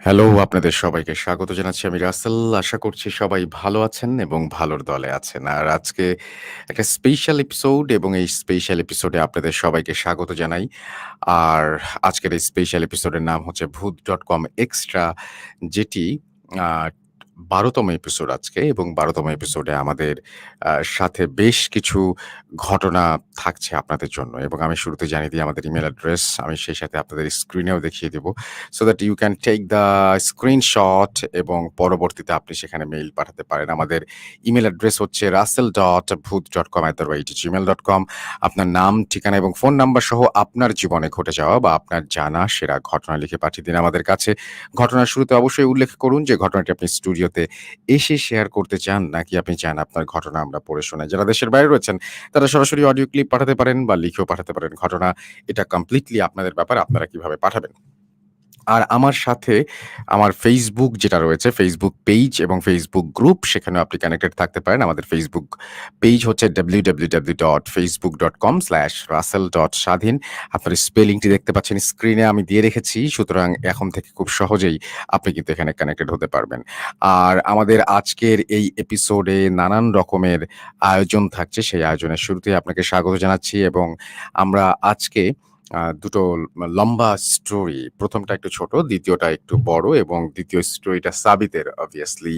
Hello, আপনাদের সবাইকে স্বাগত জানাচ্ছি আমি রাসেল। আশা করছি সবাই ভালো আছেন এবং ভালোর দলে আছেন। আর আজকে একটা স্পেশাল এপিসোড এবং এই স্পেশাল এপিসোডে আপনাদের সবাইকে স্বাগত জানাই। আর আজকের এই স্পেশাল এপিসোডের নাম হচ্ছে ভূত.com এক্সট্রা, যেটি আ ১২তম এপিসোড আজকে এবং ১২তম এপিসোডে আমাদের সাথে বেশ কিছু ঘটনা থাকছে আপনাদের জন্য এবং আমি শুরুতে জানিয়ে দিই আমাদের ইমেইল অ্যাড্রেস। আমি সেই সাথে আপনাদের স্ক্রিনেও দেখিয়ে দেব। so that you can take the screenshot এবং পরবর্তীতে আপনি সেখানে মেইল পাঠাতে পারেন। আমাদের ইমেইল অ্যাড্রেস হচ্ছে russell.booth.com@gmail.com। আপনার নাম, ঠিকানা এবং ফোন নাম্বার সহ আপনার জীবনে ঘটে যাওয়া বা আপনার জানা সেরা ঘটনা লিখে পাঠিয়ে দিন আমাদের কাছে। ঘটনার শুরুতে অবশ্যই উল্লেখ করুন যে ঘটনাটি আপনি স্টুডিওতে এসে শেয়ার করতে চান নাকি আপনি চান আপনার ঘটনা আমরা পড়ে শোনাই। যারা দেশের বাইরে রয়েছেন তারা সরাসরি অডিও ক্লিপ পাঠাতে পারেন বা লিখেও পাঠাতে পারেন ঘটনা। এটা কমপ্লিটলি আপনাদের ব্যাপার, আপনারা কিভাবে পাঠাবেন। আর আমার সাথে আমার Facebook যেটা রয়েছে, Facebook পেজ এবং Facebook গ্রুপ, সেখানেও আপনি কানেক্টেড থাকতে পারেন। আমাদের Facebook পেজ হচ্ছে www.facebook.com/russell.স্বাধীন। আপনার স্পেলিংটি দেখতে পাচ্ছেন স্ক্রিনে আমি দিয়ে রেখেছি। সুতরাং এখন থেকে খুব সহজেই আপনি কিন্তু এখানে কানেক্টেড হতে পারবেন। আর আমাদের আজকের এই এপিসোডে নানান রকমের আয়োজন থাকছে। সেই আয়োজনের শুরুতেই আপনাকে স্বাগত জানাচ্ছি এবং আমরা আজকে দুটো লম্বা স্টোরি। ১ম টা একটু ছোট, ২য় টা একটু বড় এবং ২য় স্টোরিটা সাবিতের obviously।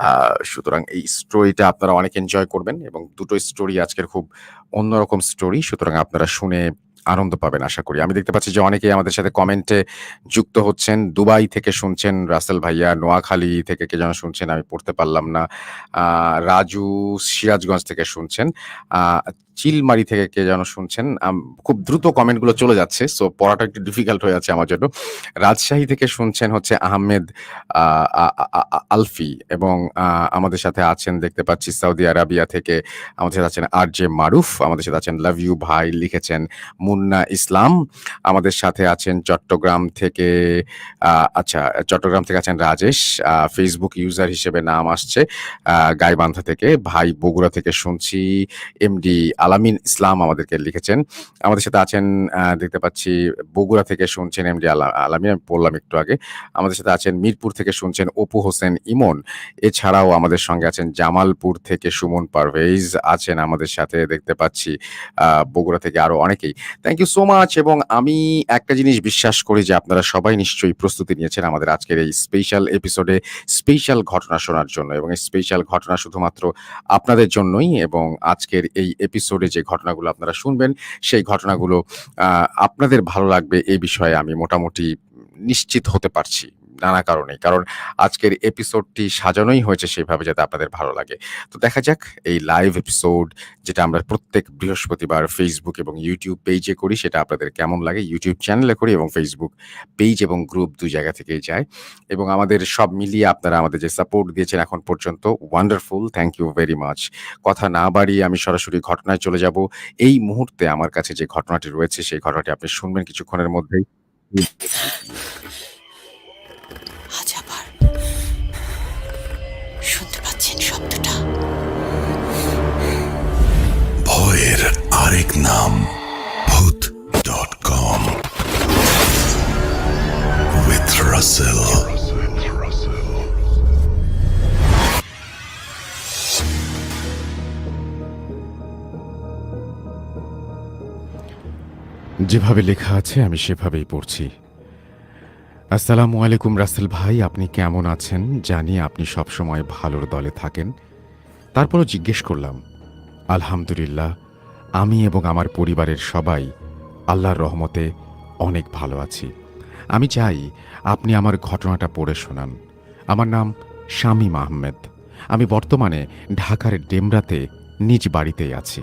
আ সুতরাং এই স্টোরিটা আপনারা অনেক এনজয় করবেন এবং দুটো স্টোরি আজকের খুব অন্যরকম স্টোরি। সুতরাং আপনারা শুনে আনন্দ পাবেন আশা করি। আমি দেখতে পাচ্ছি যে অনেকেই আমাদের সাথে কমেন্টে যুক্ত হচ্ছেন। দুবাই থেকে শুনছেন রাসেল ভাইয়া, নোয়াখালী থেকে কে যেন শুনছেন আমি পড়তে পারলাম না। আ রাজু সিরাজগঞ্জ থেকে শুনছেন। আ চিলমারি থেকে কে যেন শুনছেন। খুব দ্রুত কমেন্টগুলো চলে যাচ্ছে। সো পড়াটা একটু ডিফিকাল্ট হয়ে যাচ্ছে আমার জন্য। রাজশাহী থেকে শুনছেন হচ্ছে আহমেদ আ আ আ আ আলফি এবং আমাদের সাথে আছেন দেখতে পাচ্ছি সৌদি আরাবিয়া থেকে আমাদের সাথে আছেন আরজে মারুফ, আমাদের সাথে আছেন লাভ ইউ ভাই লিখেছেন মুন্না ইসলাম। আমাদের সাথে আছেন চট্টগ্রাম থেকে আচ্ছা, চট্টগ্রাম থেকে আছেন রাজেশ। Facebook ইউজার হিসেবে নাম আসছে গাইবান্ধা থেকে। ভাই বগুড়া থেকে শুনছি এমডি আলামিন ইসলাম আমাদেরকে লিখেছেন। আমাদের সাথে আছেন দেখতে পাচ্ছি বগুড়া থেকে শুনছেন এমডি আলামিন, আমি বললাম একটু আগে। আমাদের সাথে আছেন মিরপুর থেকে শুনছেন অপু হোসেন ইমন। এছাড়াও আমাদের সঙ্গে আছেন জামালপুর থেকে সুমন পারভেজ আছেন আমাদের সাথে দেখতে পাচ্ছি। বগুড়া থেকে আরো অনেকেই। থ্যাংক ইউ সো মাচ এবং আমি একটা জিনিস বিশ্বাস করি যে আপনারা সবাই নিশ্চয়ই প্রস্তুতি নিয়েছেন আমাদের আজকের এই স্পেশাল এপিসোডে স্পেশাল ঘটনা শোনার জন্য এবং এই স্পেশাল ঘটনা শুধুমাত্র আপনাদের জন্যই এবং আজকের এই এপিসোডে যে ঘটনাগুলো আপনারা শুনবেন সেই ঘটনাগুলো আপনাদের ভালো লাগবে এই বিষয়ে আমি মোটামুটি নিশ্চিত হতে পারছি নানা কারণেই। কারণ আজকের এপিসোডটি সাজানোই হয়েছে সেভাবে যাতে আপনাদের ভালো লাগে। তো দেখা যাক এই লাইভ এপিসোড যেটা আমরা প্রত্যেক বৃহস্পতিবার Facebook এবং YouTube পেজে করি সেটা আপনাদের কেমন লাগে? YouTube চ্যানেলে করি এবং Facebook পেজ এবং গ্রুপ ২ জায়গা থেকেই যায়। এবং আমাদের সব মিলিয়ে আপনারা আমাদের যে সাপোর্ট দিয়েছেন এখন পর্যন্ত wonderful. Thank you very much. কথা না বাড়িয়ে আমি সরাসরি ঘটনায় চলে যাব। এই মুহূর্তে আমার কাছে যে ঘটনাটি রয়েছে সেই ঘটনাটি আপনি শুনবেন কিছুক্ষণের মধ্যেই। আজ আবার শুনতে পাচ্ছেন শব্দটা? ভয়ের আরেক নাম ভূত .com with Russell। যেভাবে লেখা আছে আমি সেভাবেই পড়ছি। আসসালামু আলাইকুম রাসেল ভাই, আপনি কেমন আছেন? জানি আপনি সবসময় ভালোর দলে থাকেন। তারপরও জিজ্ঞেস করলাম। আলহামদুলিল্লাহ, আমি এবং আমার পরিবারের সবাই আল্লাহর রহমতে অনেক ভালো আছি। আমি চাই আপনি আমার ঘটনাটা পড়ে শোনান। আমার নাম শামীম আহমেদ। আমি বর্তমানে ঢাকার ডেমরাতে নিজ বাড়িতেই আছি।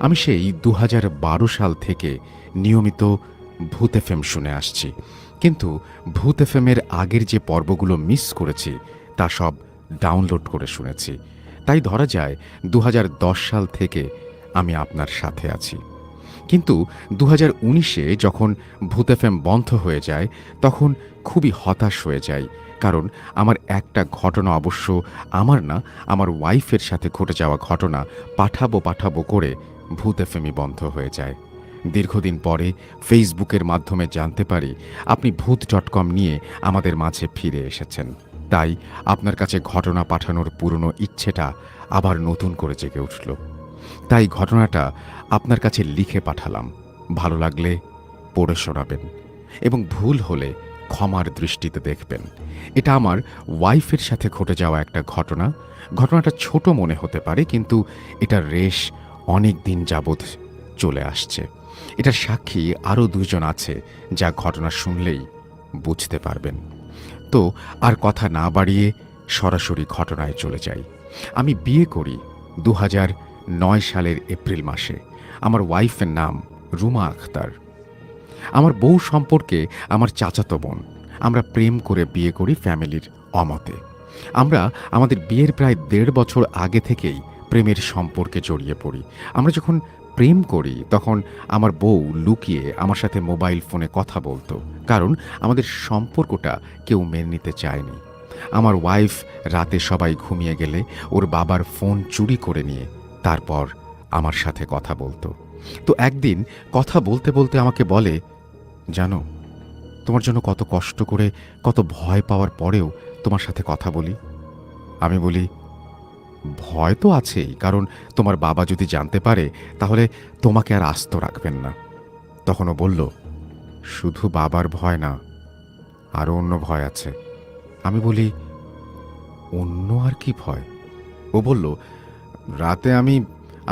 আমি সেই ২০১২ সাল থেকে নিয়মিত ভূত এফএম শুনে আসছি, কিন্তু ভূত এফএমের আগের যে পর্বগুলো মিস করেছি তা সব ডাউনলোড করে শুনেছি। তাই ধরা যায় ২০১০ সাল থেকে আমি আপনার সাথে আছি। কিন্তু ২০১৯-এ যখন ভূত এফএম বন্ধ হয়ে যায় তখন খুবই হতাশ হয়ে যাই। কারণ আমার একটা ঘটনা, অবশ্য আমার না, আমার ওয়াইফের সাথে ঘটে যাওয়া ঘটনা পাঠাবো করে ভূত এফএমই বন্ধ হয়ে যায়। দীর্ঘদিন পরে ফেসবুকের মাধ্যমে জানতে পারি আপনি ভূত.com নিয়ে আমাদের মাঝে ফিরে এসেছেন। তাই আপনার কাছে ঘটনা পাঠানোর পুরনো ইচ্ছেটা আবার নতুন করে জেগে উঠল। তাই ঘটনাটা আপনার কাছে লিখে পাঠালাম। ভালো লাগলে পড়ে শোনাবেন এবং ভুল হলে ক্ষমার দৃষ্টিতে দেখবেন। এটা আমার ওয়াইফের সাথে ঘটে যাওয়া একটা ঘটনা। ঘটনাটা ছোট মনে হতে পারে, কিন্তু এটার রেশ অনেক দিন যাবৎ চলে আসছে। এটার সাক্ষী আরও দুজন আছে, যা ঘটনা শুনলেই বুঝতে পারবেন। তো আর কথা না বাড়িয়ে সরাসরি ঘটনায় চলে যাই। আমি বিয়ে করি 2009 সালের এপ্রিল মাসে। আমার ওয়াইফের নাম রুমা আখতার। আমার বউ সম্পর্কে আমার চাচাতো বোন। আমরা প্রেম করে বিয়ে করি ফ্যামিলির অমতে। আমরা আমাদের বিয়ের প্রায় 1.5 বছর আগে থেকেই প্রেমের সম্পর্কে জড়িয়ে পড়ি। আমরা যখন প্রেম করি তখন আমার বউ লুকিয়ে আমার সাথে মোবাইল ফোনে কথা বলতো, কারণ আমাদের সম্পর্কটা কেউ মেনে নিতে চায়নি। আমার ওয়াইফ রাতে সবাই ঘুমিয়ে গেলে ওর বাবার ফোন চুরি করে নিয়ে তারপর আমার সাথে কথা বলতো। তো একদিন কথা বলতে বলতে আমাকে বলে, জানো, তোমার জন্য কত কষ্ট করে, কত ভয় পাওয়ার পরেও তোমার সাথে কথা বলি। আমি বলি, ভয় তো আছেই, কারণ তোমার বাবা যদি জানতে পারে তাহলে তোমাকে আর আস্ত রাখবেন না। তখনও বলল, শুধু বাবার ভয় না, আরও অন্য ভয় আছে। আমি বলি, অন্য আর কি ভয়? ও বলল, রাতে আমি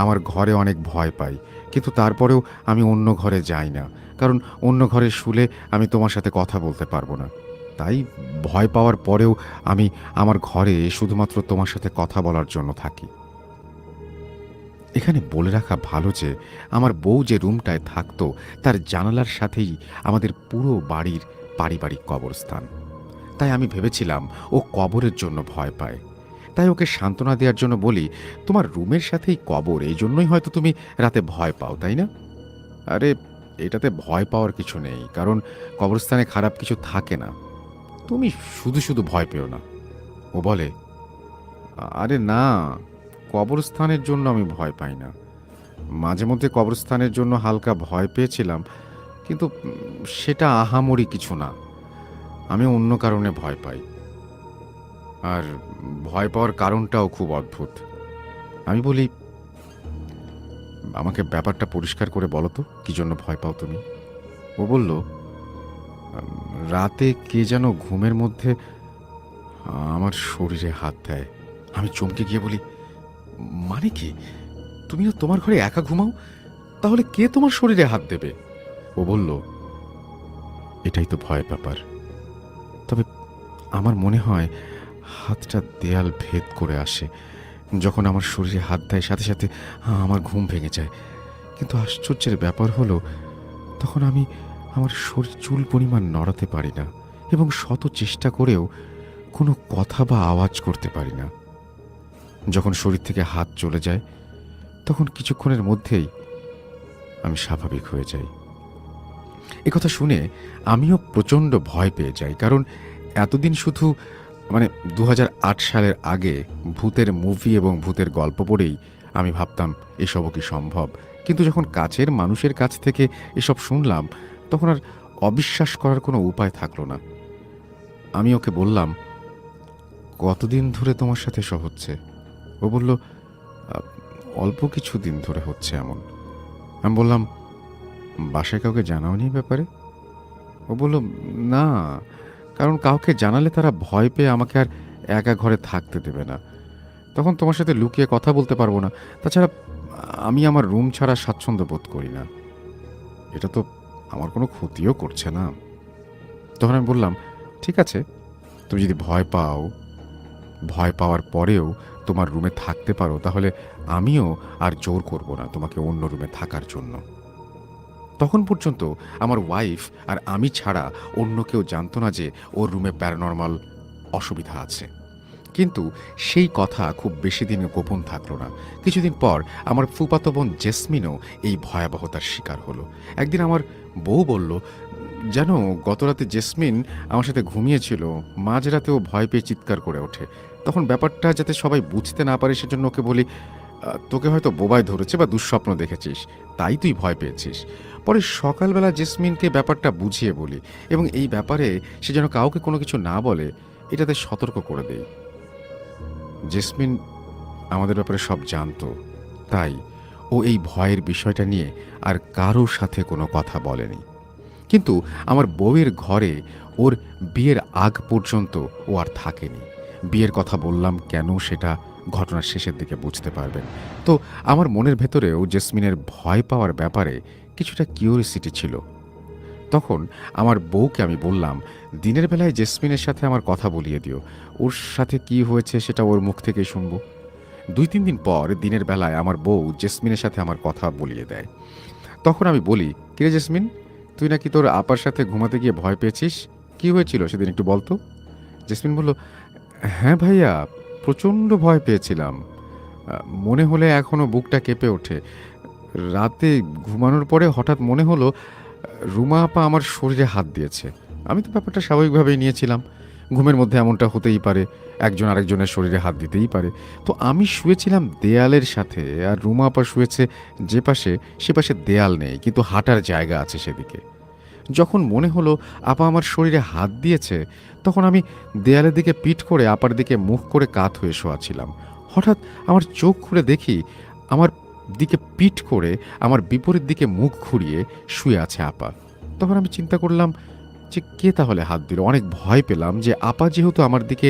আমার ঘরে অনেক ভয় পাই, কিন্তু তারপরেও আমি অন্য ঘরে যাই না, কারণ অন্য ঘরে শুলে আমি তোমার সাথে কথা বলতে পারবো না। তাই ভয় পাওয়ার পরেও আমি আমার ঘরে শুধুমাত্র তোমার সাথে কথা বলার জন্য থাকি। এখানে বলে রাখা ভালো যে আমার বউ যে রুমটায় থাকতো তার জানালার সাথেই আমাদের পুরো বাড়ির পারিবারিক কবরস্থান। তাই আমি ভেবেছিলাম ও কবরের জন্য ভয় পায়। তাই ওকে সান্ত্বনা দেওয়ার জন্য বলি, তোমার রুমের সাথেই কবর, এই জন্যই হয়তো তুমি রাতে ভয় পাও, তাই না? আরে, এটাতে ভয় পাওয়ার কিছু নেই, কারণ কবরস্থানে খারাপ কিছু থাকে না। তুমি শুধু শুধু ভয় পেও না। ও বলে, আরে না, কবরস্থানের জন্য আমি ভয় পাই না। মাঝে মধ্যে কবরস্থানের জন্য হালকা ভয় পেয়েছিলাম, কিন্তু সেটা আহামরি কিছু না। আমি অন্য কারণে ভয় পাই, আর ভয় পাওয়ার কারণটাও খুব অদ্ভুত। আমি বলি, আমাকে ব্যাপারটা পরিষ্কার করে বলো তো, কি জন্য ভয় পাও তুমি? ও বলল, রাতে কে যেন ঘুমের মধ্যে আমার শরীরে হাত দেয়। আমি চমকে গিয়ে বলি, মানে কি? তুমি না তোমার ঘরে একা ঘুমাও, তাহলে কে তোমার শরীরে হাত দেবে? ও বলল, এটাই তো ভয়ের ব্যাপার। তবে আমার মনে হয় হাতটা দেয়াল ভেদ করে আসে। যখন আমার শরীরে হাত দেয় সাথে সাথে আমার ঘুম ভেঙে যায়। কিন্তু আশ্চর্যের ব্যাপার হলো, তখন আমি আমার শরীর চুল পরিমাণ নড়াতে পারি না, এবং শত চেষ্টা করেও কোনো কথা বা আওয়াজ করতে পারি না। যখন শরীর থেকে হাত চলে যায় তখন কিছুক্ষণের মধ্যেই আমি স্বাভাবিক হয়ে যাই। একথা শুনে আমিও প্রচণ্ড ভয় পেয়ে যাই, কারণ এতদিন শুধু 2008 সালের আগে ভূতের মুভি এবং ভূতের গল্প পড়েই আমি ভাবতাম এসবও কি সম্ভব। কিন্তু যখন কাছের মানুষের কাছ থেকে এসব শুনলাম তখন আর অবিশ্বাস করার কোনো উপায় থাকলো না। আমি ওকে বললাম, কতদিন ধরে তোমার সাথে এসব হচ্ছে? ও বলল, অল্প কিছু দিন ধরে হচ্ছে এমন। আমি বললাম, বাসায় কাউকে জানাওনি ব্যাপারে? ও বলল, না, কারণ কাউকে জানালে তারা ভয় পেয়ে আমাকে আর একা ঘরে থাকতে দেবে না। তখন তোমার সাথে লুকিয়ে কথা বলতে পারবো না। তাছাড়া আমি আমার রুম ছাড়া স্বাচ্ছন্দ্য বোধ করি না। এটা তো আমার কোনো ক্ষতিও করছে না। তখন আমি বললাম, ঠিক আছে, তুমি যদি ভয় পাও, ভয় পাওয়ার পরেও তোমার রুমে থাকতে পারো, তাহলে আমিও আর জোর করব না তোমাকে অন্য রুমে থাকার জন্য। তখন পর্যন্ত আমার ওয়াইফ আর আমি ছাড়া অন্য কেউ জানতো না যে ওর রুমে প্যারানরমাল অসুবিধা আছে। কিন্তু সেই কথা খুব বেশি দিন গোপন থাকলো না। কিছুদিন পর আমার ফুফাতো বোন জেসমিনও এই ভয়াবহতার শিকার হলো। একদিন আমার বউ বলল, জানো, গতরাতে জেসমিন আমার সাথে ঘুমিয়েছিল, মাঝরাতে ও ভয় পেয়ে চিৎকার করে ওঠে। তখন ব্যাপারটা যাতে সবাই বুঝতে না পারে সেজন্য ওকে বলি, তোকে হয়তো বোবায় ধরেছে বা দুঃস্বপ্ন দেখেছিস, তাই তুই ভয় পেয়েছিস। পরে সকালবেলা জেসমিনকে ব্যাপারটা বুঝিয়ে বলি এবং এই ব্যাপারে সে যেন কাউকে কোনো কিছু না বলে এটাতে সতর্ক করে দেই। জেসমিন আমাদের ব্যাপারে সব জানতো, তাই ও এই ভয়ের বিষয়টা নিয়ে আর কারোর সাথে কোনো কথা বলেনি। কিন্তু আমার বউয়ের ঘরে ওর বিয়ের আগ পর্যন্ত ও আর থাকেনি। বিয়ের কথা বললাম কেন সেটা ঘটনার শেষের দিকে বুঝতে পারবেন। তো আমার মনের ভেতরেও জেসমিনের ভয় পাওয়ার ব্যাপারে কিছুটা কিউরিসিটি ছিল। তখন আমার বউকে আমি বললাম, দিনের বেলায় জেসমিনের সাথে আমার কথা বলিয়ে দিও, ওর সাথে কি হয়েছে সেটা ওর মুখ থেকেই শুনবো। 2-3 দিন পর দিনের বেলায় আমার বউ জেসমিনের সাথে আমার কথা বলিয়ে দেয়। তখন আমি বলি, কিরে জেসমিন, তুই নাকি তোর আপার সাথে ঘুমাতে গিয়ে ভয় পেয়েছিস, কি হয়েছিল সেদিন একটু বলতো। জেসমিন বলল, হ্যাঁ ভাইয়া, প্রচণ্ড ভয় পেয়েছিলাম। মনে হলে এখনও বুকটা কেঁপে ওঠে। রাতে ঘুমানোর পরে হঠাৎ মনে হলো রুমা আপা আমার শরীরে হাত দিয়েছে। আমি তো ব্যাপারটা স্বাভাবিকভাবেই নিয়েছিলাম, ঘুমের মধ্যে এমনটা হতেই পারে, একজন আরেকজনের শরীরে হাত দিতেই পারে। তো আমি শুয়েছিলাম দেয়ালের সাথে, আর রুমা আপা শুয়েছে যে পাশে, সে পাশে দেয়াল নেই কিন্তু হাঁটার জায়গা আছে সেদিকে। যখন মনে হলো আপা আমার শরীরে হাত দিয়েছে, তখন আমি দেয়ালের দিকে পিঠ করে আপার দিকে মুখ করে কাত হয়ে শোয়া ছিলাম। হঠাৎ আমার চোখ খুলে দেখি আমার দিকে পিঠ করে আমার বিপরীত দিকে মুখ ঘুরিয়ে শুয়ে আছে আপা। তখন আমি চিন্তা করলাম যে কে তাহলে হাত দিল। অনেক ভয় পেলাম যে আপা যেহেতু আমার দিকে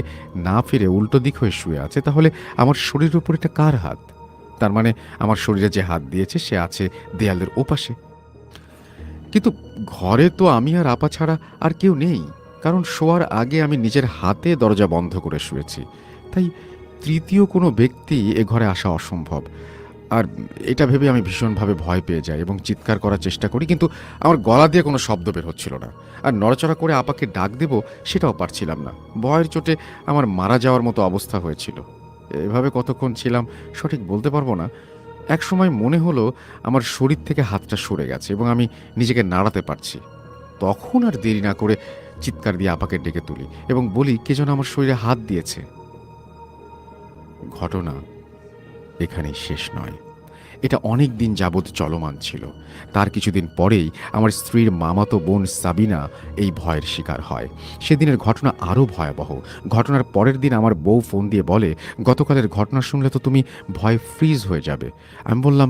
না ফিরে উল্টো দিক হয়ে শুয়ে আছে, তাহলে আমার শরীরের উপর এটা কার হাত? তার মানে আমার শরীরে যে হাত দিয়েছে সে আছে দেয়ালের ওপাশে। কিন্তু ঘরে তো আমি আর আপা ছাড়া আর কেউ নেই, কারণ শোয়ার আগে আমি নিজের হাতে দরজা বন্ধ করে শুয়েছি। তাই তৃতীয় কোনো ব্যক্তি এ ঘরে আসা অসম্ভব। আর এটা ভেবে আমি ভীষণভাবে ভয় পেয়ে যাই এবং চিৎকার করার চেষ্টা করি, কিন্তু আমার গলা দিয়ে কোনো শব্দ বের হচ্ছিল না। আর নড়াচড়া করে আপাকে ডাক দেব সেটাও পারছিলাম না। ভয়ের চোটে আমার মারা যাওয়ার মতো অবস্থা হয়েছিল। এভাবে কতক্ষণ ছিলাম সঠিক বলতে পারবো না। এক সময় মনে হলো আমার শরীর থেকে হাতটা সরে গেছে এবং আমি নিজেকে নাড়াতে পারছি। তখন আর দেরি না করে চিৎকার দিয়ে আপাকে ডেকে তুলি এবং বলি কে যেন আমার শরীরে হাত দিয়েছে। ঘটনা এখানেই শেষ নয়, এটা অনেক দিন যাবৎ চলমান ছিল। তার কিছুদিন পরেই আমার স্ত্রীর মামাতো বোন সাবিনা এই ভয়ের শিকার হয়। সেদিনের ঘটনা আরও ভয়াবহ। ঘটনার পরের দিন আমার বউ ফোন দিয়ে বলে, গতকালের ঘটনা শুনলে তো তুমি ভয় ফ্রিজ হয়ে যাবে। আমি বললাম,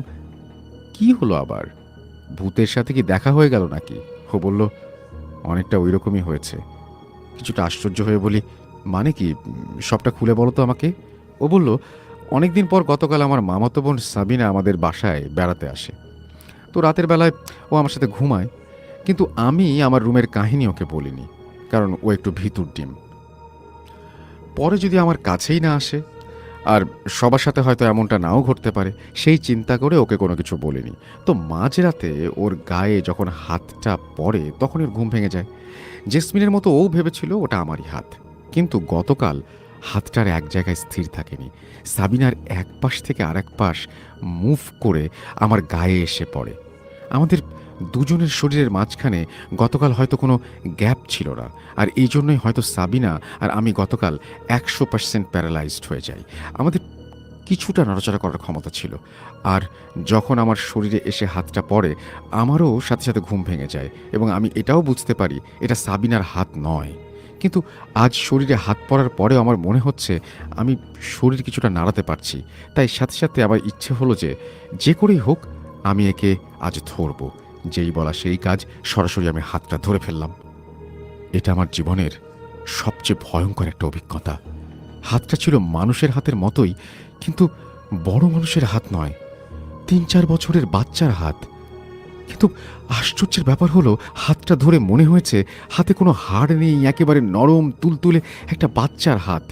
কি হলো আবার? ভূতের সাথে কি দেখা হয়ে গেল নাকি? ও বলল, অনেকটা ওই রকমই হয়েছে। কিছুটা আশ্চর্য হয়ে বলি, মানে কি, সবটা খুলে বলো তো আমাকে। ও বলল, অনেকদিন পর গতকাল আমার মামাতো বোন সাবিনা আমাদের বাসায় বেড়াতে আসে। তো রাতের বেলায় ও আমার সাথে ঘুমায়, কিন্তু আমি আমার রুমের কাহিনী ওকে বলিনি, কারণ ও একটু ভিতুর ডিম। পরে যদি আমার কাছেই না আসে, আর সবার সাথে হয়তো এমনটা নাও ঘটতে পারে, সেই চিন্তা করে ওকে কোনো কিছু বলিনি। তো মাঝরাতে ওর গায়ে যখন হাতটা পড়ে তখন ওর ঘুম ভেঙে যায়। জেসমিনের মতো ও ভেবেছিল ওটা আমারই হাত, কিন্তু গতকাল হাতটার এক জায়গায় স্থির থাকেনি। সাবিনার এক পাশ থেকে আরেক পাশ মুভ করে আমার গায়ে এসে পড়ে। আমাদের দুজনের শরীরের মাঝখানে গতকাল হয়তো কোনো গ্যাপ ছিল না, আর এই জন্যই হয়তো সাবিনা আর আমি গতকাল 100% প্যারালাইজড হয়ে যাই। আমাদের কিছুটা নড়াচড়া করার ক্ষমতা ছিল, আর যখন আমার শরীরে এসে হাতটা পড়ে আমারও সাথে সাথে ঘুম ভেঙে যায় এবং আমি এটাও বুঝতে পারি এটা সাবিনার হাত নয়। কিন্তু আজ শরীরে হাত পড়ার পরেও আমার মনে হচ্ছে আমি শরীর কিছুটা নাড়াতে পারছি। তাই সাথে সাথে আমার ইচ্ছে হলো যে যে করেই হোক আমি একে আজ ধরব। যেই বলা সেই কাজ, সরাসরি আমি হাতটা ধরে ফেললাম। এটা আমার জীবনের সবচেয়ে ভয়ঙ্কর একটা অভিজ্ঞতা। হাতটা ছিল মানুষের হাতের মতোই, কিন্তু বড় মানুষের হাত নয়, 3-4 বছরের বাচ্চার হাত। কিন্তু আশ্চর্যের ব্যাপার হলো হাতটা ধরে মনে হয়েছে হাতে কোনো হাড় নেই, একেবারে নরম তুলতুলে একটা বাচ্চার হাত।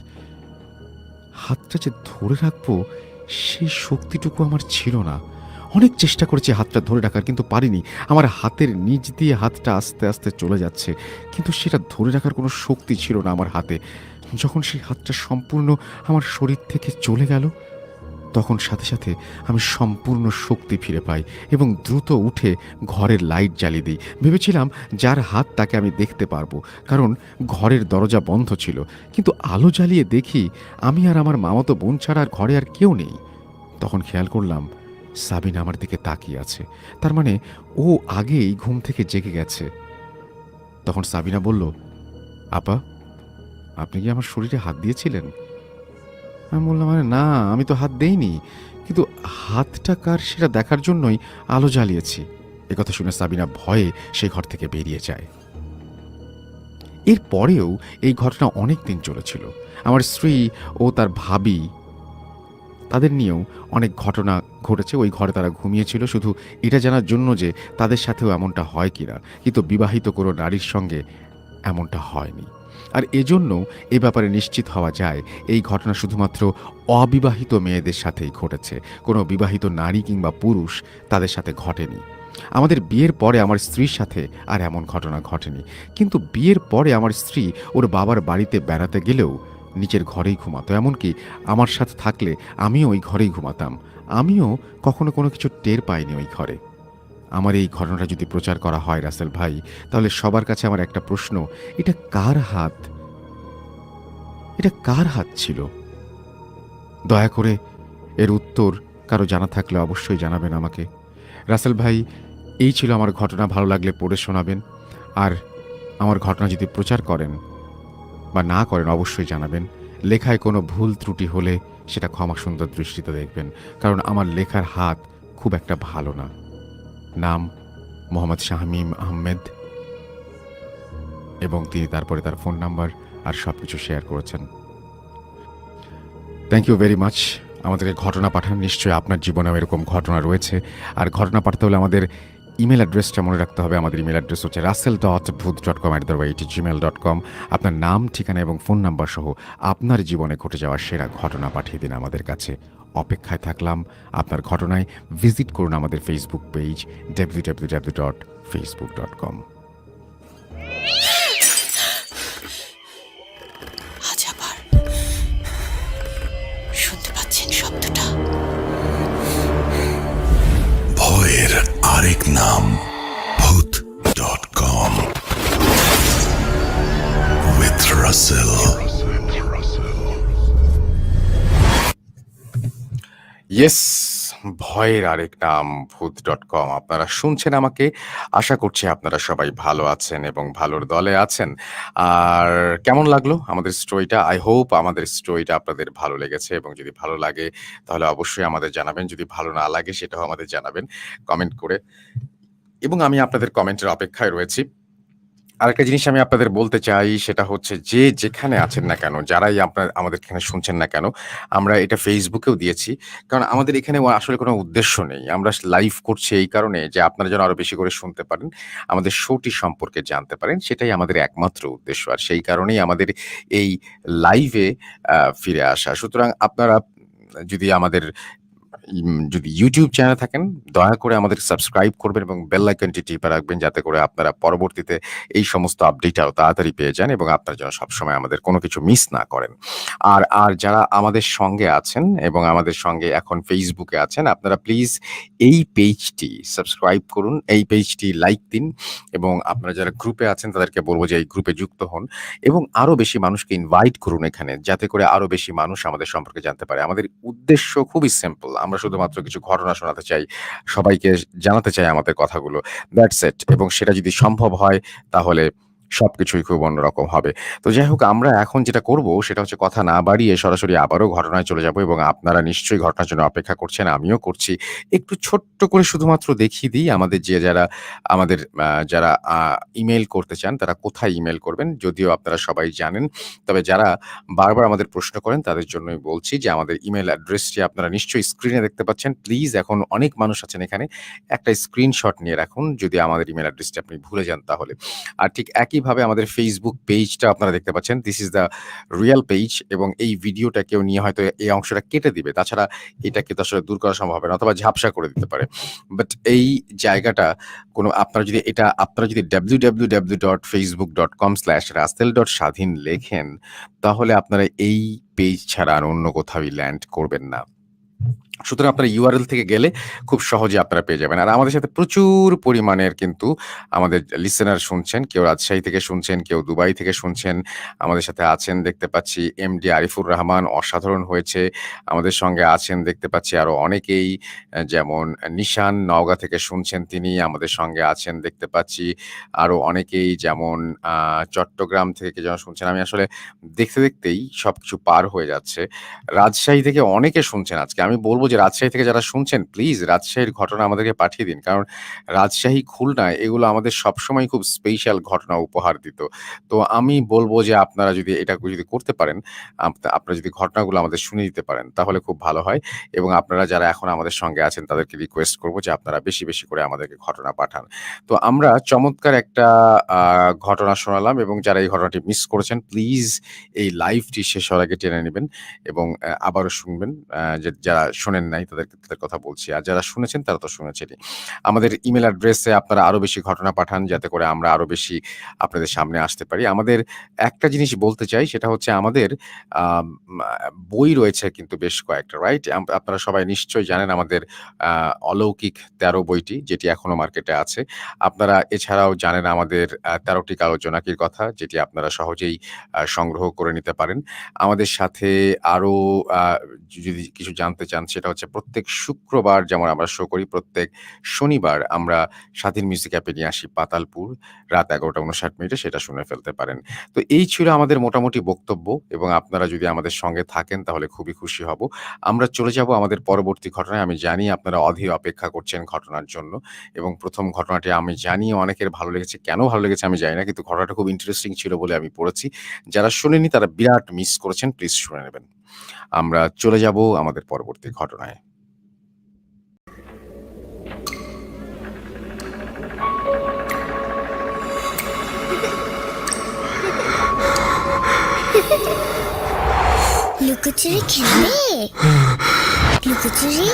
হাতটা যে ধরে রাখবো সেই শক্তিটুকু আমার ছিল না। অনেক চেষ্টা করেছি হাতটা ধরে রাখার, কিন্তু পারিনি। আমার হাতের নিচ দিয়ে হাতটা আস্তে আস্তে চলে যাচ্ছে, কিন্তু সেটা ধরে রাখার কোনো শক্তি ছিল না আমার হাতে। যখন সেই হাতটা সম্পূর্ণ আমার শরীর থেকে চলে গেল, তখন সাথে সাথে আমি সম্পূর্ণ শক্তি ফিরে পাই এবং দ্রুত উঠে ঘরের লাইট জ্বালিয়ে দিই। ভেবেছিলাম যার হাত তাকে আমি দেখতে পারবো, কারণ ঘরের দরজা বন্ধ ছিল। কিন্তু আলো জ্বালিয়ে দেখি আমি আর আমার মামাতো বোন ছাড়া আর ঘরে আর কেউ নেই। তখন খেয়াল করলাম সাবিনা আমার দিকে তাকিয়ে আছে। তার মানে ও আগেই ঘুম থেকে জেগে গেছে। তখন সাবিনা বলল, আপা, আপনি কি আমার শরীরে হাত দিয়েছিলেন? আমি বললাম, আরে না, আমি তো হাত দেইনি, কিন্তু হাতটা কার সেটা দেখার জন্যই আলো জ্বালিয়েছি। একথা শুনে সাবিনা ভয়ে সেই ঘর থেকে বেরিয়ে যায়। এর পরেও এই ঘটনা অনেক দিন চলেছিল। আমার স্ত্রী ও তার ভাবি, তাদের নিয়েও অনেক ঘটনা ঘটেছে। ওই ঘরে তারা ঘুমিয়েছিল শুধু এটা জানার জন্য যে তাদের সাথেও এমনটা হয় কিনা, কিন্তু বিবাহিত কোনো নারীর সঙ্গে এমনটা হয়নি। আর এজন্য এ ব্যাপারে নিশ্চিত হওয়া যায় এই ঘটনা শুধুমাত্র অবিবাহিত মেয়েদের সাথেই ঘটেছে, কোনো বিবাহিত নারী কিংবা পুরুষ তাদের সাথে ঘটেনি। আমাদের বিয়ের পরে আমার স্ত্রীর সাথে আর এমন ঘটনা ঘটেনি, কিন্তু বিয়ের পরে আমার স্ত্রী ওর বাবার বাড়িতে বেড়াতে গেলেও নিচের ঘরেই ঘুমাতো। এমনকি আমার সাথে থাকলে আমিও ওই ঘরেই ঘুমাতাম। আমিও কখনো কোনো কিছু টের পাইনি ওই ঘরে। আমার এই ঘটনাটা যদি প্রচার করা হয় রাসেল ভাই, তাহলে সবার কাছে আমার একটা প্রশ্ন, এটা কার হাত? এটা কার হাত ছিল? দয়া করে এর উত্তর কারো জানা থাকলে অবশ্যই জানাবেন আমাকে। রাসেল ভাই, এই ছিল আমার ঘটনা। ভালো লাগলে পড়ে শোনাবেন। আর আমার ঘটনা যদি প্রচার করেন বা না করেন অবশ্যই জানাবেন। লেখায় কোনো ভুল ত্রুটি হলে সেটা ক্ষমা সুন্দর দৃষ্টিতে দেখবেন, কারণ আমার লেখার হাত খুব একটা ভালো না। নাম মোহাম্মদ শাহমিম আহমেদ, এবং তিনি তারপরে তার ফোন নাম্বার আর সব কিছু শেয়ার করেছেন। Thank you very much. আমাদেরকে ঘটনা পাঠান। নিশ্চয়ই আপনার জীবনেও এরকম ঘটনা রয়েছে। আর ঘটনা পাঠাতে হলে আমাদের ইমেল অ্যাড্রেসটা মনে রাখতে হবে। আমাদের ইমেল অ্যাড্রেস হচ্ছে russell.booth.com@gmail.com। আপনার নাম, ঠিকানা এবং ফোন নাম্বার সহ আপনার জীবনে ঘটে যাওয়া সেরা ঘটনা পাঠিয়ে দিন আমাদের কাছে। অপেক্ষায় থাকলাম আপনার ঘটনায়। ভিজিট করুন আমাদের ফেসবুক পেজ www.facebook.com। আজ আবার শুনতে পাচ্ছেন শব্দটা? ভয়ের আরেক নাম ভূত.com with Russell. ইয়েস, ভয়ের আরেক নাম ভূত.com। আপনারা শুনছেন আমাকে। আশা করছি আপনারা সবাই ভালো আছেন এবং ভালোর দলে আছেন। আর কেমন লাগলো আমাদের স্টোরিটা? আই হোপ আমাদের স্টোরিটা আপনাদের ভালো লেগেছে, এবং যদি ভালো লাগে তাহলে অবশ্যই আমাদের জানাবেন। যদি ভালো না লাগে সেটাও আমাদের জানাবেন কমেন্ট করে, এবং আমি আপনাদের কমেন্টের অপেক্ষায় রয়েছি। আরেকটা জিনিস আমি আপনাদের বলতে চাই, সেটা হচ্ছে যে যেখানে আছেন না কেন, যারাই আমাদের এখানে শুনছেন না কেন, আমরা এটা ফেসবুকেও দিয়েছি। কারণ আমাদের এখানে আসলে কোনো উদ্দেশ্য নেই। আমরা লাইভ করছি এই কারণে যে আপনারা যেন আরো বেশি করে শুনতে পারেন, আমাদের শোটি সম্পর্কে জানতে পারেন। সেটাই আমাদের একমাত্র উদ্দেশ্য। আর সেই কারণেই আমাদের এই লাইভে ফিরে আসা। সুতরাং আপনারা যদি আমাদের যদি ইউটিউব চ্যানেলে থাকেন, দয়া করে আমাদের সাবস্ক্রাইব করবেন এবং বেল আইকনটি টিপে রাখবেন, যাতে করে আপনারা পরবর্তীতে এই সমস্ত আপডেট আরো তাড়াতাড়ি পেয়ে যান এবং আপনারা যেন সবসময় আমাদের কোনো কিছু মিস না করেন। আর যারা আমাদের সঙ্গে আছেন এবং আমাদের সঙ্গে এখন ফেসবুকে আছেন, আপনারা প্লিজ এই পেজটি সাবস্ক্রাইব করুন, এই পেজটি লাইক দিন, এবং আপনারা যারা গ্রুপে আছেন তাদেরকে বলবো যে এই গ্রুপে যুক্ত হন এবং আরো বেশি মানুষকে ইনভাইট করুন এখানে, যাতে করে আরো বেশি মানুষ আমাদের সম্পর্কে জানতে পারে। আমাদের উদ্দেশ্য খুবই সিম্পল। আমরা শুধুমাত্র কিছু ঘটনা শোনাতে চাই, সবাইকে জানাতে চাই আমাদের কথাগুলো। That's it. এবং সেটা যদি সম্ভব হয় তাহলে সবকিছুই খুব অন্যরকম হবে। তো যাই হোক, আমরা এখন যেটা করব সেটা হচ্ছে কথা না বাড়িয়ে সরাসরি আবারও ঘটনায় চলে যাব, এবং আপনারা নিশ্চয়ই ঘটনার জন্য অপেক্ষা করছেন, আমিও করছি। একটু ছোট্ট করে শুধুমাত্র দেখিয়ে দিই আমাদের যারা ইমেইল করতে চান তারা কোথায় ইমেইল করবেন, যদিও আপনারা সবাই জানেন। তবে যারা বারবার আমাদের প্রশ্ন করেন তাদের জন্যই বলছি যে আমাদের ইমেইল অ্যাড্রেসটি আপনারা নিশ্চয়ই স্ক্রিনে দেখতে পাচ্ছেন। প্লিজ, এখন অনেক মানুষ আছেন এখানে, একটা স্ক্রিনশট নিয়ে রাখুন যদি আমাদের ইমেইল অ্যাড্রেসটি আপনি ভুলে যান তাহলে। আর ঠিক একইভাবে আমাদের ফেসবুক পেজটা আপনারা দেখতে পাচ্ছেন। This is the Real page, এবং এই ভিডিওটা কেউ নিয়ে হয়তো এই অংশটা কেটে দিবে। তাছাড়া এটাকে তো আসলে দূর করা সম্ভব হবে না, অথবা ঝাপসা করে দিতে পারে। বাট এই জায়গাটা আপনারা যদি www.facebook.com/russell.স্বাধীন লেখেন, তাহলে আপনারা এই পেজ ছাড়া আর অন্য কোথাওই ল্যান্ড করবেন না। সুতরাং আপনারা URL থেকে গেলে খুব সহজেই আপনারা পেয়ে যাবেন। আর আমাদের সাথে প্রচুর পরিমাণের কিন্তু আমাদের লিসেনার শুনছেন। কেউ রাজশাহী থেকে শুনছেন, কেউ দুবাই থেকে শুনছেন। আমাদের সাথে আছেন দেখতে পাচ্ছি এমডি আরিফুর রহমান অসাধারণ হয়েছে। আমাদের সঙ্গে আছেন দেখতে পাচ্ছি আরো অনেকেই যেমন নিশান নওগাঁ থেকে শুনছেন তিনি। আমাদের সঙ্গে আছেন দেখতে পাচ্ছি আরো অনেকেই যেমন আ চট্টগ্রাম থেকে কে যেন শুনছেন। আমি আসলে দেখতেই সবকিছু পার হয়ে যাচ্ছে। রাজশাহী থেকে অনেকে শুনছেন আজকে। আমি বলব যে রাজশাহী থেকে যারা শুনছেন প্লিজ রাজশাহীর ঘটনা আমাদেরকে পাঠিয়ে দিন। কারণ রাজশাহী, খুলনা এগুলো আমাদের সবসময় খুব স্পেশাল ঘটনা উপহার দিত। তো আমি বলব যে আপনারা যদি এটা যদি করতে পারেন, আপনারা যদি ঘটনাগুলো আমাদের শুনিয়ে দিতে পারেন তাহলে খুব ভালো হয়। এবং আপনারা যারা এখন আমাদের সঙ্গে আছেন তাদেরকে রিকোয়েস্ট করব যে আপনারা বেশি করে আমাদেরকে ঘটনা পাঠান। তো আমরা চমৎকার একটা আ ঘটনা শোনালাম এবং যারা এই ঘটনাটি মিস করেছেন প্লিজ এই লাইভটি শেষ হওয়ার আগে টেনে নিবেন। এবং আবারও শুনবেন। যারা শোনেন নাই তাদের কথা বলছি। আর যারা শুনেছেন তারা তো শুনেছেনই। আমাদের ইমেইল অ্যাড্রেসে আপনারা আরো বেশি ঘটনা পাঠান যাতে করে আমরা আরো বেশি আপনাদের সামনে আসতে পারি। আমাদের একটা জিনিস বলতে চাই সেটা হচ্ছে আমাদের আম আ বই রয়েছে কিন্তু বেশ কয়েকটা, রাইট? আপনারা সবাই নিশ্চয়ই জানেন আমাদের আ অলৌকিক ১৩ বইটি যেটি এখনো মার্কেটে আছে। আপনারা এছাড়াও জানেন আমাদের ১৩ টি কালো জোনাকির কথা যেটি আপনারা সহজেই সংগ্রহ করে নিতে পারেন। আমাদের সাথে আরো আ যদি কিছু জানতে চান সেটা হচ্ছে প্রত্যেক শুক্রবার যেমন আমরা শো করি, প্রত্যেক শনিবার আমরা স্বাধীন মিউজিক অ্যাপে নিয়ে আসি পাতালপুর রাত ১১টা ৫৯ সেটা শুনে ফেলতে পারেন। তো এই ছিল আমাদের মোটামুটি বক্তব্য এবং আপনারা যদি আমাদের সঙ্গে থাকেন তাহলে খুবই খুশি হব। আমরা চলে যাব আমাদের পরবর্তী ঘটনায়। আমি জানি আপনারা অধীর অপেক্ষা করছেন ঘটনার জন্য এবং ১ম ঘটনাটি আমি জানি অনেকের ভালো লেগেছে। কেন ভালো লেগেছে আমি জানি না। কিন্তু ঘটনাটা খুব ইন্টারেস্টিং ছিল বলে আমি পড়েছি। যারা শোনেননি তারা বিরাট মিস করেছেন। প্লিজ শুনে নেবেন। আমরা চলে যাব আমাদের পরবর্তী ঘটনায়। লুকোচুরি খেলবে? লুকোচুরি?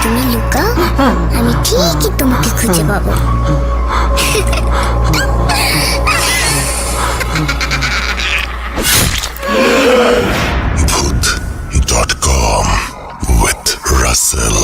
তুমি লুকাও, আমি ঠিকই তোমাকে খুঁজে পাবো। Voot.com with Russell.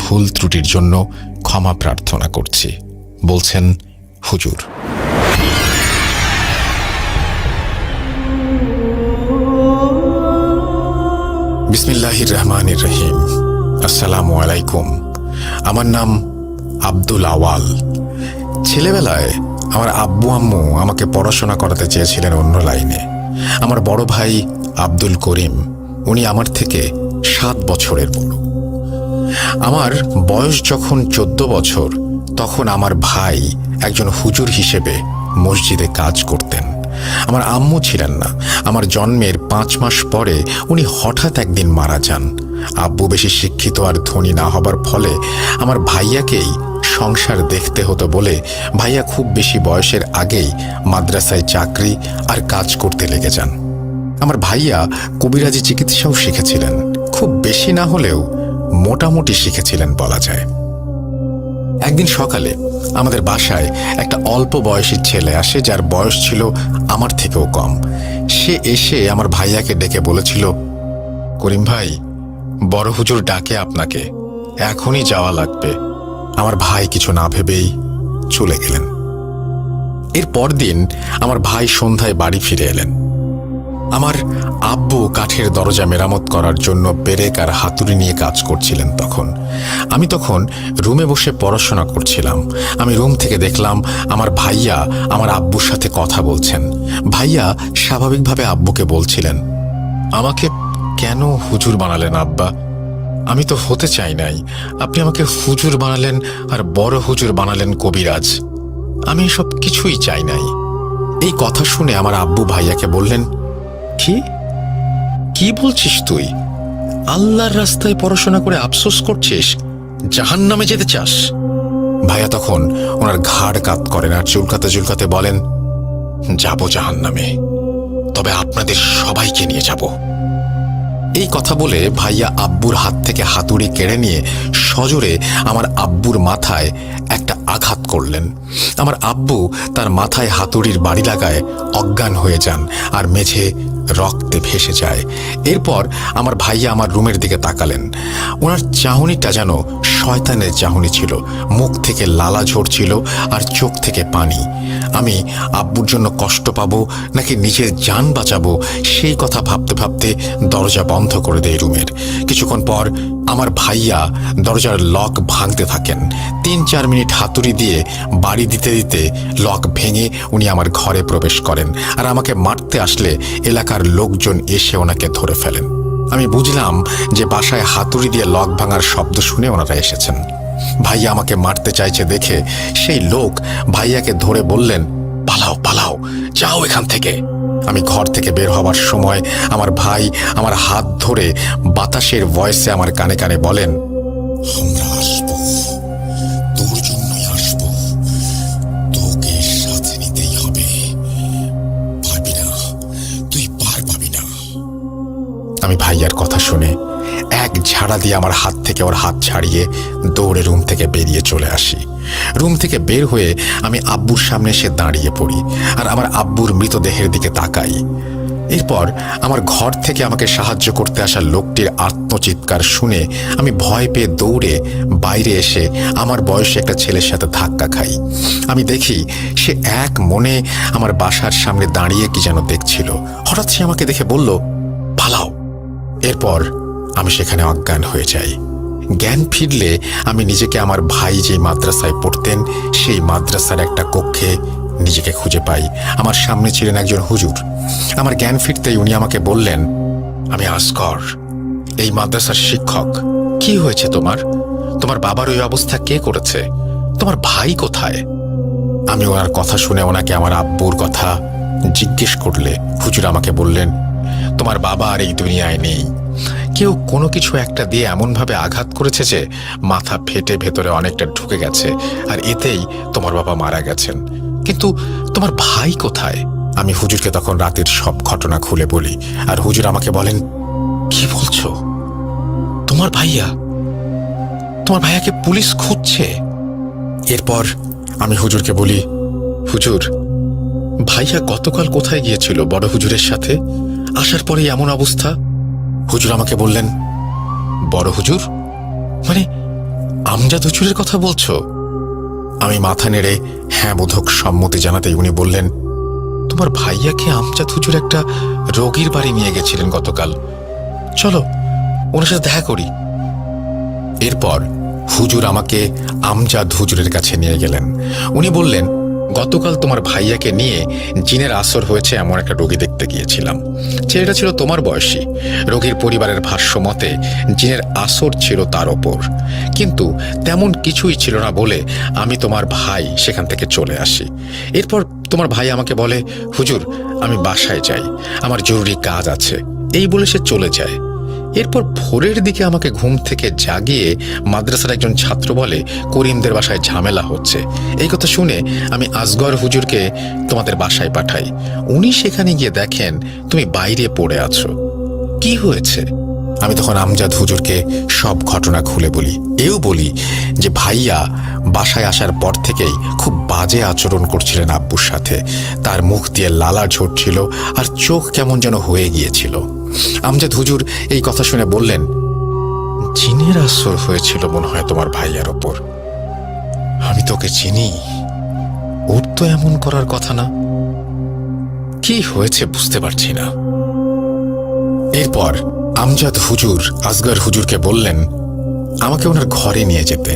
ভুল ত্রুটির জন্য ক্ষমা প্রার্থনা করছি। বলছেন হুজুর। বিসমিল্লাহির রহমানির রহিম। আসসালামু আলাইকুম। আমার নাম আব্দুল আওয়াল। ছেলেবেলায় আমার আব্বু আম্মু আমাকে পড়াশোনা করাতে চেয়েছিলেন অন্য লাইনে। আমার বড় ভাই আব্দুল করিম, উনি আমার থেকে 7 বছরের বড়। আমার বয়স যখন 14 বছর, তখন আমার ভাই একজন হুজুর হিসেবে মসজিদে কাজ করতেন। আমার আম্মু ছিলেন না। আমার জন্মের 5 মাস পরে উনি হঠাৎ একদিন মারা যান। আব্বু বেশি শিক্ষিত আর ধনী না হবার ফলে আমার ভাইয়াকেই সংসার দেখতে হতো বলে ভাইয়া খুব বেশি বয়সের আগেই মাদ্রাসায় চাকরি আর কাজ করতে লেগে যান। আমার ভাইয়া কবিরাজি চিকিৎসাও শিখেছিলেন, খুব বেশি না হলেও মোটামুটি শিখেছিলেন বলা যায়। একদিন সকালে আমাদের বাসায় একটা অল্প বয়সী ছেলে আসে, যার বয়স ছিল আমার থেকেও কম। সে এসে আমার ভাইয়াকে ডেকে বলেছিল, করিম ভাই, বড় হুজুর ডাকে আপনাকে, এখনই যাওয়া লাগবে। আমার ভাই কিছু না ভেবেই চলে গেলেন। এর পরদিন আমার ভাই সন্ধ্যায় বাড়ি ফিরে এলেন। আমার আব্বু কাঠের দরজা মেরামত করার জন্য পেরেক আর হাতুড়ি নিয়ে কাজ করছিলেন। আমি তখন রুমে বসে পড়াশোনা করছিলাম। আমি রুম থেকে দেখলাম আমার ভাইয়া আমার আব্বুর সাথে কথা বলছেন। ভাইয়া স্বাভাবিকভাবে আব্বুকে বলছিলেন, আমাকে কেন হুজুর বানালেন আব্বা? আমি তো হতে চাই নাই। আপনি আমাকে হুজুর বানালেন আর বড় হুজুর বানালেন কবিরাজ। আমি এসব কিছুই চাই নাই। এই কথা শুনে আমার আব্বু ভাইয়াকে বললেন, কি বলছিস তুই? আল্লাহর রাস্তায় পড়াশোনা করে আফসোস করছিস? জাহান্নামে যেতে চাস? ভাইয়া তখন ওনার ঘাড় কাত করেন আর চুলকাতে চুলকাতে বলেন, যাব জাহান্নামে, তবে আপনাদের সবাইকে নিয়ে যাব। এই কথা বলে ভাইয়া আব্বুর হাত থেকে হাতুড়ি কেড়ে নিয়ে সজোরে আমার আব্বুর মাথায় একটা আঘাত করলেন। আমার আব্বু তার মাথায় হাতুড়ির বাড়ি লাগায় অজ্ঞান হয়ে যান আর মেঝে রক্তে ভেসে যায়। এরপর আমার ভাইয়া আমার রুমের দিকে তাকালেন। ওনার চাহনিটা যেন শয়তানের চাহনি ছিল। মুখ থেকে লালা ঝরছিল আর চোখ থেকে পানি। আমি আব্বুর জন্য কষ্ট পাবো নাকি নিজের জান বাঁচাবো সেই কথা ভাবতে ভাবতে দরজা বন্ধ করে দেয় রুমের। কিছুক্ষণ পর আমার ভাইয়া দরজার লক ভাঙতে থাকেন। 3-4 মিনিট হাতুড়ি দিয়ে বাড়ি দিতে দিতে লক ভেঙে উনি আমার ঘরে প্রবেশ করেন আর আমাকে মারতে আসলে এলাকার লোকজন এসে ওনাকে ধরে ফেলেন। আমি বুঝলাম যে বাসায় হাতুড়ি দিয়ে লক ভাঙার শব্দ শুনে ওনারা এসেছেন। ভাইয়া আমাকে মারতে চাইছে দেখে সেই লোক ভাইয়াকে ধরে বললেন, পালাও পালাও, যাও এখান থেকে। আমি ঘর থেকে বের হবার সময় আমার ভাই আমার হাত ধরে বাতাসের ভয়েসে আমার কানে কানে বলেন, আমরা আসবো, তোর জন্যই আসবো, তোকে সাথে নিতেই হবে, পারবি না, তুই পার পাবি না। আমি ভাইয়ার কথা শুনে এক ঝাড়া দিয়ে আমার হাত থেকে ওর হাত ছাড়িয়ে দৌড়ে রুম থেকে বেরিয়ে চলে আসি। রুম থেকে বের হয়ে আমি আব্বুর সামনে এসে দাঁড়িয়ে পড়ি আর আমার আব্বুর মৃতদেহের দিকে তাকাই। এরপর আমার ঘর থেকে আমাকে সাহায্য করতে আসা লোকটির আত্মচিৎকার শুনে আমি ভয় পেয়ে দৌড়ে বাইরে এসে আমার বয়সী একটা ছেলের সাথে ধাক্কা খাই। আমি দেখি সে এক মনে আমার বাসার সামনে দাঁড়িয়ে কি যেন দেখছিল। হঠাৎ সে আমাকে দেখে বলল, পালাও। এরপর আমি সেখানে অজ্ঞান হয়ে যাই। জ্ঞান ফিরলে আমি নিজেকে আমার ভাই যে মাদ্রাসায় পড়তেন সেই মাদ্রাসার একটা কক্ষে নিজেকে খুঁজে পাই। আমার সামনে ছিলেন একজন হুজুর। আমার জ্ঞান ফিরতেই উনি আমাকে বললেন, আমি আসগর, এই মাদ্রাসার শিক্ষক। কি হয়েছে তোমার? তোমার বাবার ওই অবস্থা কে করেছে? তোমার ভাই কোথায়? আমি ওনার কথা শুনে ওনাকে আমার আব্বুর কথা জিজ্ঞেস করলে হুজুর আমাকে বললেন, তোমার বাবা আর এই দুনিয়ায় নেই। কেউ কোনো কিছু একটা দিয়ে এমনভাবে আঘাত করেছে যে মাথা ফেটে ভেতরে অনেকটা ঢুকে গেছে, আর এতেই তোমার বাবা মারা গেছেন। কিন্তু তোমার ভাই কোথায়? আমি হুজুরকে তখন রাতের সব ঘটনা খুলে বলি আর হুজুর আমাকে বলেন, কি বলছো? তোমার ভাইয়াকে পুলিশ খুঁজছে? এরপর আমি হুজুরকে বলি, হুজুর, ভাইয়া গতকাল কোথায় গিয়েছিল বড় হুজুরের সাথে? আসার পরে এমন অবস্থা। হুজুর আমাকে বললেন, বড় হুজুর মানে আমজাদ হুজুরের কথা বলছো? আমি মাথা নেড়ে হ্যাঁ বোধক সম্মতি জানাতেই উনি বললেন, তোমার ভাইয়াকে আমজাদ হুজুর একটা রোগীর বাড়ি নিয়ে গেছিলেন গতকাল, চলো ওনার সাথে দেখা করি। এরপর হুজুর আমাকে আমজাদ হুজুরের কাছে নিয়ে গেলেন। উনি বললেন, গতকাল তোমার ভাইয়াকে নিয়ে জিনের আসর হয়েছে এমন একটা রোগী দেখতে গিয়েছিলাম। ছেলেটা ছিল তোমার বয়সী। রোগীর পরিবারের ভাষ্য মতে জিনের আসর ছিল তার ওপর, কিন্তু তেমন কিছুই ছিল না বলে আমি তোমার ভাই সেখান থেকে চলে আসি। এরপর তোমার ভাই আমাকে বলে, হুজুর আমি বাসায় যাই, আমার জরুরি কাজ আছে, এই বলে সে চলে যায়। এরপর ভোরের দিকে আমাকে ঘুম থেকে জাগিয়ে মাদ্রাসার একজন ছাত্র বলে করিমদের বাসায় ঝামেলা হচ্ছে। এই কথা শুনে আমি আসগর হুজুরকে তোমাদের বাসায় পাঠাই। উনি সেখানে গিয়ে দেখেন তুমি বাইরে পড়ে আছো। কি হয়েছে? আমি তখন আমজাদ হুজুরকে সব ঘটনা খুলে বলি। এও বলি যে ভাইয়া বাসায় আসার পর থেকেই খুব বাজে আচরণ করছিলেন আব্বুর সাথে। তার মুখ দিয়ে লালা ঝরছিল আর চোখ কেমন যেন হয়ে গিয়েছিল। আমজাদ হুজুর এই কথা শুনে বললেন, জিনের আসর হয়েছিল মনে হয় তোমার ভাইয়ার ওপর। আমি তোকে চিনি, ওর তো এমন করার কথা না। কি হয়েছে বুঝতে পারছি না। এরপর আমজাদ হুজুর আসগর হুজুরকে বললেন আমাকে ওনার ঘরে নিয়ে যেতে।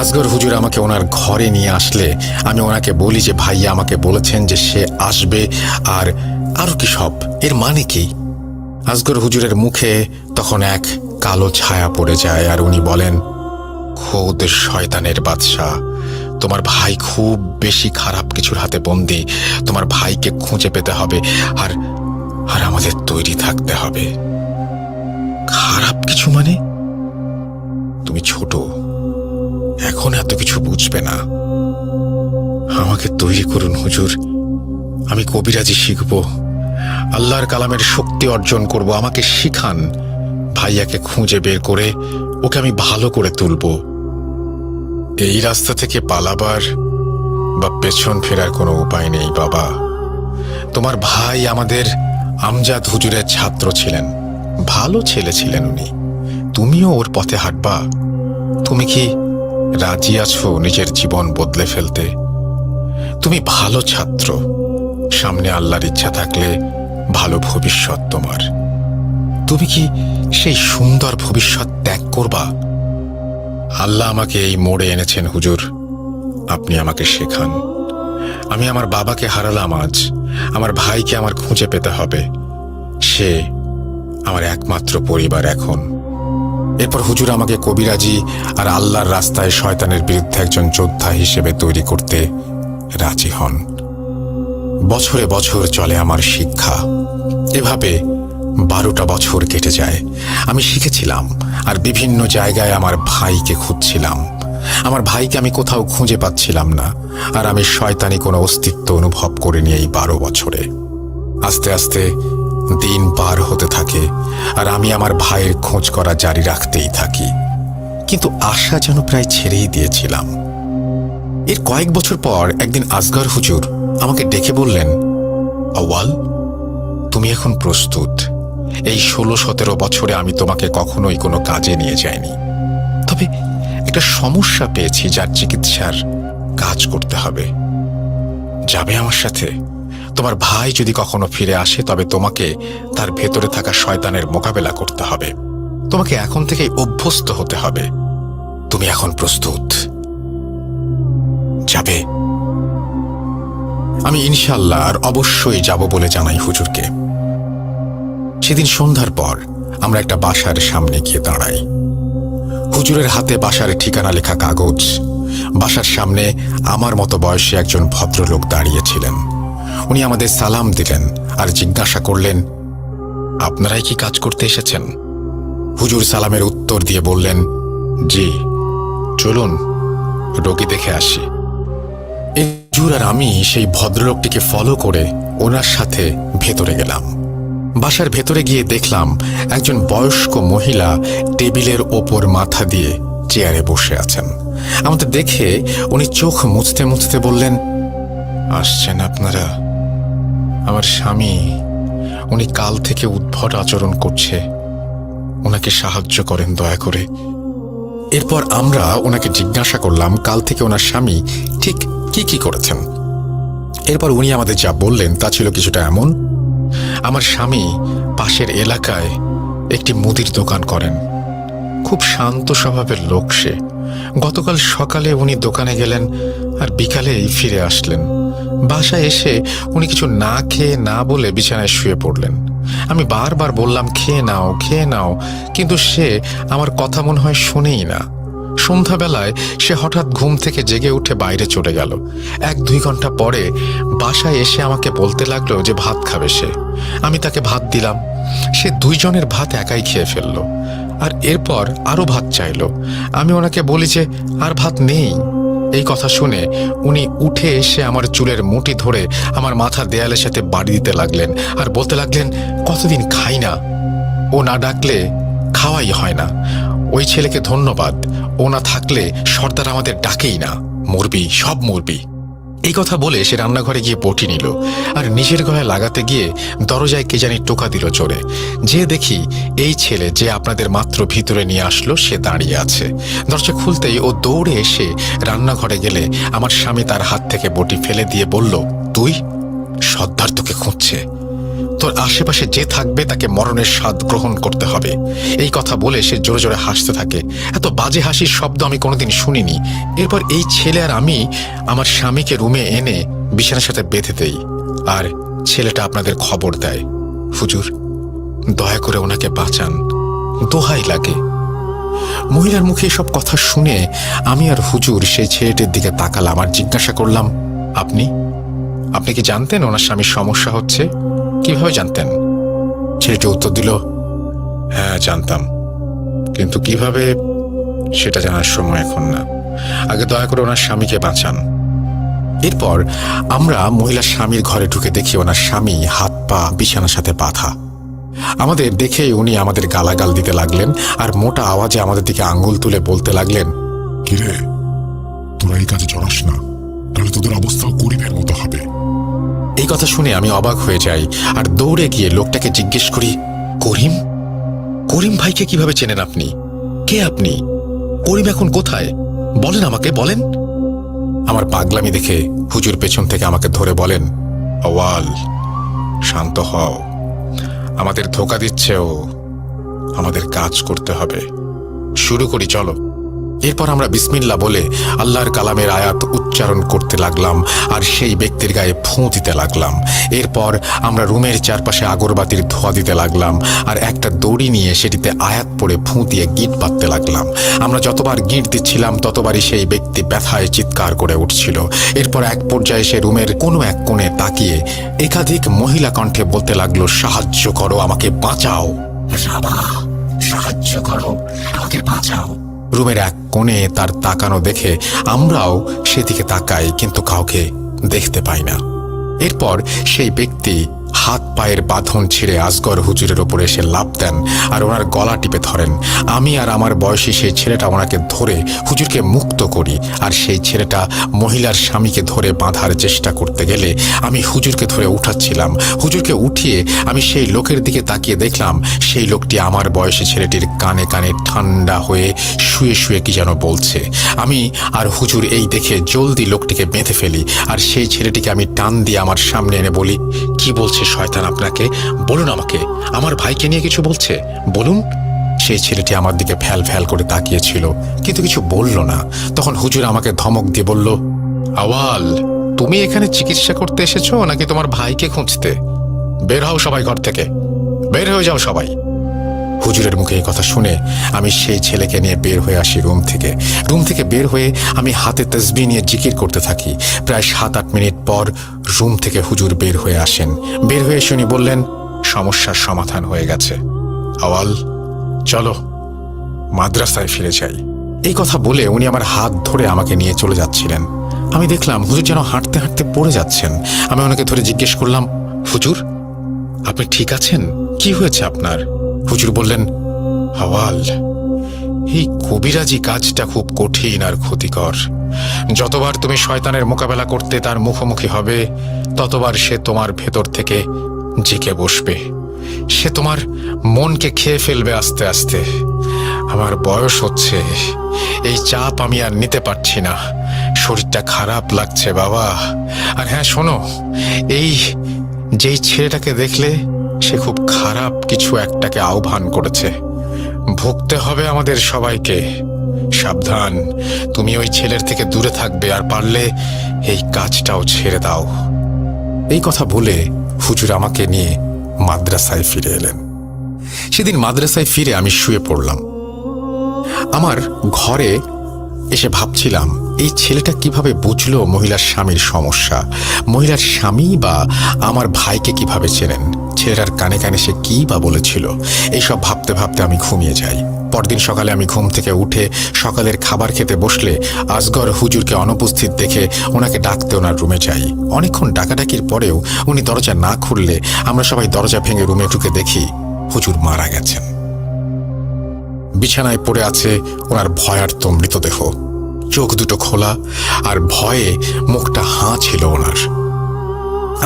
আসগর হুজুর আমাকে ওনার ঘরে নিয়ে আসলে আমি ওনাকে বলি যে ভাইয়া আমাকে বলেছেন যে সে আসবে, আর আরো কি সব। এর মানে কি? আসগর হুজুরের মুখে তখন এক কালো ছায়া পড়ে যায় আর উনি বলেন, খোদ শয়তানের বাদশাহ, তোমার ভাই খুব বেশি খারাপ কিছুর হাতে বন্দী। তোমার ভাইকে খুঁজে পেতে হবে আর আর আমাদের তৈরি থাকতে হবে। খারাপ কিছু মানে? তুমি ছোট, এখন এত কিছু বুঝবে না। আমাকে তৈরি করুন হুজুর, আমি কবিরাজি শিখব, আল্লাহর কালামের শক্তি অর্জন করব। আমাকে শিখান, ভাইয়াকে খুঁজে বের করে ওকে আমি ভালো করে তুলব। এই রাস্তা থেকে পালাবার বা পেছন ফেরার কোনো উপায় নেই বাবা। তোমার ভাই আমাদের আমজাদ হুজুরের ছাত্র ছিলেন, ভালো ছেলে ছিলেন উনি। তুমিও ওর পথে হাঁটবা? তুমি কি রাজি আছো নিজের জীবন বদলে ফেলতে? তুমি ভালো ছাত্র, সামনে আল্লাহর ইচ্ছা থাকলে ভালো ভবিষ্যৎ তোমার। তুমি কি সেই সুন্দর ভবিষ্যৎ ত্যাগ করবা? আল্লাহ আমাকে এই মোড়ে এনেছেন হুজুর, আপনি আমাকে শেখান। আমি আমার বাবাকে হারালাম আজ, আমার ভাইকে আমার খুঁজে পেতে হবে। সে আমার একমাত্র পরিবার এখন। এরপর হুজুর আমাকে কবিরাজি আর আল্লাহর রাস্তায় শয়তানের বিরুদ্ধে একজন যোদ্ধা হিসেবে তৈরি করতে রাজি হন। বছরে বছর চলে আমার শিক্ষা। এভাবে 12টা বছর কেটে যায়। আমি শিখেছিলাম আর বিভিন্ন জায়গায় আমার ভাইকে খুঁজছিলাম। আমার ভাইকে আমি কোথাও খুঁজে পাচ্ছিলাম না, আর আমি শয়তানি কোনো অস্তিত্ব অনুভব করিনি এই 12 বছরে। আস্তে আস্তে দিন পার হতে থাকে আর আমি আমার ভাইয়ের খোঁজ করা জারি রাখতেই থাকি, কিন্তু আশা যেন প্রায় ছেড়েই দিয়েছিলাম। এর কয়েক বছর পর একদিন আসগর হুজুর আমাকে ডেকে বললেন, আওয়াল, তুমি এখন প্রস্তুত। এই 16-17 বছরে আমি তোমাকে কখনোই কোনো কাজে নিয়ে যাইনি, তবে একটা সমস্যা পেয়েছি যার চিকিৎসার কাজ করতে হবে। যাবে আমার সাথে? তোমার ভাই যদি কখনো ফিরে আসে তবে তোমাকে তার ভেতরে থাকা শয়তানের মোকাবেলা করতে হবে। তোমাকে এখন থেকেই অভ্যস্ত হতে হবে। তুমি এখন প্রস্তুত? যাবে? আমি ইনশাআল্লাহ আর অবশ্যই যাব বলে জানাই হুজুরকে। সেদিন সন্ধ্যার পর আমরা একটা বাসার সামনে গিয়ে দাঁড়াই। হুজুরের হাতে বাসার ঠিকানা লেখা কাগজ। বাসার সামনে আমার মতো বয়সী একজন ভদ্রলোক দাঁড়িয়েছিলেন। উনি আমাদের সালাম দিলেন আর জিজ্ঞাসা করলেন, আপনারাই কি কাজ করতে এসেছেন? হুজুর সালামের উত্তর দিয়ে বললেন, জি, চলুন রোগী দেখে আসি। হুজুর আর আমি সেই ভদ্রলোকটিকে ফলো করে ওনার সাথে ভেতরে গেলাম। বাসার ভেতরে গিয়ে দেখলাম একজন বয়স্ক মহিলা টেবিলের ওপর মাথা দিয়ে চেয়ারে বসে আছেন। আমাদের দেখে উনি চোখ মুছতে মুছতে বললেন, আসছেন আপনারা? আমার স্বামী, উনি কাল থেকে উদ্ভট আচরণ করছে, ওনাকে সাহায্য করেন দয়া করে। এরপর আমরা ওনাকে জিজ্ঞাসা করলাম কাল থেকে ওনার স্বামী ঠিক কি কি করেছেন। এরপর উনি আমাদের যা বললেন তা ছিল কিছুটা এমন। আমার স্বামী পাশের এলাকায় একটি মুদির দোকান করেন। খুব শান্ত স্বভাবের লোক সে। গতকাল সকালে উনি দোকানে গেলেন আর বিকালেই ফিরে আসলেন। বাসায় এসে উনি কিছু না খেয়ে না বলে বিছানায় শুয়ে পড়লেন। আমি বারবার বললাম খেয়ে নাও, কিন্তু সে আমার কথা মনে হয় শোনেই না। সন্ধ্যাবেলায় সে হঠাৎ ঘুম থেকে জেগে উঠে বাইরে চলে গেল। 1-2 ঘন্টা পরে বাসায় এসে আমাকে বলতে লাগলো যে ভাত খাবে সে। আমি তাকে ভাত দিলাম। সে 2 জনের ভাত একাই খেয়ে ফেলল আর এরপর আরো ভাত চাইল। আমি ওনাকে বলি যে আর ভাত নেই। এই কথা শুনে উনি উঠে এসে আমার চুলের মুঠি ধরে আমার মাথা দেয়ালের সাথে বাড়ি দিতে লাগলেন আর বলতে লাগলেন কতদিন খাই না, ও না ডাকলে খাওয়াই হয় না। ওই ছেলেকে ধন্যবাদ, ও না থাকলে সর্দার আমাদের ডাকেই না, মরবি সব মরবি। এই কথা বলে সে রান্নাঘরে গিয়ে বটি নিল আর নিজের গলায় লাগাতে গিয়ে দরজায় কে জানি টোকা দিল জোরে। যে দেখি এই ছেলে যে আপনাদের মাত্র ভিতরে নিয়ে আসলো সে দাঁড়িয়ে আছে। দরজা খুলতেই ও দৌড়ে এসে রান্নাঘরে গেলে আমার স্বামী তার হাত থেকে বটি ফেলে দিয়ে বলল, তুই? সর্দার তোকে খুঁজছে, তোর আশেপাশে যে থাকবে তাকে মরণের স্বাদ গ্রহণ করতে হবে। এই কথা বলে সে জোরে জোরে হাসতে থাকে। এত বাজে হাসির শব্দ আমি কোনোদিন শুনিনি। এরপর এই ছেলে আর আমি আমার স্বামীকে রুমে এনে বিছানার সাথে বেঁধে দেই আর ছেলেটা আপনাদের খবর দেয়, হুজুর দয়া করে ওনাকে বাঁচান, দোহাই লাগে। মহিলার মুখে সব কথা শুনে আমি আর হুজুর সেই ছেলেটির দিকে তাকালাম আর জিজ্ঞাসা করলাম, আপনি কি জানতেন ওনার স্বামীর সমস্যা হচ্ছে? কিভাবে জানতেন? ছেলেটি উত্তর দিল, হ্যাঁ জানতাম, কিন্তু কিভাবে সেটা জানার সময় এখন না। আগে দয়া করে ওনার স্বামীকে বাঁচান। এরপর আমরা মহিলার স্বামীর ঘরে ঢুকে দেখি ওনার স্বামী হাত পা বিছানার সাথে বাঁধা। আমাদের দেখে উনি আমাদের গালাগাল দিতে লাগলেন আর মোটা আওয়াজে আমাদের দিকে আঙ্গুল তুলে বলতে লাগলেন, কিরে তোরা এই কাজে জড়াস না, তাহলে তোদের অবস্থাও গরিবের মতো হবে। এই কথা শুনে আমি অবাক হয়ে যাই আর দৌড়ে গিয়ে লোকটাকে জিজ্ঞেস করি, করিম ভাইকে কিভাবে চেনেন আপনি? কে আপনি? করিম এখন কোথায়? বলেন আমাকে, বলেন। আমার পাগলামি দেখে হুজুর পেছন থেকে আমাকে ধরে বলেন, আওয়াল শান্ত হও, আমাদের ধোঁকা দিচ্ছে ও, আমাদের কাজ করতে হবে, শুরু করি চলো। এরপর আমরা বিসমিল্লাহ বলে আল্লাহর কালামের আয়াত উচ্চারণ করতে লাগলাম আর সেই ব্যক্তির গায়ে ফুঁ দিতে লাগলাম। এরপর আমরা রুমের চারপাশে আগরবাতির ধোঁয়া দিতে লাগলাম আর একটা দড়ি নিয়ে সেটিতে আয়াত পড়ে ফুঁ দিয়ে গিট বাঁধতে লাগলাম। আমরা যতবার গিট দিচ্ছিলাম ততবারই সেই ব্যক্তি ব্যথায় চিৎকার করে উঠছিল। এরপর এক পর্যায়ে সে রুমের কোনো এক কোণে তাকিয়ে একাধিক মহিলা কণ্ঠে বলতে লাগলো, সাহায্য করো, আমাকে বাঁচাও, সাহায্য করো, আমাকে বাঁচাও। রুমের এক কোণে তার তাকানো দেখে আমরাও সেদিকে তাকাই, কিন্তু কাউকে দেখতে পাই না। এরপর সেই ব্যক্তি হাত পায়ের বাঁধন ছিঁড়ে আসগর হুজুরের ওপর এসে লাফ দেন আর ওনার গলা টিপে ধরেন। আমি আর আমার বয়সী সেই ছেলেটা ওনাকে ধরে হুজুরকে মুক্ত করি আর সেই ছেলেটা মহিলার স্বামীকে ধরে বাঁধার চেষ্টা করতে গেলে আমি হুজুরকে ধরে উঠাচ্ছিলাম। হুজুরকে উঠিয়ে আমি সেই লোকের দিকে তাকিয়ে দেখলাম সেই লোকটি আমার বয়সী ছেলেটির কানে কানে ঠান্ডা হয়ে শুয়ে শুয়ে কি যেন বলছে। আমি আর হুজুর এই দেখে জলদি লোকটিকে বেঁধে ফেলি আর সেই ছেলেটিকে আমি টান দিয়ে আমার সামনে এনে বলি, কি বলছে শয়তান আপনাকে? বলুন আমাকে, আমার ভাইকে নিয়ে কিছু বলছে, বলুন। সেই ছেলেটি আমার দিকে ফ্যাল ফ্যাল করে তাকিয়েছিল কিন্তু কিছু বলল না। তখন হুজুর আমাকে ধমক দিয়ে বলল, আওয়াল তুমি এখানে চিকিৎসা করতে এসেছো নাকি তোমার ভাইকে খুঁজতে? বের হও সবাই ঘর থেকে, বের হয়ে যাও সবাই। হুজুরের মুখে এই কথা শুনে আমি সেই ছেলেকে নিয়ে বের হয়ে আসি রুম থেকে বের হয়ে আমি হাতে তসবিহ নিয়ে জিকির করতে থাকি। প্রায় 7-8 মিনিট পর রুম থেকে হুজুর বের হয়ে আসেন। বের হয়ে শুনি বললেন, সমস্যার সমাধান হয়ে গেছে, আওয়াল চলো মাদ্রাসায় ফিরে যাই। এই কথা বলে উনি আমার হাত ধরে আমাকে নিয়ে চলে যাচ্ছিলেন। আমি দেখলাম হুজুর যেন হাঁটতে হাঁটতে পড়ে যাচ্ছেন। আমি ওনাকে ধরে জিজ্ঞেস করলাম, হুজুর আপনি ঠিক আছেন? কি হয়েছে আপনার? হুজুর বললেন, আওয়াল এই কবিরাজি কাজটা খুব কঠিন আর ক্ষতিকর। যতবার তুমি শয়তানের মোকাবেলা করতে তার মুখোমুখি হবে ততবার সে তোমার ভেতর থেকে জেগে বসবে, সে তোমার মনকে খেয়ে ফেলবে আস্তে আস্তে। আমার বয়স হচ্ছে, এই চাপ আমি আর নিতে পারছি না। শরীরটা খারাপ লাগছে বাবা। আর হ্যাঁ শোনো, এই যেই ছেলেটাকে দেখলে, সে খুব খারাপ কিছু একটাকে আহ্বান করেছে। ভুগতে হবে আমাদের সবাইকে। সাবধান, তুমি ওই ছেলের থেকে দূরে থাকবে, আর পারলে এই কাজটাও ছেড়ে দাও। এই কথা বলে হুজুর আমাকে নিয়ে মাদ্রাসায় ফিরে এলেন। সেদিন মাদ্রাসায় ফিরে আমি শুয়ে পড়লাম। আমার ঘরে এসে ভাবছিলাম, এই ছেলেটা কিভাবে বুঝলো মহিলার স্বামীর সমস্যা, মহিলার স্বামী বা আমার ভাইকে কিভাবে চেনেন, ছেলেটার কানে কানে সে কি বা বলেছিল। এইসব ভাবতে ভাবতে আমি ঘুমিয়ে যাই। পরদিন সকালে আমি ঘুম থেকে উঠে সকালের খাবার খেতে বসলে আসগর হুজুরকে অনুপস্থিত দেখে ওনাকে ডাকতে ওনার রুমে যাই। অনেকক্ষণ ডাকাডাকির পরেও উনি দরজা না খুললে আমরা সবাই দরজা ভেঙে রুমে ঢুকে দেখি হুজুর মারা গেছেন। বিছানায় পড়ে আছে ওনার ভয়ার্ত মৃতদেহ, চোখ দুটো খোলা, আর ভয়ে মুখটা হাঁ ছিল ওনার।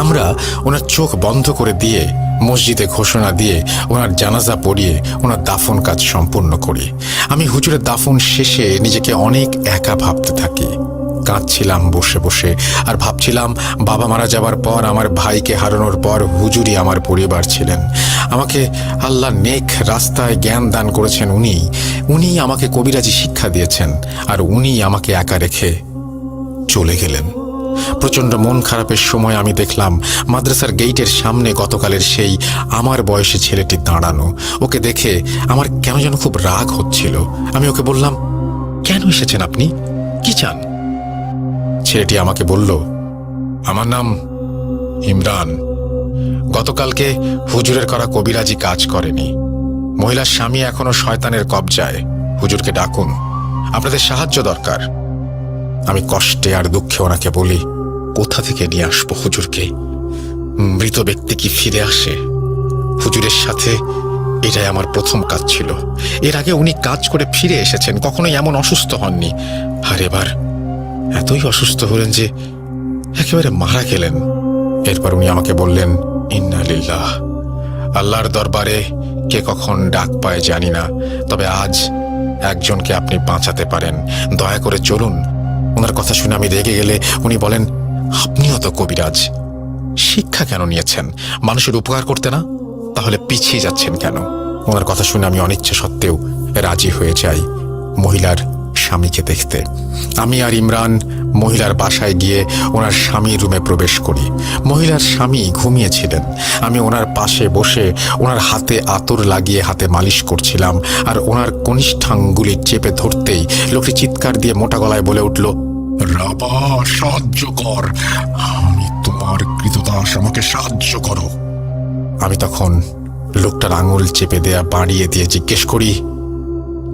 আমরা ওনার চোখ বন্ধ করে দিয়ে মসজিদে ঘোষণা দিয়ে ওনার জানাজা পড়িয়ে ওনার দাফন কাজ সম্পূর্ণ করি। আমি হুজুরের দাফন শেষে নিজেকে অনেক একা ভাবতে থাকি। কাঁদছিলাম বসে বসে, আর ভাবছিলাম বাবা মারা যাবার পর, আমার ভাইকে হারানোর পর হুজুরই আমার পরিবার ছিলেন। আমাকে আল্লাহ নেক রাস্তায় জ্ঞান দান করেছেন উনি আমাকে কবিরাজি শিক্ষা দিয়েছেন, আর উনি আমাকে একা রেখে চলে গেলেন। প্রচণ্ড মন খারাপের সময় আমি দেখলাম মাদ্রাসার গেইটের সামনে গতকালের সেই আমার বয়সী ছেলেটি দাঁড়ানো। ওকে দেখে আমার কেন যেন খুব রাগ হচ্ছিল। আমি ওকে বললাম, কেন এসেছেন আপনি, কি চান? ছেলেটি আমাকে বলল, আমার নাম ইমরান। গতকালকে হুজুরের করা কবিরাজি কাজ করেনি। মহিলার স্বামী এখনো শয়তানের কবজায়। হুজুরকে ডাকুন, আপনাদের সাহায্য দরকার। আমি কষ্টে আর দুঃখে ওনাকে বলি, কোথা থেকে নিয়ে আসবো হুজুরকে? মৃত ব্যক্তি কি ফিরে আসে? হুজুরের সাথে এটাই আমার প্রথম কাজ ছিল। এর আগে উনি কাজ করে ফিরে এসেছেন, কখনোই এমন অসুস্থ হননি। আর এবার এতই অসুস্থ হলেন যে একেবারে মারা গেলেন। এরপর উনি আমাকে বললেন, ইন্না লিল্লাহ। আল্লাহর দরবারে কে কখন ডাক পায় জানি না, তবে আজ একজনকে আপনি বাঁচাতে পারেন। দয়া করে চলুন। ওনার কথা শুনে আমি রেগে গেলে উনি বলেন, আপনিও তো কবিরাজ, শিক্ষা কেন নিয়েছেন? মানুষের উপকার করতে না? তাহলে পিছিয়ে যাচ্ছেন কেন? ওনার কথা শুনে আমি অনিচ্ছা সত্ত্বেও রাজি হয়ে যাই মহিলার স্বামীকে দেখতে। আমি আর ইমরান মহিলার বাসায় গিয়ে ওনার স্বামীর রুমে প্রবেশ করি। মহিলার স্বামী ঘুমিয়েছিলেন। আমি ওনার পাশে বসে ওনার হাতে আতর লাগিয়ে হাতে মালিশ করছিলাম, আর ওনার কনিষ্ঠাঙ্গুলি চেপে ধরতেই লোকটি চিৎকার দিয়ে মোটা গলায় বলে উঠল, রাবা, সাহায্য কর, আমি তোমার কৃতদাস, আমাকে সাহায্য করো। আমি তখন লোকটার আঙুল চেপে দেয়া বাড়িয়ে দিয়ে জিজ্ঞেস করি,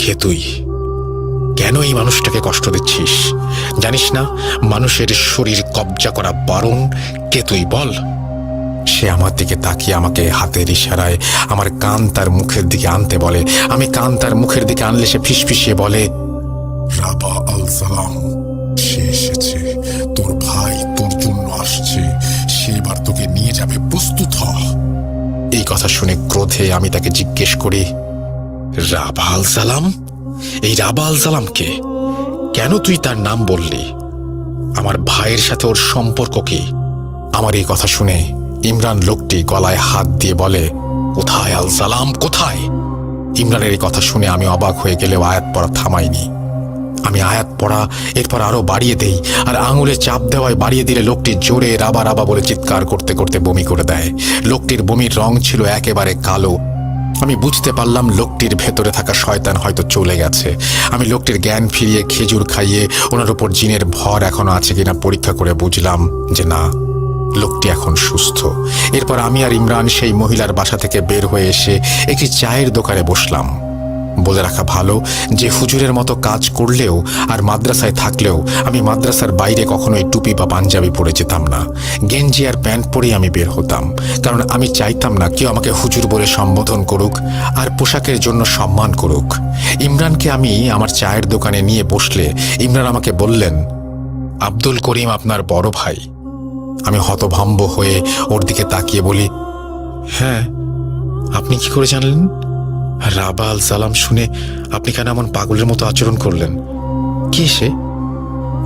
কে তুই? কেন এই মানুষটাকে কষ্ট দিচ্ছিস? জানিস না মানুষের শরীর কবজা করা বারণ? কে তুই বল। সে আমার দিকে তাকিয়ে আমাকে হাতের ইশারায় আমার কান তার মুখের দিকে আনতে বলে। আমি কান তার মুখের দিকে আনলে সে ফিসফিসিয়ে বলে, রাবা আল সালাম, সে এসেছে, তোর ভাই তোর জন্য আসছে, সে এবার তোকে নিয়ে যাবে, প্রস্তুত হ। এই কথা শুনে ক্রোধে আমি তাকে জিজ্ঞেস করি, রাবা আল সালাম? এই রাবা আল সালামকে? কেন তুই তার নাম বললি? আমার ভাইয়ের সাথে ওর সম্পর্ক কি? আমার এই কথা শুনে ইমরান লোকটি গলায় হাত দিয়ে বলে, কোথায় আল সালাম, কোথায়? ইমরানের এই কথা শুনে আমি অবাক হয়ে গেলেও আয়াত পড়া থামাইনি। আমি আয়াত পড়া এরপর আরো বাড়িয়ে দেই, আর আঙুলে চাপ দেওয়ায় বাড়িয়ে দিলে লোকটি জোরে রাবা রাবা বলে চিৎকার করতে করতে বমি করে দেয়। লোকটির বমির রং ছিল একেবারে কালো। আমি বুঝতে পারলাম লোকটির ভেতরে থাকা শয়তান হয়তো চলে গেছে। আমি লোকটির জ্ঞান ফিরিয়ে খেজুর খাইয়ে ওনার উপর জিনের ভর এখনো আছে কিনা পরীক্ষা করে বুঝলাম যে না, লোকটি এখন সুস্থ। এরপর আমি আর ইমরান সেই মহিলার বাসা থেকে বের হয়ে এসে একটি চায়ের দোকানে বসলাম। বলে রাখা ভালো যে হুজুরের মতো কাজ করলেও আর মাদ্রাসায় থাকলেও আমি মাদ্রাসার বাইরে কখনোই টুপি বা পাঞ্জাবি পরে যেতাম না। গেঞ্জি আর প্যান্ট পরেই আমি বের হতাম, কারণ আমি চাইতাম না কেউ আমাকে হুজুর বলে সম্বোধন করুক আর পোশাকের জন্য সম্মান করুক। ইমরানকে আমি আমার চায়ের দোকানে নিয়ে বসলে ইমরান আমাকে বললেন, আব্দুল করিম আপনার বড় ভাই। আমি হতভম্ব হয়ে ওর দিকে তাকিয়ে বলি, হ্যাঁ, আপনি কি করে জানলেন? রাবা আল সালাম শুনে আপনি কেন এমন পাগলের মতো আচরণ করলেন? কি সে?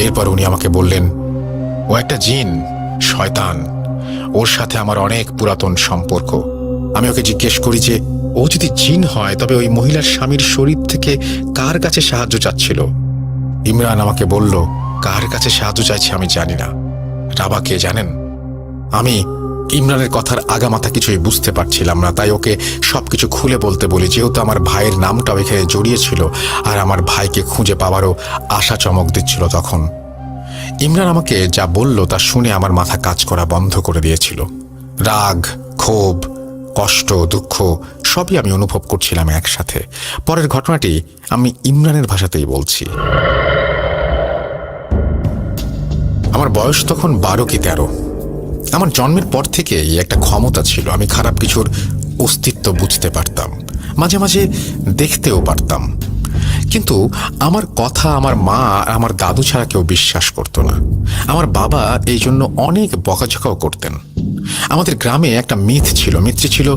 এরপর উনি আমাকে বললেন, ও একটা জিন, শয়তান। ওর সাথে আমার অনেক পুরাতন সম্পর্ক। আমি ওকে জিজ্ঞেস করি যে ও যদি জিন হয় তবে ওই মহিলার স্বামীর শরীর থেকে কার কাছে সাহায্য চাচ্ছিল। ইমরান আমাকে বলল, কার কাছে সাহায্য চাইছে আমি জানি না। রাবা কে জানেন? আমি ইমরানের কথার আগামাথা কিছুই বুঝতে পারছিলাম না, তাই ওকে সবকিছু খুলে বলতে বলি, যেহেতু আমার ভাইয়ের নামটাও এখানে জড়িয়েছিল আর আমার ভাইকে খুঁজে পাওয়ারও আশা চমক দিচ্ছিল তখন। ইমরান আমাকে যা বলল তা শুনে আমার মাথা কাজ করা বন্ধ করে দিয়েছিল। রাগ, ক্ষোভ, কষ্ট, দুঃখ সবই আমি অনুভব করছিলাম একসাথে। পরের ঘটনাটি আমি ইমরানের ভাষাতেই বলছি। আমার বয়স তখন 12 কি 13। আমার জন্মের পর থেকেই একটা ক্ষমতা ছিল, আমি খারাপ কিছুর অস্তিত্ব বুঝতে পারতাম, মাঝে মাঝে দেখতেও পারতাম। কিন্তু আমার কথা আমার মা আর আমার দাদু ছাড়া কেউ বিশ্বাস করতো না। আমার বাবা এই জন্য অনেক বকাঝকাও করতেন। আমাদের গ্রামে একটা মিথ ছিল। মিথটি ছিল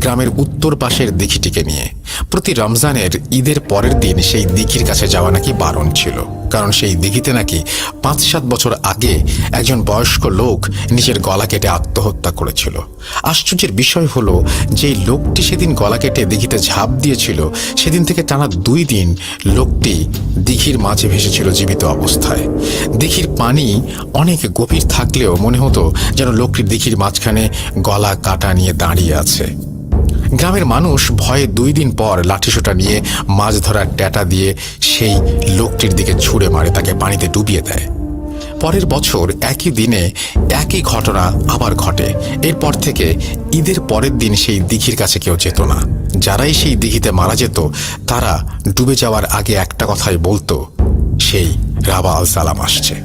গ্রামের উত্তর পাশের দিঘিটিকে নিয়ে। প্রতি রমজানের ঈদের পরের দিন সেই দিঘির কাছে যাওয়া নাকি বারণ ছিল, কারণ সেই দিঘিতে নাকি 5-7 বছর আগে একজন বয়স্ক লোক নিজের গলা কেটে আত্মহত্যা করেছিল। আশ্চর্যের বিষয় হলো, যেই লোকটি সেদিন গলা কেটে দিঘিতে ঝাঁপ দিয়েছিল, সেদিন থেকে টানা 2 দিন লোকটি দিঘির মাঝে ভেসেছিল জীবিত অবস্থায়। দিঘির পানি অনেক গভীর থাকলেও মনে হতো যেন লোকটি দিঘির মাঝখানে গলা কাটা নিয়ে দাঁড়িয়ে আছে। গ্রামের মানুষ ভয়ে 2 দিন পর লাঠিসোঁটা নিয়ে মাছ ধরার ট্যাটা দিয়ে সেই লোকটির দিকে ছুঁড়ে মারে, তাকে পানিতে ডুবিয়ে দেয়। পরের বছর একই দিনে একই ঘটনা আবার ঘটে। এরপর থেকে ঈদের পরের দিন সেই দিঘির কাছে কেউ যেত না। যারাই সেই দিঘিতে মারা যেত তারা ডুবে যাওয়ার আগে একটা কথাই বলতো, সেই রাবা আল সালাম আসছে।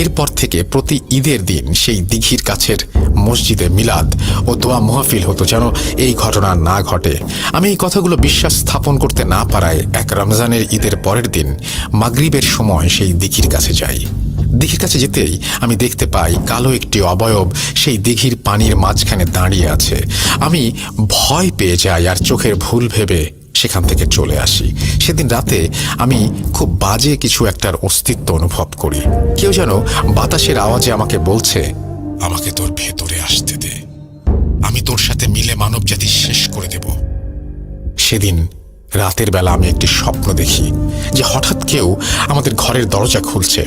এরপর থেকে প্রতি ঈদের দিন সেই দিঘির কাছের মসজিদে মিলাদ ও দোয়া মাহফিল হতো, যেন এই ঘটনা না ঘটে। আমি এই কথাগুলো বিশ্বাস স্থাপন করতে না পারায় এক রমজানের ঈদের পরের দিন মাগরিবের সময় সেই দিঘির কাছে যাই। দিঘির কাছে যেতেই আমি দেখতে পাই কালো একটি অবয়ব সেই দিঘির পানির মাঝখানে দাঁড়িয়ে আছে। আমি ভয় পেয়ে যাই আর চোখের ভুল ভেবে সেখান থেকে চলে আসি। সেদিন রাতে আমি খুব বাজে কিছু একটার অস্তিত্ব অনুভব করি। কেউ যেন বাতাসের আওয়াজে আমাকে বলছে, আমাকে তোর ভেতরে আসতে দে, আমি তোর সাথে মিলে মানব জাতি শেষ করে দেব। সেদিন রাতের বেলা আমি একটি স্বপ্ন দেখি যে হঠাৎ কেউ আমাদের ঘরের দরজা খুলছে।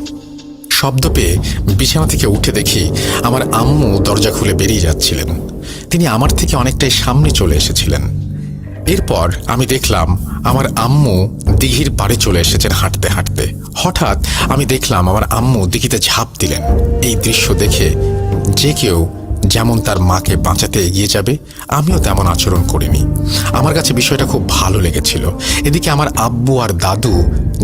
শব্দ পেয়ে বিছানা থেকে উঠে দেখি আমার আম্মু দরজা খুলে বেরিয়ে যাচ্ছিলেন। তিনি আমার থেকে অনেকটাই সামনে চলে এসেছিলেন। এরপর আমি দেখলাম আমার আম্মু দিঘির পাড়ে চলে এসেছেন হাঁটতে হাঁটতে। হঠাৎ আমি দেখলাম আমার আম্মু দিঘিতে ঝাঁপ দিলেন। এই দৃশ্য দেখে যে কেউ যেমন তার মাকে বাঁচাতে এগিয়ে যাবে, আমিও তেমন আচরণ করিনি। আমার কাছে বিষয়টা খুব ভালো লেগেছিল। এদিকে আমার আব্বু আর দাদু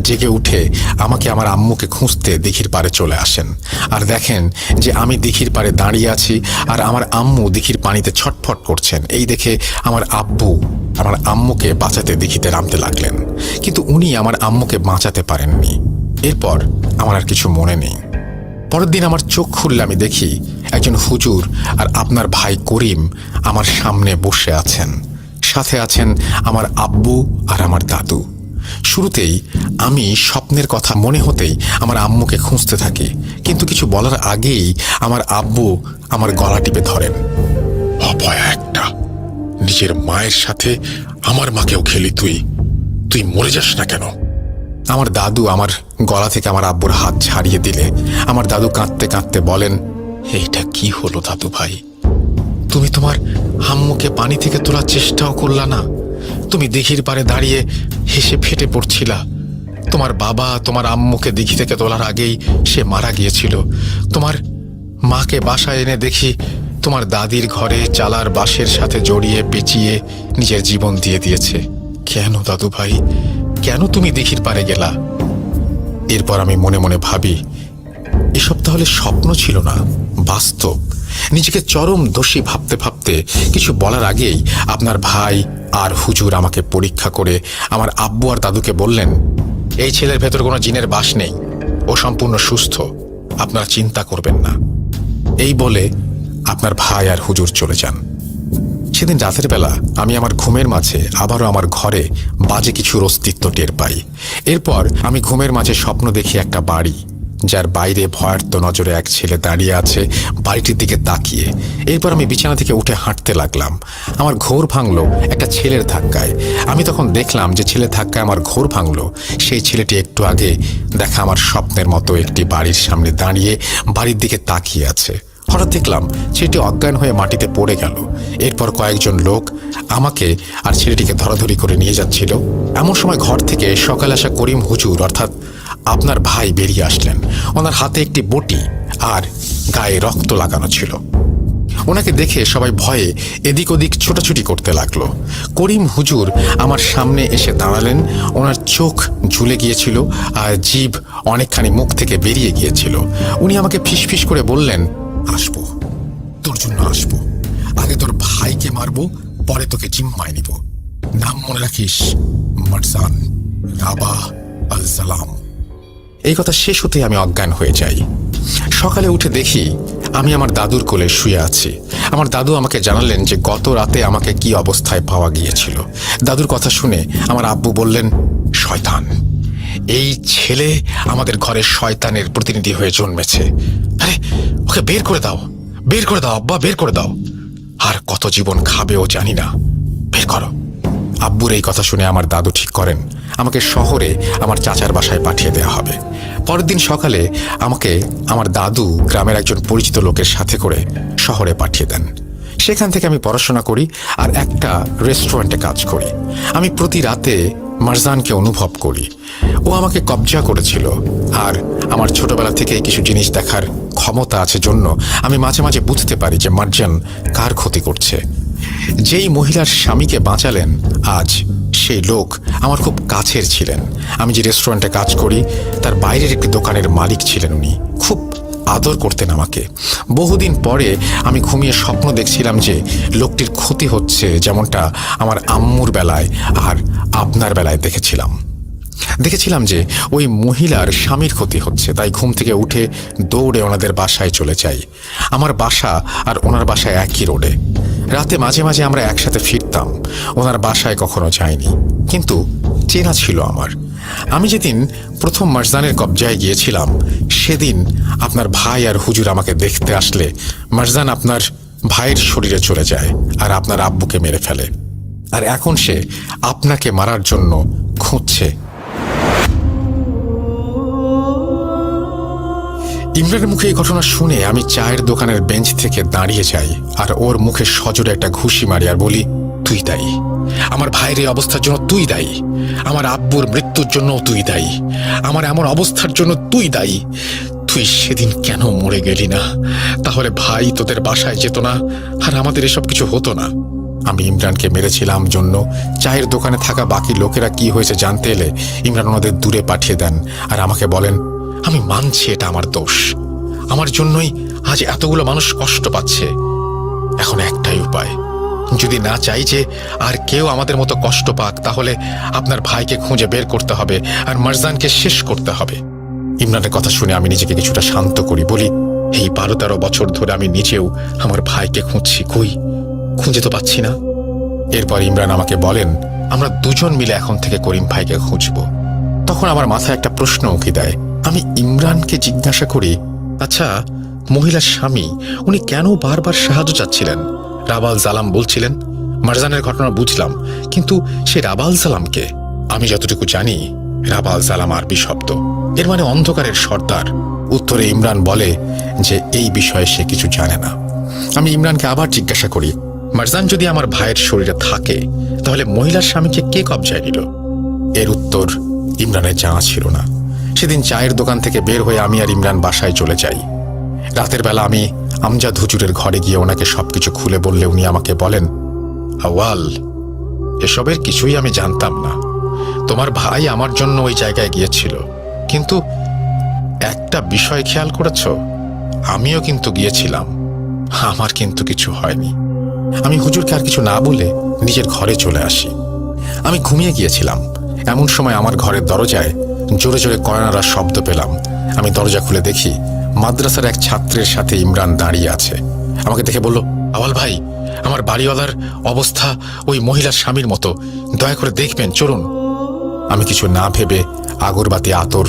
জেগে উঠে আমাকে আমার আম্মুকে খুঁজতে দিঘির পাড়ে চলে আসেন আর দেখেন যে আমি দিঘির পাড়ে দাঁড়িয়ে আছি আর আমার আম্মু দিঘির পানিতে ছটফট করছেন। এই দেখে আমার আব্বু আমার আম্মুকে বাঁচাতে দিঘিতে নামতে লাগলেন, কিন্তু উনি আমার আম্মুকে বাঁচাতে পারেননি। এরপর আমার আর কিছু মনে নেই। পরের দিন আমার চোখ খুললে আমি দেখি একজন হুজুর আর আপনার ভাই করিম আমার সামনে বসে আছেন। সাথে আছেন আমার আব্বু আর আমার দাদু। শুরুতেই আমি স্বপ্নের কথা মনে হতেই আমার আম্মুকে খুঁজতে থাকি, কিন্তু কিছু বলার আগেই আমার আব্বু আমার গলা টিপে ধরেন। অভয়া একটা, নিজের মায়ের সাথে আমার মাকেও খেলি তুই মরে যাস না কেন? আমার দাদু আমার গলা থেকে আমার আব্বুর হাত ছাড়িয়ে দিলে আমার দাদু কাঁদতে কাঁদতে বলেন, এইটা কি হলো দাদু ভাই? তুমি তোমার আম্মুকে পানি থেকে তোলার চেষ্টাও করলা না? তুমি দিঘির পাড়ে দাঁড়িয়ে হেসে ফেটে পড়ছিলা। তোমার বাবা তোমার আম্মুকে দিঘি থেকে তোলার আগেই সে মারা গিয়েছিল। তোমার মাকে বাসায় এনে দেখি তোমার দাদির ঘরে চালার বাঁশের সাথে জড়িয়ে পেঁচিয়ে নিজের জীবন দিয়ে দিয়েছে। কেন দাদু ভাই, কেন তুমি দিঘির পাড়ে গেলা? এরপর আমি মনে মনে ভাবি, এসব তাহলে স্বপ্ন ছিল না, বাস্তব। নিজেকে চরম দোষী ভাবতে ভাবতে কিছু বলার আগেই আপনার ভাই আর হুজুর আমাকে পরীক্ষা করে আমার আব্বু আর দাদুকে বললেন, এই ছেলের ভেতর কোনো জিনের বাস নেই, ও সম্পূর্ণ সুস্থ, আপনারা চিন্তা করবেন না। এই বলে আপনার ভাই আর হুজুর চলে যান। সেদিন রাতের বেলা আমি আমার ঘুমের মাঝে আবারও আমার ঘরে বাজে কিছুর অস্তিত্ব টের পাই। এরপর আমি ঘুমের মাঝে স্বপ্ন দেখি একটা বাড়ি, যার বাইরে ভয়ার্ত নজরে এক ছেলে দাঁড়িয়ে আছে বাড়িটির দিকে তাকিয়ে। এরপর আমি বিছানা থেকে উঠে হাঁটতে লাগলাম। আমার ঘোর ভাঙলো একটা ছেলের ধাক্কায়। আমি তখন দেখলাম যে ছেলের ধাক্কায় আমার ঘোর ভাঙলো সেই ছেলেটি একটু আগে দেখা আমার স্বপ্নের মতো একটি বাড়ির সামনে দাঁড়িয়ে বাড়ির দিকে তাকিয়ে আছে। হঠাৎ দেখলাম ছেলেটি অজ্ঞান হয়ে মাটিতে পড়ে গেল। এরপর কয়েকজন লোক আমাকে আর ছেলেটিকে ধরাধরি করে নিয়ে যাচ্ছিল। এমন সময় ঘর থেকে সকালে আসা করিম হুজুর অর্থাৎ আপনার ভাই বেরিয়ে আসলেন। ওনার হাতে একটি বটি আর গায়ে রক্ত লাগানো ছিল। ওনাকে দেখে সবাই ভয়ে এদিক ওদিক ছোটাছুটি করতে লাগলো। করিম হুজুর আমার সামনে এসে দাঁড়ালেন। ওনার চোখ ঝুলে গিয়েছিল আর জিভ অনেকখানি মুখ থেকে বেরিয়ে গিয়েছিল। উনি আমাকে ফিসফিস করে বললেন, আসবো, তোর জন্য আসবো। আগে তোর ভাইকে মারবো, পরে তোকে জিম্মায় নিব। নাম মনে রাখিস, মারজান রাবা আল সালাম। এই কথা শেষ হতে আমি অজ্ঞান হয়ে যাই। সকালে উঠে দেখি আমি আমার দাদুর কোলে শুয়ে আছি। আমার দাদু আমাকে জানালেন যে গত রাতে আমাকে কি অবস্থায় পাওয়া গিয়েছিল। দাদুর কথা শুনে আমার আব্বু বললেন, শয়তান, এই ছেলে আমাদের ঘরের শয়তানের প্রতিনিধি হয়ে জন্মেছে। আরে ওকে বের করে দাও, বের করে দাও আব্বা, বের করে দাও। আর কত জীবন খাবে ও জানি না, বের করো। আব্বুর এই কথা শুনে আমার দাদু ঠিক করেন আমাকে শহরে আমার চাচার বাসায় পাঠিয়ে দেওয়া হবে। পরের দিন সকালে আমাকে আমার দাদু গ্রামের একজন পরিচিত লোকের সাথে করে শহরে পাঠিয়ে দেন। সেখান থেকে আমি পড়াশোনা করি আর একটা রেস্টুরেন্টে কাজ করি। আমি প্রতি রাতে মারজানকে অনুভব করি। ও আমাকে কবজা করেছিল আর আমার ছোটবেলা থেকে কিছু জিনিস দেখার ক্ষমতা আছে জন্য আমি মাঝে মাঝে বুঝতে পারি যে মারজান কার ক্ষতি করছে। যেই মহিলার স্বামীকে বাঁচালেন আজ সেই লোক আমার খুব কাছের ছিলেন। আমি যে রেস্টুরেন্টে কাজ করি তার বাইরের একটি দোকানের মালিক ছিলেন। উনি খুব আদর করতেন আমাকে। বহুদিন পরে আমি ঘুমিয়ে স্বপ্ন দেখছিলাম যে লোকটির ক্ষতি হচ্ছে, যেমনটা আমার আম্মুর বেলায় আর আপনার বেলায় দেখেছিলাম যে ওই মহিলার স্বামীর ক্ষতি হচ্ছে। তাই ঘুম থেকে উঠে দৌড়ে ওনাদের বাসায় চলে যাই। আমার বাসা আর ওনার বাসায় একই রোডে। রাতে মাঝে মাঝে আমরা একসাথে ফিরতাম। ওনার বাসায় কখনো যাইনি, কিন্তু চেনা ছিল আমার। আমি যেদিন প্রথম মারজানের কবজায় গিয়েছিলাম সেদিন আপনার ভাই আর হুজুর আমাকে দেখতে আসলে মারজান আপনার ভাইয়ের শরীরে চলে যায় আর আপনার আব্বুকে মেরে ফেলে। আর এখন সে আপনাকে মারার জন্য খুঁজছে। ইমরানের মুখে এই ঘটনা শুনে আমি চায়ের দোকানের বেঞ্চ থেকে দাঁড়িয়ে যাই আর ওর মুখে সজোরে একটা ঘুষি মারি আর বলি, তুই দায়ী। আমার ভাইয়ের এই অবস্থার জন্য তুই দায়ী। আমার আব্বুর মৃত্যুর জন্য তুই দায়ী। আমার এমন অবস্থার জন্য তুই দায়ী। তুই সেদিন কেন মরে গেলি না? তাহলে ভাই তোদের বাসায় যেত না আর আমাদের এসব কিছু হতো না। আমি ইমরানকে মেরেছিলাম জন্য চায়ের দোকানে থাকা বাকি লোকেরা কি হয়েছে জানতে এলে ইমরান ওনাদের দূরে পাঠিয়ে দেন আর আমাকে বলেন, আমি মানছি এটা আমার দোষ, আমার জন্যই আজ এতগুলো মানুষ কষ্ট পাচ্ছে। এখন একটাই উপায়, যদি না চাই যে আর কেউ আমাদের মতো কষ্ট পাক, তাহলে আপনার ভাইকে খুঁজে বের করতে হবে আর মারজানকে শেষ করতে হবে। ইমরানের কথা শুনে আমি নিজেকে কিছুটা শান্ত করি। বলি, এই 12-13 বছর ধরে আমি নিজেও আমার ভাইকে খুঁজছি, কই খুঁজে তো পাচ্ছি না। এরপর ইমরান আমাকে বলেন, আমরা দুজন মিলে এখন থেকে করিম ভাইকে খুঁজব। তখন আমার মাথায় একটা প্রশ্ন উকি দেয়। আমি ইমরানকে জিজ্ঞাসা করি, আচ্ছা, মহিলার স্বামী উনি কেন বারবার সাহায্য চাচ্ছিলেন? রাবাল জালাম বলছিলেন। মারজানের ঘটনা বুঝলাম, কিন্তু সে রাবাল জালামকে? আমি যতটুকু জানি রাবাল জালাম আরবি শব্দ, এর মানে অন্ধকারের সর্দার। উত্তরে ইমরান বলে যে এই বিষয়ে সে কিছু জানে না। আমি ইমরানকে আবার জিজ্ঞাসা করি, মারজান যদি আমার ভাইয়ের শরীরে থাকে তাহলে মহিলার স্বামীকে কে কবজায় নিল? এর উত্তর ইমরানের জানা ছিল না। সেদিন চায়ের দোকান থেকে বের হয়ে আমি আর ইমরান বাসায় চলে যাই। রাতের বেলা আমি আমজাদ হুজুরের ঘরে গিয়ে ওনাকে সবকিছু খুলে বললে উনি আমাকে বলেন, আওয়াল, এসবের কিছুই আমি জানতাম না। তোমার ভাই আমার জন্য ওই জায়গায় গিয়েছিল, কিন্তু একটা বিষয় খেয়াল করেছ, আমিও কিন্তু গিয়েছিলাম, আমার কিন্তু কিছু হয়নি। আমি হুজুরকে আর কিছু না বলে নিজের ঘরে চলে আসি। আমি ঘুমিয়ে গিয়েছিলাম। এমন সময় আমার ঘরের দরজায় জোরে জোরে কড়া শব্দ পেলাম। আমি দরজা খুলে দেখি মাদ্রাসার এক ছাত্রের সাথে ইমরান দাঁড়িয়ে আছে। আমাকে দেখে বলল, আওয়াল ভাই, আমার বাড়িওয়ালার অবস্থা ওই মহিলার স্বামীর মতো, দয়া করে দেখবেন, চলুন। আমি কিছু না ভেবে আগরবাতি, আতর,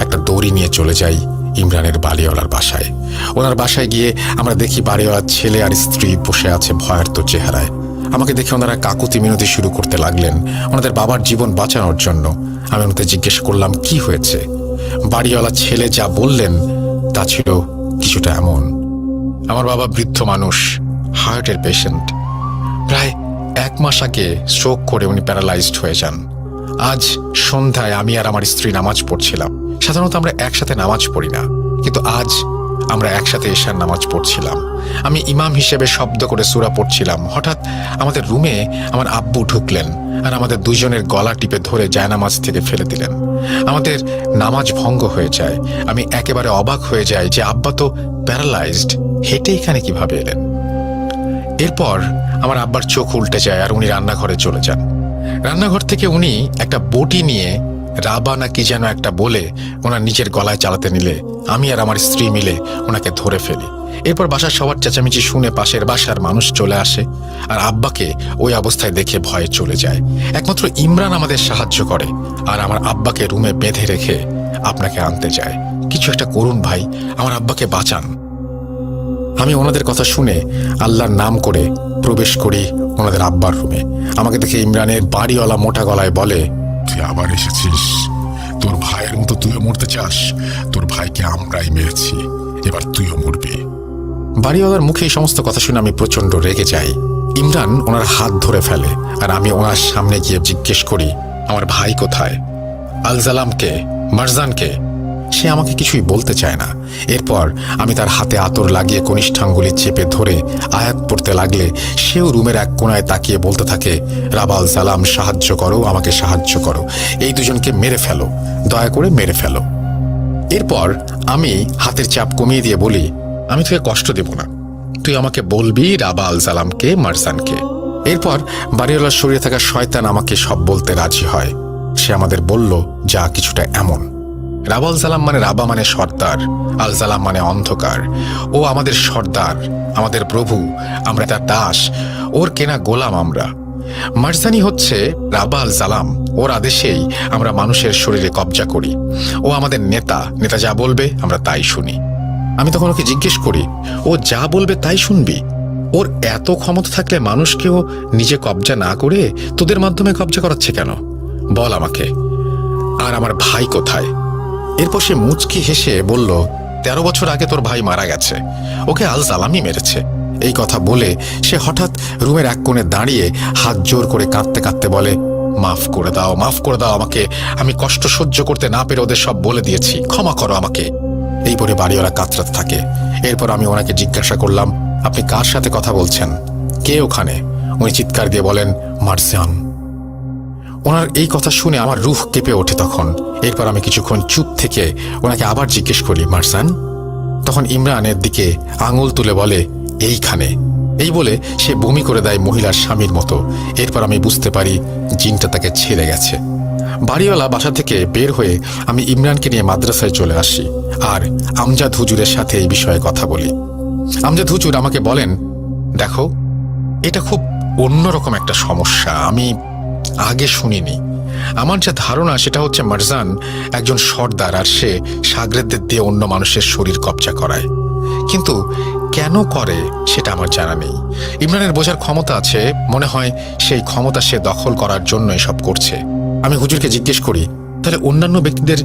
একটা দড়ি নিয়ে চলে যাই ইমরানের বাড়িওয়ালার বাসায়। ওনার বাসায় গিয়ে আমরা দেখি বাড়িওয়ালার ছেলে আর স্ত্রী বসে আছে ভয়ার্ত চেহারায়। আমাকে দেখে ওনারা কাকুতি মিনতি শুরু করতে লাগলেন ওনাদের বাবার জীবন বাঁচানোর জন্য। আমি ওনাদের জিজ্ঞেস করলাম কি হয়েছে। বাড়িওয়ালা ছেলে যা বললেন তা ছিল কিছুটা এমন: আমার বাবা বৃদ্ধ মানুষ, হার্টের পেশেন্ট। প্রায় 1 মাস আগে স্ট্রোক করে উনি প্যারালাইজড হয়ে যান। আজ সন্ধ্যায় আমি আর আমার স্ত্রী নামাজ পড়ছিলাম। সাধারণত আমরা একসাথে নামাজ পড়ি না, কিন্তু আজ আমরা একসাথে এশার নামাজ পড়ছিলাম। আমি ইমাম হিসেবে শব্দ করে সূরা পড়ছিলাম। হঠাৎ আমাদের রুমে আমার আব্বু ঢুকলেন আর আমাদের দুইজনের গলা টিপে ধরে জায়নামাজ থেকে ফেলে দিলেন। আমাদের নামাজ ভঙ্গ হয়ে যায়। আমি একেবারে অবাক হয়ে যাই যে আব্বা তো প্যারালাইজড, হেঁটে এখানে কিভাবে এলেন। এরপর আমার আব্বার চোখ উল্টে যায় আর উনি রান্নাঘরে চলে যান। রান্নাঘর থেকে উনি একটা বটি নিয়ে রাবা না কি যেন একটা বলে ওনার নিজের গলায় চালাতে নিলে আমি আর আমার স্ত্রী মিলে ওনাকে ধরে ফেলি। এরপর বাসার সবার চেঁচামেচি শুনে পাশের বাসার মানুষ চলে আসে আর আব্বাকে ওই অবস্থায় দেখে ভয়ে চলে যায়। একমাত্র ইমরান আমাদের সাহায্য করে আর আমার আব্বাকে রুমে বেঁধে রেখে আপনাকে আনতে যায়। কিছু একটা করুন ভাই, আমার আব্বাকে বাঁচান। আমি ওনাদের কথা শুনে আল্লাহর নাম করে প্রবেশ করি ওনাদের আব্বার রুমে। আমাকে দেখে ইমরানের বাড়িওয়ালা মোটা গলায় বলে, তুই আবার এসেছিস? তোর ভাইয়ের মতো তুইও মরতে চাস? তোর ভাইকে আমরাই মেরেছি, এবার তুইও মরবি। বাড়িওয়ালার মুখে এই সমস্ত কথা শুনে আমি প্রচন্ড রেগে যাই। ইমরান ওনার হাত ধরে ফেলে আর আমি ওনার সামনে গিয়ে জিজ্ঞেস করি, আমার ভাই কোথায়? আলজালামকে, মারজানকে? সে আমাকে কিছুই বলতে চায় না। এরপর আমি তার হাতে আতর লাগিয়ে কনিষ্ঠাঙ্গুলি চেপে ধরে আয়াত পড়তে লাগলে সেও রুমের এক কোণায় তাকিয়ে বলতে থাকে, রাবা আল সালাম, সাহায্য করো, আমাকে সাহায্য করো, এই দুজনকে মেরে ফেলো, দয়া করে মেরে ফেলো। এরপর আমি হাতের চাপ কমিয়ে দিয়ে বলি, আমি তোকে কষ্ট দেব না, তুই আমাকে বলবি রাবা আল সালামকে, মারজানকে। এরপর বাড়িওয়ালার শরীরে থাকা শয়তান আমাকে সব বলতে রাজি হয়। সে আমাদের বলল যা কিছুটা এমন: রাবা আল সালাম মানে রাবা মানে সর্দার, আল সালাম মানে অন্ধকার। ও আমাদের সর্দার, আমাদের প্রভু, আমরা তার দাস, ওর কেনা গোলাম আমরা। মারজানি হচ্ছে রাবা আল সালাম, ওর আদেশেই আমরা মানুষের শরীরে কবজা করি। ও আমাদের নেতা, নেতা যা বলবে আমরা তাই শুনি। আমি তখন ওকে জিজ্ঞেস করি, ও যা বলবে তাই শুনবি? ওর এত ক্ষমতা থাকলে মানুষকেও নিজে কবজা না করে তোদের মাধ্যমে কবজা করাচ্ছে কেন? বল আমাকে। আর আমার ভাই কোথায়? এরপর সে মুচকি হেসে বলল, 13 বছর আগে তোর ভাই মারা গেছে, ওকে আল সালামই মেরেছে। এই কথা বলে সে হঠাৎ রুমের এক কোণে দাঁড়িয়ে হাত জোর করে কাঁদতে কাঁদতে বলে, মাফ করে দাও, মাফ করে দাও আমাকে, আমি কষ্ট সহ্য করতে না পেরে ওদের সব বলে দিয়েছি, ক্ষমা করো আমাকে। এই বলে বাড়িওয়ালা কাতরাতে থাকে। এরপর আমি ওনাকে জিজ্ঞাসা করলাম, আপনি কার সাথে কথা বলছেন? কে ওখানে? উনি চিৎকার দিয়ে বলেন, মারজান। ওনার এই কথা শুনে আমার রুহ কেঁপে ওঠে তখন। এরপর আমি কিছুক্ষণ চুপ থেকে ওনাকে আবার জিজ্ঞেস করি, মারজান? তখন ইমরানের দিকে আঙুল তুলে বলে, এইখানে। এই বলে সে বমি করে দেয় মহিলার স্বামীর মতো। এরপর আমি বুঝতে পারি জিনটা তাকে ছেড়ে গেছে। বাড়িওয়ালা বাসা থেকে বের হয়ে আমি ইমরানকে নিয়ে মাদ্রাসায় চলে আসি আর আমজাদ হুজুরের সাথে এই বিষয়ে কথা বলি। আমজাদ হুজুর আমাকে বলেন, দেখো, এটা খুব অন্যরকম একটা সমস্যা, আমি আগে শুনিনি। আমার যা ধারণা সেটা হচ্ছে মারজান একজন সর্দার আর সে সাগরেদদের দিয়ে অন্য মানুষের শরীর কবজা করায়, কিন্তু কেন করে সেটা আমার জানা নেই। ইমরানের বোঝার ক্ষমতা আছে, মনে হয় সেই ক্ষমতা সে দখল করার জন্য এসব করছে। আমি হুজুরকে জিজ্ঞেস করি, তাহলে অন্যান্য ব্যক্তিদের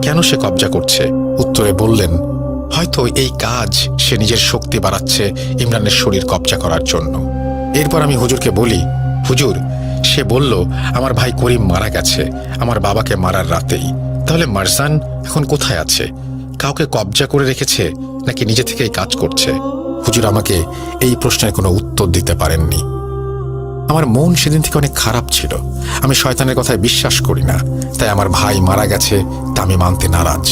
কেন সে কবজা করছে? উত্তরে বললেন, হয়তো এই কাজ সে নিজের শক্তি বাড়াচ্ছে ইমরানের শরীর কবজা করার জন্য। এরপর আমি হুজুরকে বলি, হুজুর, সে বলল আমার ভাই করিম মারা গেছে আমার বাবাকে মারার রাতেই, তাহলে মারজান এখন কোথায় আছে? কাউকে কবজা করে রেখেছে নাকি নিজে থেকেই কাজ করছে? হুজুর আমাকে এই প্রশ্নের কোনো উত্তর দিতে পারেননি। আমার মন সেদিন থেকে অনেক খারাপ ছিল। আমি শয়তানের কথায় বিশ্বাস করি না, তাই আমার ভাই মারা গেছে তা আমি মানতে নারাজ।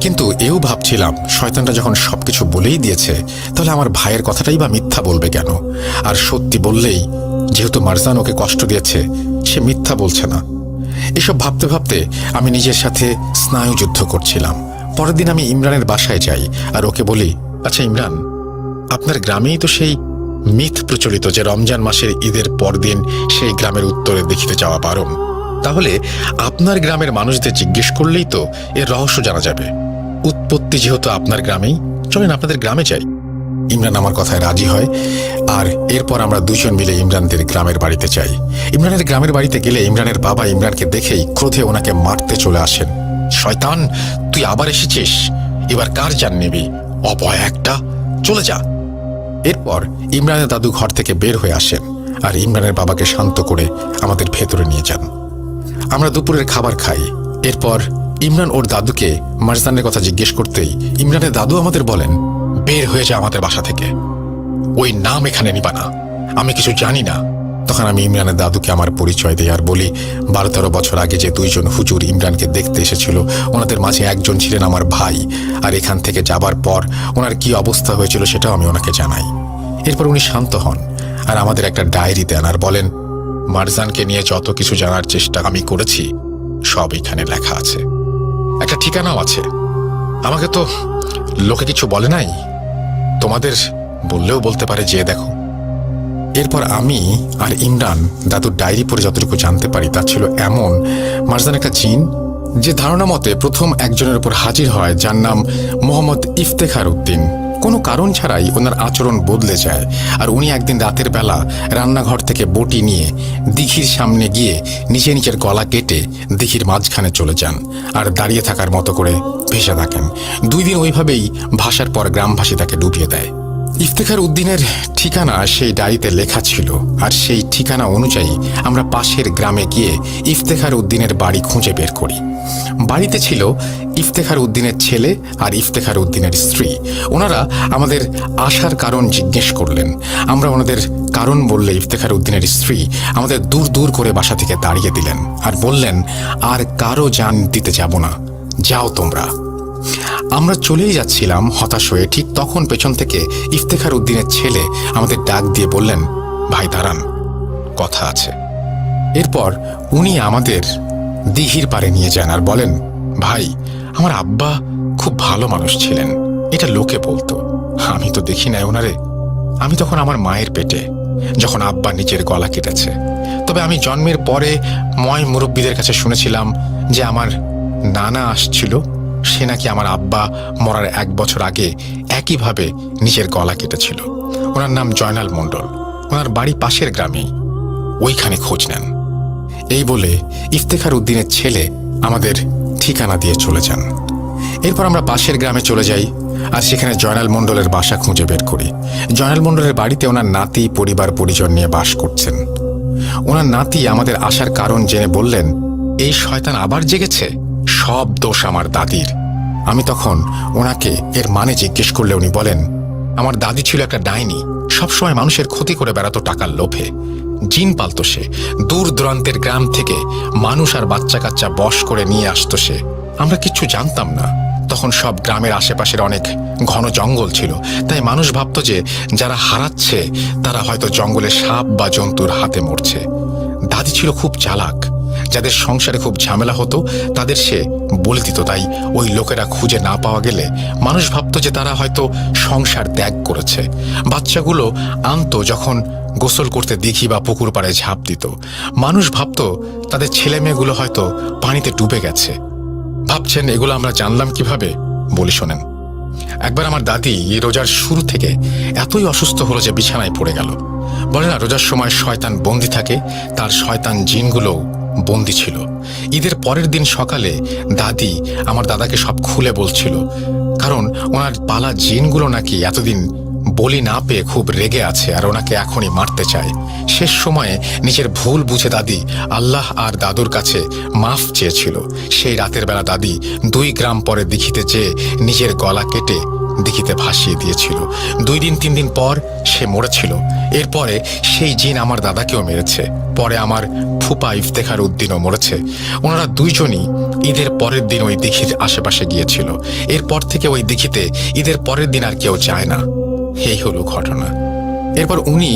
কিন্তু এও ভাবছিলাম, শয়তানটা যখন সবকিছু বলেই দিয়েছে, তাহলে আমার ভাইয়ের কথাটাই বা মিথ্যা বলবে কেন? আর সত্যি বললেই, যেহেতু মারজান ওকে কষ্ট দিয়েছে, সে মিথ্যা বলছে না। এসব ভাবতে ভাবতে আমি নিজের সাথে স্নায়ুযুদ্ধ করছিলাম। পরের দিন আমি ইমরানের বাসায় যাই আর ওকে বলি, আচ্ছা ইমরান, আপনার গ্রামেই তো সেই মিথ প্রচলিত যে রমজান মাসের ঈদের পরদিন সেই গ্রামের উত্তরে দেখিতে যাওয়া বারণ। তাহলে আপনার গ্রামের মানুষদের জিজ্ঞেস করলেই তো এর রহস্য জানা যাবে। উৎপত্তি যেহেতু আপনার গ্রামেই, চলেন আপনাদের গ্রামে যাই। ইমরান আমার কথায় রাজি হয়, আর এরপর আমরা দুজন মিলে ইমরানদের গ্রামের বাড়িতে যাই। ইমরানের গ্রামের বাড়িতে গেলে ইমরানের বাবা ইমরানকে দেখেই ক্রোধে ওনাকে মারতে চলে আসেন। শয়তান, তুই আবার এসেছিস, এবার কার জান নিবি? অপয়া একটা, চলে যা। এরপর ইমরানের দাদু ঘর থেকে বের হয়ে আসেন আর ইমরানের বাবাকে শান্ত করে আমাদের ভেতরে নিয়ে যান। আমরা দুপুরের খাবার খাই। এরপর ইমরান ওর দাদুকে মারজানের কথা জিজ্ঞেস করতেই ইমরানের দাদু আমাদের বলেন, বের হয়ে যা আমাদের বাসা থেকে, ওই নাম এখানে নিবা না, আমি কিছু জানি না। তখন আমি ইমরানের দাদুকে আমার পরিচয় দিই আর বলি, 12-13 বছর আগে যে দুইজন হুজুর ইমরানকে দেখতে এসেছিল, ওনাদের মাঝে একজন ছিলেন আমার ভাই, আর এখান থেকে যাবার পর ওনার কি অবস্থা হয়েছিল সেটাও আমি ওনাকে জানাই। এরপর উনি শান্ত হন আর আমাদের একটা ডায়েরি দেন আর বলেন, মারজানকে নিয়ে যত কিছু জানার চেষ্টা আমি করেছি সব এখানে লেখা আছে, একটা ঠিকানাও আছে। আমাকে তো লোকে কিছু বলে নাই, তোমাদের বললেও বলতে পারে, যে দেখো। এরপর আমি আর ইমরান দাদুর ডায়েরি পড়ে যতটুকু জানতে পারি তা ছিল এমন, মারজান একটা জিন যে ধারণা মতে প্রথম একজনের উপর হাজির হয়, যার নাম মোহাম্মদ ইফতেখার উদ্দিন। কোনো কারণ ছাড়াই ওনার আচরণ বদলে যায়, আর উনি একদিন রাতের বেলা রান্নাঘর থেকে বটি নিয়ে দিঘির সামনে গিয়ে নিজের গলা কেটে দিঘির মাঝখানে চলে যান আর দাঁড়িয়ে থাকার মতো করে ভেসে থাকেন। 2 দিন ওইভাবেই ভাসার পর গ্রামবাসী তাকে ডুবিয়ে দেয়। ইফতেখার উদ্দিনের ঠিকানা সেই ডায়েরিতে লেখা ছিল, আর সেই ঠিকানা অনুযায়ী আমরা পাশের গ্রামে গিয়ে ইফতেখার উদ্দিনের বাড়ি খুঁজে বের করি। বাড়িতে ছিল ইফতেখার উদ্দিনের ছেলে আর ইফতেখার উদ্দিনের স্ত্রী। ওনারা আমাদের আসার কারণ জিজ্ঞেস করলেন। আমরা ওনাদের কারণ বললে ইফতেখার উদ্দিনের স্ত্রী আমাদের দূর দূর করে বাসা থেকে তাড়িয়ে দিলেন আর বললেন, আর কারো জান দিতে যাব না, যাও তোমরা। আমরা চলেই যাচ্ছিলাম হতাশ হয়ে, ঠিক তখন পেছন থেকে ইফতেখার উদ্দিনের ছেলে আমাদের ডাক দিয়ে বললেন, ভাই দাঁড়ান, কথা আছে। এরপর উনি আমাদের দিঘির পাড়ে নিয়ে যান আর বলেন, ভাই আমার আব্বা খুব ভালো মানুষ ছিলেন, এটা লোকে বলতো, আমি তো দেখি নাই ওনারে। আমি তখন আমার মায়ের পেটে, যখন আব্বা নিজের গলা কেটেছে। তবে আমি জন্মের পরে ময় মুরব্বীদের কাছে শুনেছিলাম যে আমার নানা আসছিল, সে নাকি আমার আব্বা মরার 1 বছর আগে একইভাবে নিজের গলা কেটেছিল। ওনার নাম জয়নাল মণ্ডল, ওনার বাড়ি পাশের গ্রামেই, ওইখানে খোঁজ নেন। এই বলে ইফতেখার উদ্দিনের ছেলে আমাদের ঠিকানা দিয়ে চলে যান। এরপর আমরা পাশের গ্রামে চলে যাই আর সেখানে জয়নাল মণ্ডলের বাসা খুঁজে বের করি। জয়নাল মণ্ডলের বাড়িতে ওনার নাতি পরিবার পরিজন নিয়ে বাস করছেন। ওনার নাতি আমাদের আসার কারণ জেনে বললেন, এই শয়তান আবার জেগেছে, সব দোষ আমার দাদির। আমি তখন ওনাকে এর মানে জিজ্ঞেস করলে উনি বলেন, আমার দাদি ছিল একটা ডাইনি, সবসময় মানুষের ক্ষতি করে বেড়াতো টাকার লোভে। জিন পালতো সে, দূর দূরান্তের গ্রাম থেকে মানুষ আর বাচ্চা কাচ্চা বশ করে নিয়ে আসতো সে। আমরা কিচ্ছু জানতাম না, তখন সব গ্রামের আশেপাশের অনেক ঘন জঙ্গল ছিল, তাই মানুষ ভাবতো যে যারা হারাচ্ছে তারা হয়তো জঙ্গলে সাপ বা জন্তুর হাতে মরছে। দাদি ছিল খুব চালাক, যাদের সংসারে খুব ঝামেলা হতো তাদের সে বলে দিত, তাই ওই লোকেরা খুঁজে না পাওয়া গেলে মানুষ ভাবতো যে তারা হয়তো সংসার ত্যাগ করেছে। বাচ্চাগুলো আনতো যখন গোসল করতে দিঘি বা পুকুর পাড়ে ঝাঁপ দিত, মানুষ ভাবতো তাদের ছেলে মেয়েগুলো হয়তো পানিতে ডুবে গেছে। ভাবছেন এগুলো আমরা জানলাম কিভাবে? বলি শোনেন। একবার আমার দাদি রোজার শুরু থেকে এতই অসুস্থ হলো যে বিছানায় পড়ে গেল। বলে না, রোজার সময় শয়তান বন্দি থাকে, তার শয়তান জিনগুলোও বন্দি ছিল। ঈদের পরের দিন সকালে দাদি আমার দাদাকে সব খুলে বলছিল, কারণ ওনার পালা জিনগুলো নাকি এতদিন বলি না পেয়ে খুব রেগে আছে আর ওনাকে এখনই মারতে চায়। শেষ সময়ে নিজের ভুল বুঝে দাদি আল্লাহ আর দাদুর কাছে মাফ চেয়েছিল। সেই রাতের বেলা দাদি 2 গ্রাম পরে দিঘিতে যেয়ে নিজের গলা কেটে দিঘিতে ভাসিয়ে দিয়েছিল। 2 দিন 3 দিন পর সে মরেছিল। এরপরে সেই জিন আমার দাদাকেও মেরেছে। পরে আমার ফুপা ইফতেখার উদ্দিনও মরেছে। ওনারা 2 জনই ঈদের পরের দিন ওই দিঘির আশেপাশে গিয়েছিল। এরপর থেকে ওই দিঘিতে ঈদের পরের দিন আর কেউ যায় না। এই হলো ঘটনা। এরপর উনি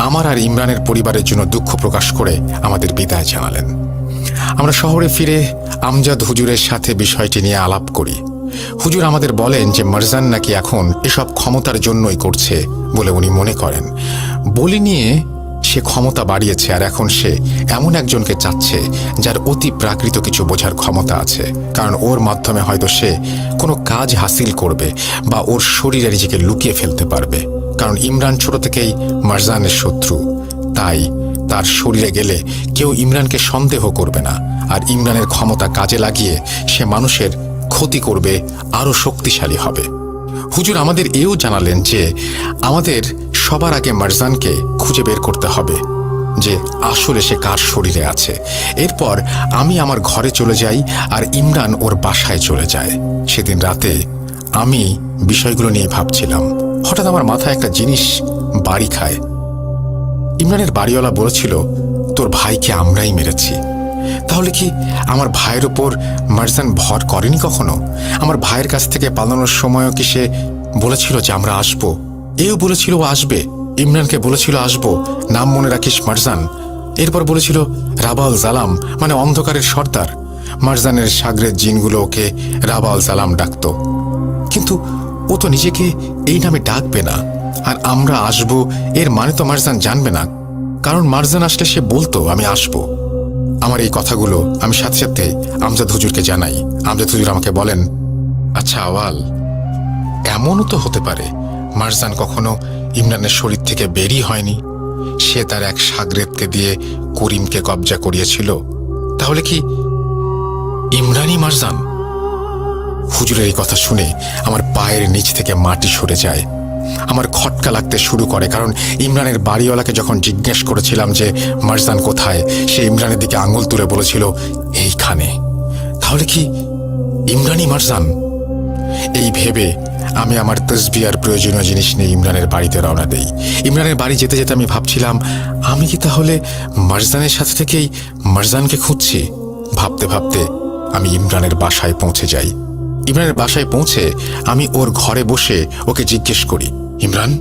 আমার আর ইমরানের পরিবারের জন্য দুঃখ প্রকাশ করে আমাদের বিদায় জানালেন। আমরা শহরে ফিরে আমজাদ হুজুরের সাথে বিষয়টি নিয়ে আলাপ করি। হুজুর আমাদের বলেন যে মারজান নাকি এখন এসব ক্ষমতার জন্যই করছে বলে উনি মনে করেন। বলি নিয়ে সে ক্ষমতা বাড়িয়েছে, আর এখন সে এমন একজনকে চাচ্ছে যার অতি প্রাকৃত কিছু বোঝার ক্ষমতা আছে, কারণ ওর মাধ্যমে হয়তো সে কোনো কাজ হাসিল করবে বা ওর শরীরে নিজেকে লুকিয়ে ফেলতে পারবে। কারণ ইমরান ছোট থেকেই মারজানের শত্রু, তাই তার শরীরে গেলে কেউ ইমরানকে সন্দেহ করবে না, আর ইমরানের ক্ষমতা কাজে লাগিয়ে সে মানুষের ক্ষতি করবে, আরও শক্তিশালী হবে। হুজুর আমাদের এও জানালেন যে আমাদের সবার আগে মারজানকে খুঁজে বের করতে হবে যে আসলে সে কার শরীরে আছে। এরপর আমি আমার ঘরে চলে যাই আর ইমরান ওর বাসায় চলে যায়। সেদিন রাতে আমি বিষয়গুলো নিয়ে ভাবছিলাম, হঠাৎ আমার মাথায় একটা জিনিস বাড়ি খায়। ইমরানের বাড়িওয়ালা বলেছিল তোর ভাইকে আমরাই মেরেছি। তাহলে কি আমার ভাইয়ের উপর মারজান ভর করেনি কখনো? আমার ভাইয়ের কাছ থেকে পালানোর সময়ও কি সে বলেছিল যে আমরা আসবো? এও বলেছিল ও আসবে, ইমরানকে বলেছিল আসবো, নাম মনে রাখিস মারজান। এরপর বলেছিল রাবাল জালাম, মানে অন্ধকারের সর্দার। মারজানের সাগরের জিনগুলো ওকে রাবাল জালাম ডাকত, কিন্তু ও তো নিজেকে এই নামে ডাকবে না। আর আমরা আসবো এর মানে তো মারজান জানবে না, কারণ মারজান আসলে সে বলতো আমি আসবো। আমার এই কথাগুলো আমি সাথে সাথে আমজাদ হুজুরকে জানাই। আমজাদ হুজুর আমাকে বলেন, আচ্ছা আওয়াল, এমনও তো হতে পারে মারজান কখনো ইমরানের শরীর থেকে বেরই হয়নি, সে তার এক সাগরেদকে দিয়ে করিমকে কবজা করিয়েছিল। তাহলে কি ইমরানই মারজান? হুজুরের এই কথা শুনে আমার পায়ের নিচ থেকে মাটি সরে যায়, আমার খটকা লাগতে শুরু করে। কারণ ইমরানের বাড়িওয়ালাকে যখন জিজ্ঞেস করেছিলাম যে মারজান কোথায়, সে ইমরানের দিকে আঙুল তুলে বলেছিল এইখানে। তাহলে কি ইমরানই মারজান? এই ভেবে আমি আমার তসবিহ আর প্রয়োজনীয় জিনিস নিয়ে ইমরানের বাড়িতে রওনা দেই। ইমরানের বাড়ি যেতে যেতে আমি ভাবছিলাম, আমি কি তাহলে মারজানের সাথে থেকেই মারজানকে খুঁজছি? ভাবতে ভাবতে আমি ইমরানের বাসায় পৌঁছে যাই। ইমরানের বাসায় পৌঁছে আমি ওর ঘরে বসে ওকে জিজ্ঞেস করি, ইমরান,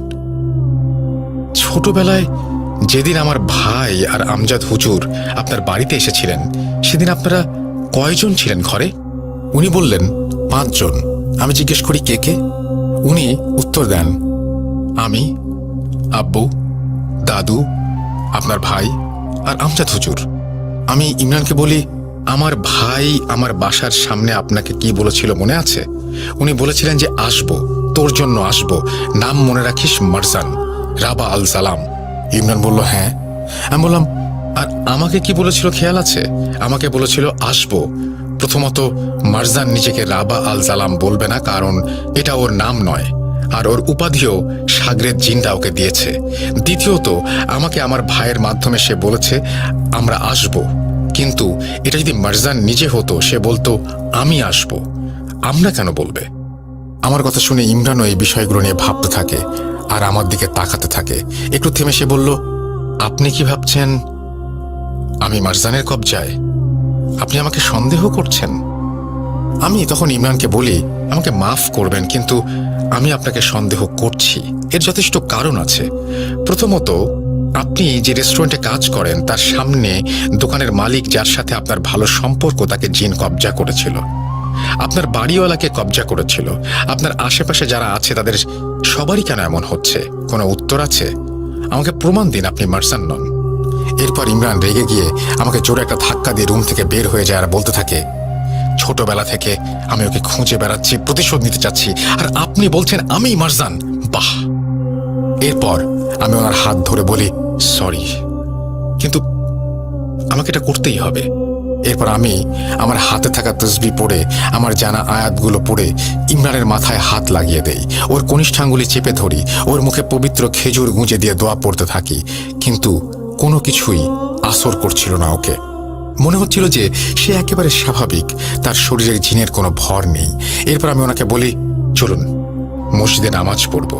ছোটবেলায় যেদিন আমার ভাই আর আমজাদ হুজুর আপনার বাড়িতে এসেছিলেন, সেদিন আপনারা কয়জন ছিলেন ঘরে? উনি বললেন 5 জন। আমি জিজ্ঞেস করি কে কে? উনি উত্তর দেন, আমি, আব্বু, দাদু, আপনার ভাই আর আমজাদ হুজুর। আমি ইমরানকে বলি, আমার ভাই আমার বাসার সামনে আপনাকে কি বলেছিল মনে আছে? উনি বলেছিলেন যে আসবো, তোর জন্য আসবো, নাম মনে রাখিস মারজান, রাবা আল সালাম। ইমরান বলল হ্যাঁ। আমি বললাম, আর আমাকে কি বলেছিল খেয়াল আছে? আমাকে বলেছিল আসবো। প্রথমত মারজান নিজেকে রাবা আল সালাম বলবে না, কারণ এটা ওর নাম নয়, আর ওর উপাধিও সাগরেদ জিনরা ওকে দিয়েছে। দ্বিতীয়ত আমাকে আমার ভাইয়ের মাধ্যমে সে বলেছে আমরা আসবো, কিন্তু এটা যদি মারজান নিজে হতো সে বলতো আমি আসবো, আমরা কেন বলবে? আমার কথা শুনে ইমরানও এই বিষয়গুলো নিয়ে ভাবতে থাকে আর আমার দিকে তাকাতে থাকে। একটু থেমে সে বলল, আপনি কি ভাবছেন আমি মারজানের কবজায়? আপনি আমাকে সন্দেহ করছেন? আমি তখন ইমরানকে বলি, আমাকে মাফ করবেন, কিন্তু আমি আপনাকে সন্দেহ করছি। এর যথেষ্ট কারণ আছে। প্রথমত, আপনি যে রেস্টুরেন্টে কাজ করেন তার সামনে দোকানের মালিক যার সাথে আপনার ভালো সম্পর্ক, তাকে জিন কবজা করেছিল। আপনার বাড়িওয়ালাকে কবজা করেছিল। আপনার আশেপাশে যারা আছে তাদের সবারই কেন এমন হচ্ছে? কোনো উত্তর আছে? আমাকে প্রমাণ দিন আপনি মারজান নন। এরপর ইমরান রেগে গিয়ে আমাকে জোরে একটা ধাক্কা দিয়ে রুম থেকে বের হয়ে যায় আর বলতে থাকে, ছোটবেলা থেকে আমি ওকে খুঁজে বেড়াচ্ছি, প্রতিশোধ নিতে চাচ্ছি, আর আপনি বলছেন আমি মারজান? বাহ! এরপর আমি ওনার হাত ধরে বলি, সরি, কিন্তু আমাকে এটা করতেই হবে। এরপর আমি আমার হাতে থাকা তসবিহ পড়ে, আমার জানা আয়াতগুলো পড়ে ইমরানের মাথায় হাত লাগিয়ে দেই, ওর কনিষ্ঠাঙ্গুলি চেপে ধরি, ওর মুখে পবিত্র খেজুর গুঁজে দিয়ে দোয়া পড়তে থাকি। কিন্তু কোনো কিছুই আসর করছিল না ওকে। মনে হচ্ছিল যে সে একেবারে স্বাভাবিক, তার শরীরের জিনের কোনো ভর নেই। এরপর আমি ওনাকে বলি, চলুন মসজিদে নামাজ পড়ব।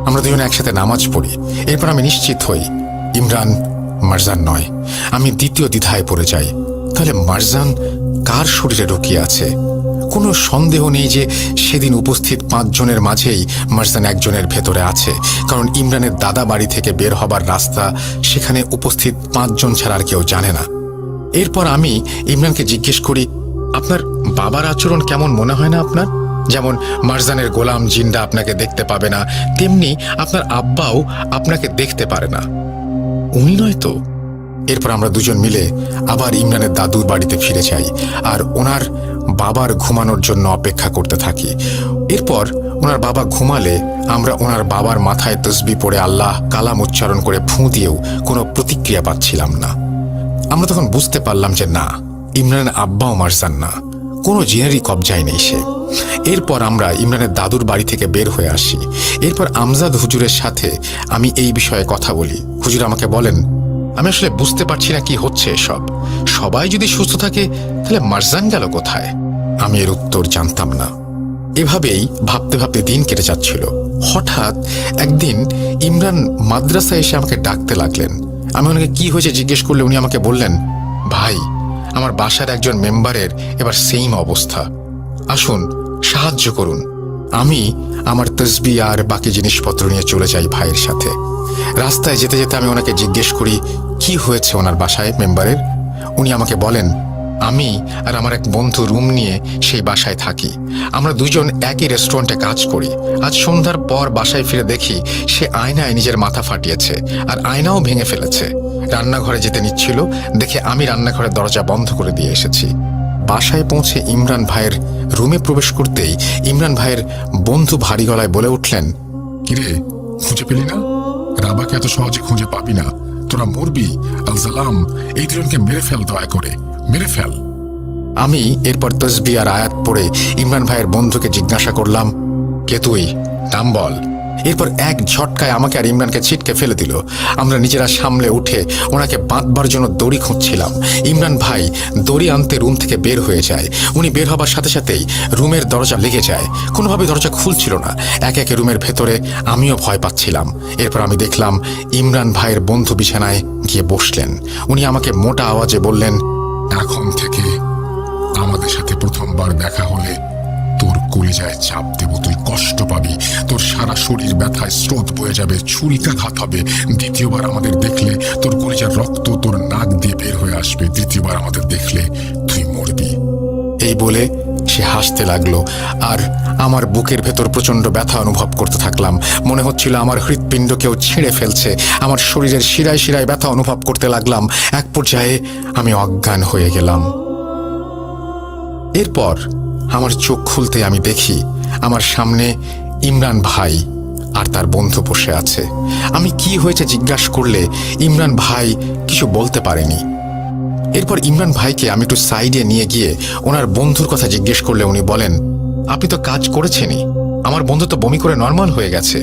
আমরা দুজনে একসাথে নামাজ পড়ি। এরপর আমি নিশ্চিত হই ইমরান মারজান নয়। আমি দ্বিতীয় দ্বিধায় পড়ে যাই, তাহলে মারজান কার শরীরে ঢুকিয়ে আছে? কোনো সন্দেহ নেই যে সেদিন উপস্থিত 5 জনের মাঝেই মারজান একজনের ভেতরে আছে, কারণ ইমরানের দাদা বাড়ি থেকে বের হবার রাস্তা সেখানে উপস্থিত 5 জন ছাড়া আর কেউ জানে না। এরপর আমি ইমরানকে জিজ্ঞেস করি, আপনার বাবার আচরণ কেমন মনে হয় না আপনার? যেমন মারজানের গোলাম জিন্ডা আপনাকে দেখতে পাবে না, তেমনি আপনার আব্বাও আপনাকে দেখতে পারে না। উনি নয় তো? এরপর আমরা দুজন মিলে আবার ইমরানের দাদুর বাড়িতে ফিরে যাই আর ওনার বাবার ঘুমানোর জন্য অপেক্ষা করতে থাকি। এরপর ওনার বাবা ঘুমালে আমরা ওনার বাবার মাথায় তসবিহ পড়ে আল্লাহ কালাম উচ্চারণ করে ফুঁ দিয়েও কোনো প্রতিক্রিয়া পাচ্ছিলাম না। আমরা তখন বুঝতে পারলাম যে না, ইমরানের আব্বাও মারজান না, কোনো জিনেরই কবজায় নেই সে। এরপর আমরা ইমরানের দাদুর বাড়ি থেকে বের হয়ে আসি। এরপর আমজাদ হুজুরের সাথে আমি এই বিষয়ে কথা বলি। হুজুর আমাকে বলেন, আমি আসলে বুঝতে পারছি না কি হচ্ছে এসব। সবাই যদি সুস্থ থাকে তাহলে মারজান গেল কোথায়? আমি এর উত্তর জানতাম না। এভাবেই ভাবতে ভাবতে দিন কেটে যাচ্ছিল। হঠাৎ একদিন ইমরান মাদ্রাসায় এসে আমাকে ডাকতে লাগলেন। আমি ওনাকে কি হয়েছে জিজ্ঞেস করলে উনি আমাকে বললেন, ভাই, আমার বাসার একজন মেম্বারের এবার সেম অবস্থা, আসুন সাহায্য করুন। আমি আমার তসবিহ আর বাকি জিনিসপত্র নিয়ে চলে যাই ভাইয়ের সাথে। রাস্তায় যেতে যেতে আমি ওনাকে জিজ্ঞেস করি কি হয়েছে ওনার বাসায় মেম্বারের। উনি আমাকে বলেন, আমি আর আমার এক বন্ধু রুম নিয়ে সেই বাসায় থাকি। আমরা দুজন একই রেস্টুরেন্টে কাজ করি। আজ সন্ধ্যার পর বাসায় ফিরে দেখি সে আয়নায় নিজের মাথা ফাটিয়েছে আর আয়নাও ভেঙে ফেলেছে। রান্নাঘরে যেতে নিচ্ছিল, দেখে আমি রান্নাঘরের দরজা বন্ধ করে দিয়ে এসেছি। বাসায় পৌঁছে ইমরান ভাইয়ের রুমে প্রবেশ করতেই ইমরান ভাইয়ের বন্ধু ভারী গলায় বলে উঠলেন, কিরে, খুঁজে পেলি না? রাবাকে এত সহজে খুঁজে পাবি না, তোরা মরবি। আল সালাম, এই দুজনকে মেরে ফেল, দয়া করে মেরে ফেল। আমি এরপর তসবিহ আর আয়াত পড়ে ইমরান ভাইয়ের বন্ধুকে জিজ্ঞাসা করলাম, কে তুই, নাম বল। এরপর এক ঝটকায় আমাকে আর ইমরানকে ছিটকে ফেলে দিল। আমরা নিজেরা সামলে উঠে ওনাকে বাঁধবার জন্য দড়ি খুঁজছিলাম। ইমরান ভাই দড়ি আনতে রুম থেকে বের হয়ে যায়। উনি বের হবার সাথে সাথেই রুমের দরজা লেগে যায়, কোনোভাবে দরজা খুলছিল না। একে একে রুমের ভেতরে আমিও ভয় পাচ্ছিলাম। এরপর আমি দেখলাম ইমরান ভাইয়ের বন্ধু বিছানায় গিয়ে বসলেন। উনি আমাকে মোটা আওয়াজে বললেন, এখন থেকে আমাদের সাথে প্রথমবার দেখা হলে তোর কলিজায় চাপ দেব, তুই কষ্ট পাবি, তোর সারা শরীর ব্যথায় স্রোত বয়ে যাবে, ছুরিকাঘাত হবে। দ্বিতীয়বার আমাদের দেখলে তোর কলিজার রক্ত তোর নাক দিয়ে বের হয়ে আসবে। তৃতীয়বার আমাদের দেখলে তুই মরবি। এই বলে সে হাসতে লাগলো আর আমার বুকের ভেতর প্রচন্ড ব্যথা অনুভব করতে থাকলাম। মনে হচ্ছিল আমার হৃৎপিণ্ড কেউ ছিঁড়ে ফেলছে। আমার শরীরের শিরায় শিরায় ব্যথা অনুভব করতে লাগলাম। এক পর্যায়ে আমি অজ্ঞান হয়ে গেলাম। এরপর আমার চোখ খুলতে আমি দেখি আমার সামনে ইমরান ভাই আর তার বন্ধু বসে আছে। আমি কি হয়েছে জিজ্ঞাসা করলে ইমরান ভাই কিছু বলতে পারেনি। এরপর ইমরান ভাইকে আমি একটু সাইডে নিয়ে গিয়ে ওনার বন্ধুর কথা জিজ্ঞেস করলে উনি বলেন, আপনি তো কাজ করেছেনই, আমার বন্ধু তো বমি করে নর্মাল হয়ে গেছে।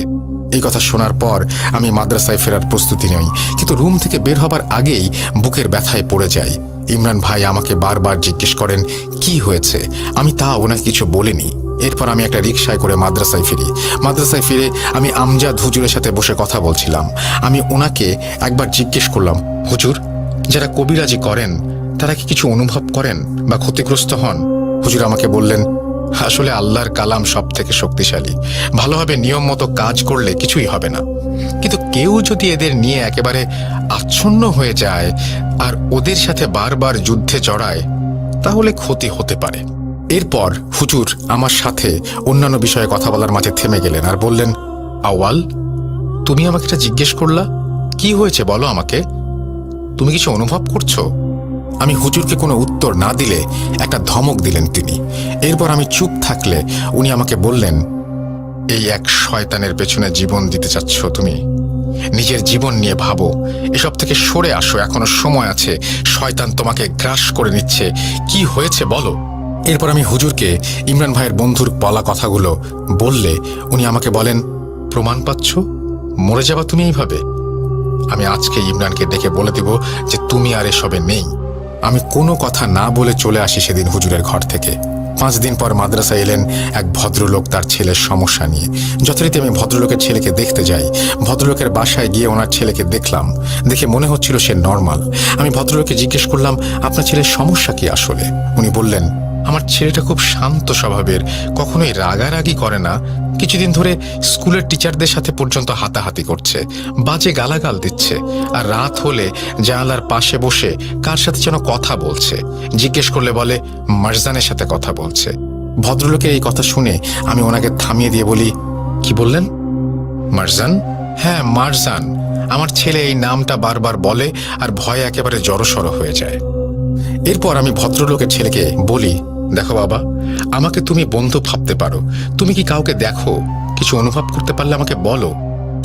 এই কথা শোনার পর আমি মাদ্রাসায় ফেরার প্রস্তুতি নেই, কিন্তু রুম থেকে বের হবার আগেই বুকের ব্যথায় পড়ে যাই। ইমরান ভাই আমাকে বারবার জিজ্ঞেস করেন কি হয়েছে, আমি তা ওনাকে কিছু বলিনি। এরপর আমি একটা রিকশায় করে মাদ্রাসায় ফিরি। মাদ্রাসায় ফিরে আমি আমজাদ হুজুরের সাথে বসে কথা বলছিলাম। আমি ওনাকে একবার জিজ্ঞেস করলাম, হুজুর, যারা কবিরাজি করেন তারা কি কিছু অনুভব করেন বা ক্ষতিগ্রস্ত হন? হুজুর আমাকে বললেন, আসলে আল্লাহর কালাম সব থেকে শক্তিশালী, ভালোভাবে নিয়ম মতো কাজ করলে কিছুই হবে না, কিন্তু কেউ যদি এদের নিয়ে একেবারে আচ্ছন্ন হয়ে যায় আর ওদের সাথে বারবার যুদ্ধে জড়ায় তাহলে ক্ষতি হতে পারে। এরপর হুজুর আমার সাথে অন্যান্য বিষয়ে কথা বলার মাঝে থেমে গেলেন আর বললেন, আওয়াল, তুমি আমাকে এটা জিজ্ঞেস করলা, কি হয়েছে বলো আমাকে, তুমি কিছু অনুভব করছো? আমি হুজুরকে কোনো উত্তর না দিলে একটা ধমক দিলেন তিনি। এরপর আমি চুপ থাকলে উনি আমাকে বললেন, এই এক শয়তানের পেছনে জীবন দিতে চাচ্ছ তুমি? নিজের জীবন নিয়ে ভাবো, এসব থেকে সরে আসো, এখনো সময় আছে, শয়তান তোমাকে গ্রাস করে নিচ্ছে, কি হয়েছে বলো। এরপর আমি হুজুরকে ইমরান ভাইয়ের বন্ধুর বলা কথাগুলো বললে উনি আমাকে বলেন, প্রমাণ পাচ্ছ, মরে যাবা তুমি এইভাবে? আমি আজকে ইমরানকে ডেকে বলে দিব যে তুমি আর এসবে নেই। আমি কোনো কথা না বলে চলে আসি সেদিন হুজুরের ঘর থেকে। 5 দিন পর মাদ্রাসায় এলেন এক ভদ্রলোক তার ছেলের সমস্যা নিয়ে। যথারীতি আমি ভদ্রলোকের ছেলেকে দেখতে যাই। ভদ্রলোকের বাসায় গিয়ে ওনার ছেলেকে দেখলাম, দেখে মনে হচ্ছিল সে নর্মাল। আমি ভদ্রলোককে জিজ্ঞেস করলাম, আপনার ছেলের সমস্যা কি আসলে? উনি বললেন, আমার ছেলেটা খুব শান্ত স্বভাবের, কখনোই রাগারাগি করে না, কিছুদিন ধরে স্কুলের টিচারদের সাথে পর্যন্ত হাতাহাতি করছে, বাজে গালাগাল দিচ্ছে, আর রাত হলে জানালার পাশে বসে কার সাথে যেন কথা বলছে। জিজ্ঞেস করলে বলে মারজানের সাথে কথা বলছে। ভদ্রলোকের এই কথা শুনে আমি ওনাকে থামিয়ে দিয়ে বলি, কি বললেন? মারজান? হ্যাঁ, মারজান। আমার ছেলে এই নামটা বারবার বলে আর ভয়ে একেবারে জড়সড় হয়ে যায়। এরপর আমি ভদ্রলোকের ছেলেকে বলি, দেখো বাবা, আমাকে তুমি বন্ধু ভাবতে পারো। তুমি কি কাউকে দেখো? কিছু অনুভব করতে পারলে আমাকে বলো।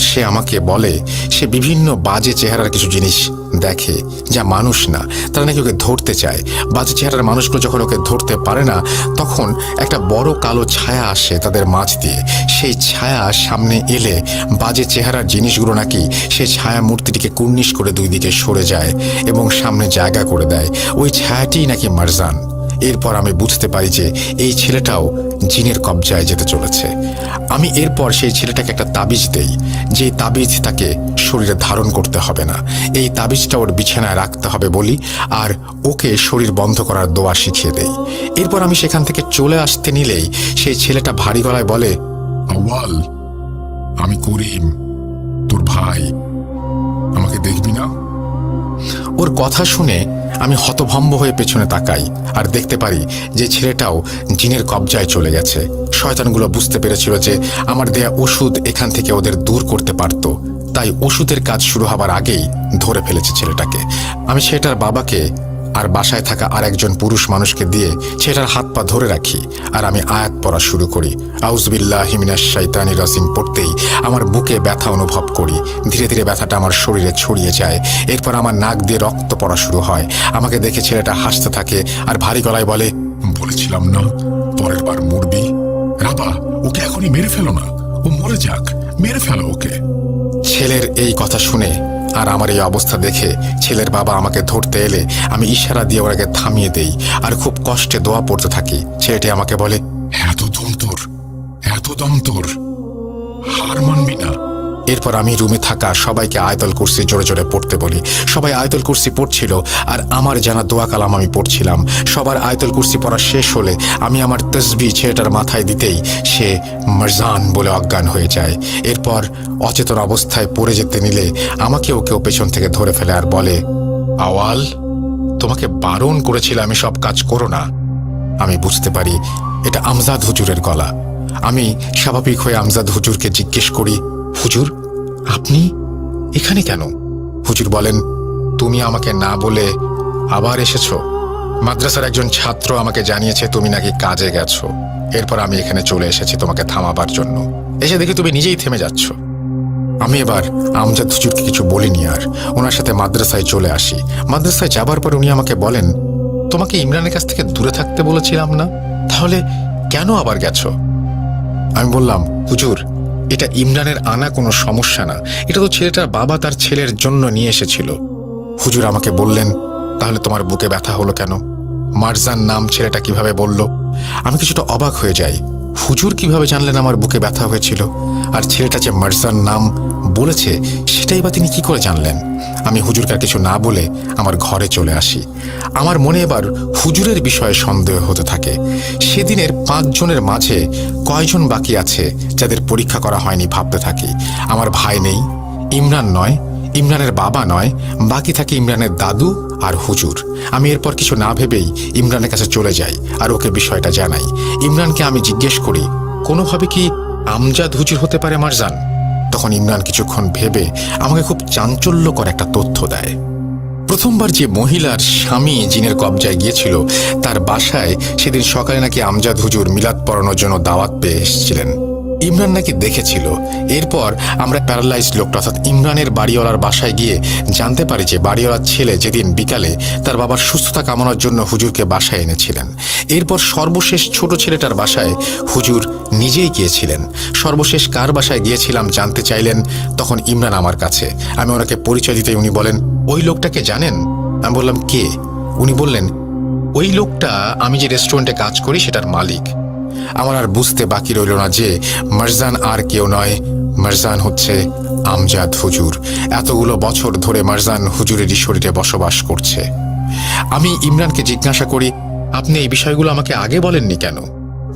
সে আমাকে বলে সে বিভিন্ন বাজে চেহারার কিছু জিনিস দেখে, যা মানুষ না। তারা নাকি ওকে ধরতে চায়। বাজে চেহারার মানুষগুলো যখন ওকে ধরতে পারে না, তখন একটা বড় কালো ছায়া আসে তাদের মাঝ দিয়ে। সেই ছায়া সামনে এলে বাজে চেহারার জিনিসগুলো নাকি সেই ছায়া মূর্তিটিকে কুর্নিশ করে দুই দিকে সরে যায় এবং সামনে জায়গা করে দেয়। ওই ছায়াটিই নাকি মারজান। এরপর আমি বুঝতে পারি যে এই ছেলেটাও জিনের কবজায় যেতে চলেছে। আমি এরপর সেই ছেলেটাকে একটা তাবিজ দেই, যে তাবিজ তাকে শরীরে ধারণ করতে হবে না। এই তাবিজটা ওর বিছানায় রাখতে হবে বলি, আর ওকে শরীর বন্ধ করার দোয়া শিখিয়ে দেই। এরপর আমি সেখান থেকে চলে আসতে নিলেই সেই ছেলেটা ভারী গলায় বলে, আউয়াল, আমি করিম, তোর ভাই। আমাকে দেখবি না? ওর কথা শুনে আমি হতভম্ব হয়ে পেছনে তাকাই আর দেখতে পারি যে ছেলেটাও জিনের কবজায় চলে গেছে। শয়তানগুলো বুঝতে পেরেছিল যে আমার দেয়া ওষুধ এখান থেকে ওদের দূর করতে পারত, তাই ওষুধের কাজ শুরু হবার আগেই ধরে ফেলেছে ছেলেটাকে। আমি ছেলেটার বাবাকে আর বাসায় থাকা আর একজন পুরুষ মানুষকে দিয়ে ছেলেটার হাত পা ধরে রাখি, আর আমি আয়াত পড়া শুরু করি। আউযুবিল্লাহি মিনাশ শাইতানির রাজিম পড়তেই আমার বুকে ব্যথা অনুভব করি। ধীরে ধীরে ব্যথাটা আমার শরীরে ছড়িয়ে যায়। এরপর আমার নাক দিয়ে রক্ত পড়া শুরু হয়। আমাকে দেখে ছেলেটা হাসতে থাকে আর ভারী গলায় বলে, বলেছিলাম না পরের বার মরবি? রাবা, ওকে এখনই মেরে ফেলো না। ও মরে যাক, মেরে ফেলো ওকে। ছেলের এই কথা শুনে আর আমার এই অবস্থা দেখে ছেলের বাবা আমাকে ধরতে এলে আমি ইশারা দিয়ে ওনাকে থামিয়ে দেই আর খুব কষ্টে দোয়া পড়তে থাকি। ছেলেটি আমাকে বলে, এত দম তোর, হার মানবি না। এরপর আমি রুমে থাকা সবাইকে আয়াতুল কুরসি জোরে জোরে পড়তে বলি। সবাই আয়াতুল কুরসি পড়ছিল আর আমার জানা দোয়া কালাম আমি পড়ছিলাম। সবার আয়াতুল কুরসি পড়া শেষ হলে আমি আমার তসবিহ ছেলেটার মাথায় দিতেই সে মারজান বলে অজ্ঞান হয়ে যায়। এরপর অচেতন অবস্থায় পড়ে যেতে নিলে আমাকেও কেউ পেছন থেকে ধরে ফেলে আর বলে, আওয়াল, তোমাকে বারণ করেছিলাম এসব কাজ করো না। আমি বুঝতে পারি এটা আমজাদ হুজুরের গলা। আমি স্বাভাবিক হয়ে আমজাদ হুজুরকে জিজ্ঞেস করি, হুজুর, আপনি এখানে কেন? হুজুর বলেন, তুমি আমাকে না বলে আবার এসেছো। মাদ্রাসার একজন ছাত্র আমাকে জানিয়েছে তুমি নাকি কাজে গেছো। এরপর আমি এখানে চলে এসেছি তোমাকে থামাবার জন্য। এসে দেখি তুমি নিজেই থেমে যাচ্ছ। আমি এবার আমজাদ হুজুরকে কিছু বলিনি আর ওনার সাথে মাদ্রাসায় চলে আসি। মাদ্রাসায় যাবার পর উনি আমাকে বলেন, তোমাকে ইমরানের কাছ থেকে দূরে থাকতে বলেছিলাম না? তাহলে কেন আবার গেছো? আমি বললাম, হুজুর, এটা ইমরানের আনা কোনো সমস্যা না। এটা তো ছেলেটার বাবা তার ছেলের জন্য নিয়ে এসেছিল। হুজুর আমাকে বললেন, তাহলে তোমার বুকে ব্যথা হলো কেন? মারজান নাম ছেলেটা কিভাবে বলল? আমি কিছুটা অবাক হয়ে যাই। হুজুর কিভাবে জানলেন আমার বুকে ব্যথা হয়েছিল? আর ছেলেটা যে মারজান নাম বলেছে সেটাই বা তিনি কি করে জানলেন? আমি হুজুরকে আর কিছু না বলে আমার ঘরে চলে আসি। আমার মনে এবার হুজুরের বিষয়ে সন্দেহ হতে থাকে। সেদিনের 5 জনের মাঝে কয়জন বাকি আছে যাদের পরীক্ষা করা হয়নি ভাবতে থাকি। আমার ভাই নেই, ইমরান নয়, ইমরানের বাবা নয়, বাকি থাকে ইমরানের দাদু আর হুজুর। আমি এরপর কিছু না ভেবেই ইমরানের কাছে চলে যাই আর ওকে বিষয়টা জানাই। ইমরানকে আমি জিজ্ঞেস করি, কোনোভাবে কি আমজাদ হুজুর হতে পারে মারজান? তখন ইমরান কিছুক্ষণ ভেবে আমাকে খুব চাঞ্চল্যকর একটা তথ্য দেয়। প্রথমবার যে মহিলার স্বামী জিনের কবজায় গিয়েছিল তার বাসায় সেদিন সকালে নাকি আমজাদ হুজুর মিলাদ পড়ানোর জন্য দাওয়াত পেয়ে এসেছিলেন। ইমরান নাকি দেখেছিল। এরপর আমরা প্যারালাইজড লোকটা অর্থাৎ ইমরানের বাড়িওয়ালার বাসায় গিয়ে জানতে পারি যে বাড়িওয়ালার ছেলে যেদিন বিকালে তার বাবার সুস্থতা কামনার জন্য হুজুরকে বাসায় এনেছিলেন। এরপর সর্বশেষ ছোট ছেলেটার বাসায় হুজুর নিজেই গিয়েছিলেন। সর্বশেষ কার বাসায় গিয়েছিলাম জানতে চাইলেন। তখন ইমরান আমার কাছে। আমি ওনাকে পরিচয় দিতে উনি বলেন, ওই লোকটাকে জানেন? আমি বললাম, কে? উনি বললেন, ওই লোকটা আমি যে রেস্টুরেন্টে কাজ করি সেটার মালিক। আমার আর বুঝতে বাকি রইল না যে মারজান আর কেউ নয়, মারজান হচ্ছে আমজাদ হুজুর। এতগুলো বছর ধরে মারজান হুজুরেরই শরীরে বসবাস করছে। আমি ইমরানকে জিজ্ঞাসা করি, আপনি এই বিষয়গুলো আমাকে আগে বলেননি কেন?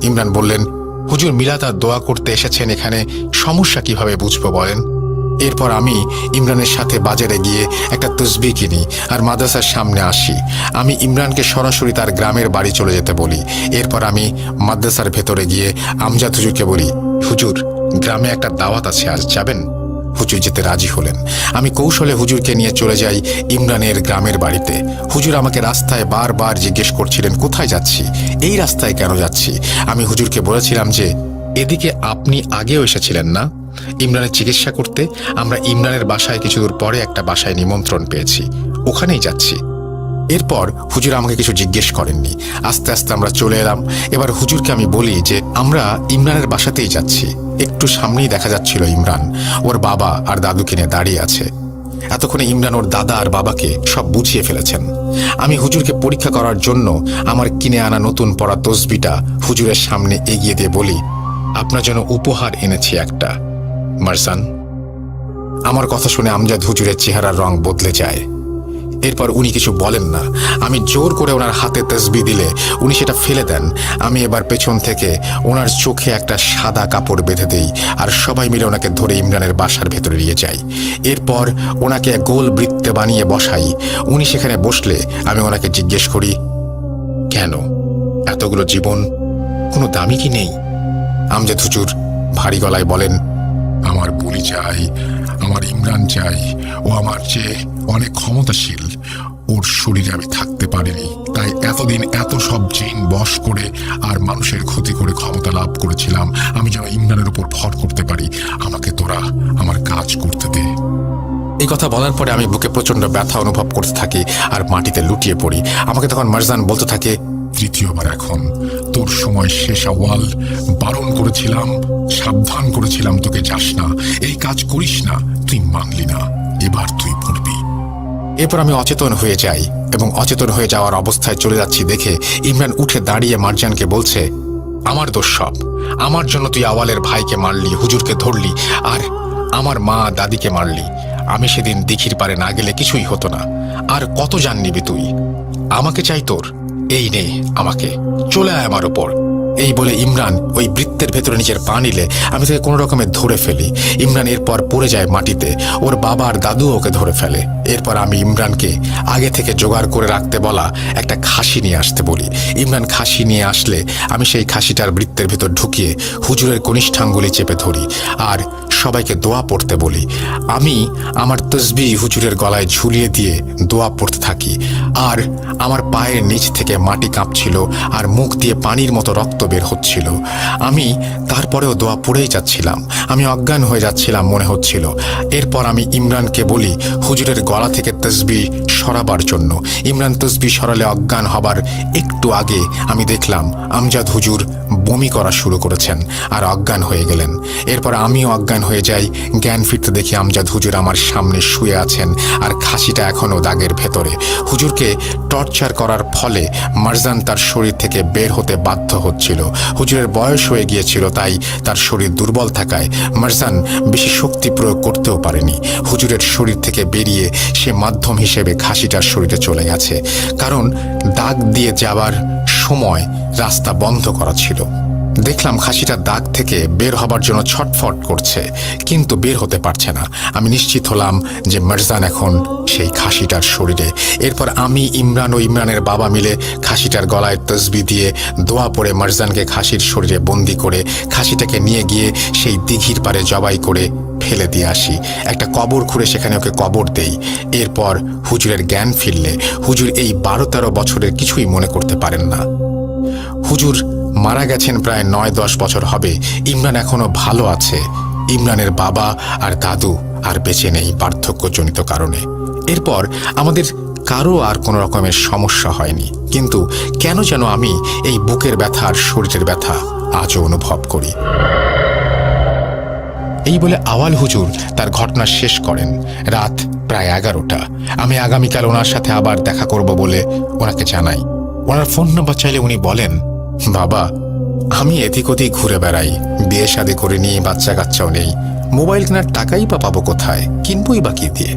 ইমরান বললেন, হুজুর মিলাদ আর দোয়া করতে এসেছেন এখানে, সমস্যা কিভাবে বুঝবো বলেন? এরপর আমি ইমরানের সাথে বাজারে গিয়ে একটা তসবিহ কিনি আর মাদ্রাসার সামনে আসি। আমি ইমরানকে সরাসরি তার গ্রামের বাড়ি চলে যেতে বলি। এরপর আমি মাদ্রাসার ভেতরে গিয়ে আমজাদ হুজুরকে বলি, হুজুর, গ্রামে একটা দাওয়াত আছে, আজ যাবেন? হুজুর যেতে রাজি হলেন। আমি কৌশলে হুজুরকে নিয়ে চলে যাই ইমরানের গ্রামের বাড়িতে। হুজুর আমাকে রাস্তায় বারবার জিজ্ঞেস করছিলেন কোথায় যাচ্ছি, এই রাস্তায় কেন যাচ্ছি। আমি হুজুরকে বলেছিলাম যে এদিকে আপনি আগেও এসেছিলেন না ইমরানের চিকিৎসা করতে? আমরা ইমরানের বাসায় কিছু দূর পরে একটা বাসায় নিমন্ত্রণ পেয়েছি, ওখানেই যাচ্ছি। এরপর হুজুর আমাকে কিছু জিজ্ঞেস করেননি। আস্তে আস্তে আমরা চলে এলাম। এবার হুজুরকে আমি বলি যে আমরা ইমরানের বাসাতেই যাচ্ছি। একটু সামনেই দেখা যাচ্ছিল ইমরান ওর বাবা আর দাদুকে নিয়ে দাঁড়িয়ে আছে। এতক্ষণে ইমরান ওর দাদা আর বাবাকে সব বুঝিয়ে ফেলেছেন। আমি হুজুরকে পরীক্ষা করার জন্য আমার কিনে আনা নতুন পড়া তসবিটা হুজুরের সামনে এগিয়ে দিয়ে বলি, আপনার জন্য উপহার এনেছি একটা, মারজান। আমার কথা শুনে আমজাদ হুজুরের চেহারার রং বদলে যায়। এরপর উনি কিছু বলেন না। আমি জোর করে ওনার হাতে তসবিহ দিলে উনি সেটা ফেলে দেন। আমি এবার পেছন থেকে ওনার চোখে একটা সাদা কাপড় বেঁধে দেই আর সবাই মিলে ওনাকে ধরে ইমরানের বাসার ভেতরে নিয়ে যাই। এরপর ওনাকে গোল বৃত্তে বানিয়ে বসাই। উনি সেখানে বসলে আমি ওনাকে জিজ্ঞেস করি, কেন এতগুলো জীবন কোনো দামি কি নেই? আমজাদ হুজুর ভারী গলায় বলেন, আমার বুলি চাই, আমার ইমরান চাই। ও আমার চেয়ে অনেক ক্ষমতাশীল। ওর শরীরে আমি থাকতে পারিনি, তাই এতদিন এত সব জিন বশ করে আর মানুষের ক্ষতি করে ক্ষমতা লাভ করেছিলাম। আমি যেন ইমরানের উপর ভর করতে পারি। আমাকে তোরা আমার কাজ করতে দে। এই কথা বলার পরে আমি বুকে প্রচন্ড ব্যথা অনুভব করতে থাকি আর মাটিতে লুটিয়ে পড়ি। আমাকে তখন মারজান বলতে থাকে, তৃতীয়বার এখন তোর সময় শেষ। আওয়াল, বারণ করেছিলাম, সাবধান করেছিলাম তোকে যাস না, এই কাজ করিস না, তুই মানলি না, এবার তুই পড়বি। এরপর আমি অচেতন হয়ে যাই এবং অচেতন হয়ে যাওয়ার অবস্থায় চলে যাচ্ছি দেখে ইমরান উঠে দাঁড়িয়ে মারজানকে বলছে, আমার দোষ সব, আমার জন্য তুই আওয়ালের ভাইকে মারলি, হুজুরকে ধরলি আর আমার মা দাদিকে মারলি। আমি সেদিন দিঘির পারে না গেলে কিছুই হতো না। আর কত জান নিবি তুই? আমাকে চাই তোর, এই নে আমাকে, চলে আয় আমার ওপর। এই বলে ইমরান ওই বৃত্তের ভেতরে নিজের পা নিলে আমি তাকে কোনো রকমে ধরে ফেলি। ইমরান এরপর পড়ে যায় মাটিতে। ওর বাবা আর দাদু ওকে ধরে ফেলে। এরপর আমি ইমরানকে আগে থেকে জোগাড় করে রাখতে বলা একটা খাসি নিয়ে আসতে বলি। ইমরান খাসি নিয়ে আসলে আমি সেই খাসিটার বৃত্তের ভেতর ঢুকিয়ে হুজুরের কনিষ্ঠাঙ্গুলি চেপে ধরি আর সবাইকে দোয়া পড়তে বলি। আমি আমার তসবিহ হুজুরের গলায় ঝুলিয়ে দিয়ে দোয়া পড়তে থাকি আর আমার পায়ের নিচ থেকে মাটি কাঁপছিল আর মুখ দিয়ে পানির মতো রক্ত বের হচ্ছিল। আমি তারপরেও দোয়া পড়েই যাচ্ছিলাম। আমি অজ্ঞান হয়ে যাচ্ছিলাম মনে হচ্ছিল। এরপর আমি ইমরানকে বলি হুজুরের গলা থেকে তসবিহ সরাবার জন্য। ইমরান তসবিহ সরালে অজ্ঞান হবার একটু আগে আমি দেখলাম আমজাদ হুজুর বমি করা শুরু করেছেন আর অজ্ঞান হয়ে গেলেন। এরপর আমিও অজ্ঞান হয়ে যাই। জ্ঞান ফিরতে দেখি আমজাদ হুজুর আমার সামনে শুয়ে আছেন আর খাসিটা এখনও দাগের ভেতরে। হুজুরকে টর্চার করার ফলে মারজান তার শরীর থেকে বের হতে বাধ্য হচ্ছিল। হুজুরের বয়স হয়ে গিয়েছিল, তাই তার শরীর দুর্বল থাকায় মারজান বেশি শক্তি প্রয়োগ করতেও পারেনি। হুজুরের শরীর থেকে বেরিয়ে সে মাধ্যম হিসেবে খাসিটার শরীরে চলে গেছে, কারণ দাগ দিয়ে যাওয়ার সময় রাস্তা বন্ধ করা ছিল। দেখলাম খাসিটা দাগ থেকে বের হবার জন্য ছটফট করছে, কিন্তু বের হতে পারছে না। আমি নিশ্চিত হলাম যে মারজান এখন সেই খাসিটার শরীরে। এরপর আমি, ইমরান ও ইমরানের বাবা মিলে খাসিটার গলায় তসবিহ দিয়ে দোয়া পড়ে মারজানকে খাসির শরীরে বন্দি করে খাসিটাকে নিয়ে গিয়ে সেই দিঘির পাড়ে জবাই করে ফেলে দিয়ে আসি। একটা কবর খুঁড়ে সেখানে ওকে কবর দেই। এরপর হুজুরের জ্ঞান ফিরলে হুজুর এই 12-13 বছরের কিছুই মনে করতে পারেন না। হুজুর মারা গেছেন প্রায় 9-10 বছর হবে। ইমরান এখনো ভালো আছে। ইমরানের বাবা আর দাদু আর বেঁচে নেই বার্ধক্যজনিত কারণে। এরপর আমাদের কারো আর কোনো রকমের সমস্যা হয়নি, কিন্তু কেন যেন আমি এই বুকের ব্যথা আর শরীরের ব্যথা আজও অনুভব করি। এই বলে আওয়াল হুজুর তার ঘটনা শেষ করেন। রাত প্রায় 11টা। আমি আগামীকাল ওনার সাথে আবার দেখা করব বলে ওনাকে জানাই। ওনার ফোন নাম্বার চাইলে উনি বলেন, বাবা, আমি এদিক ওদিক ঘুরে বেড়াই, বিয়ে শাদী করে নিয়ে বাচ্চা কাচ্চাও নেই, মোবাইল কেনার টাকাই বা পাবো কোথায়, কিনবই বা কি দিয়ে।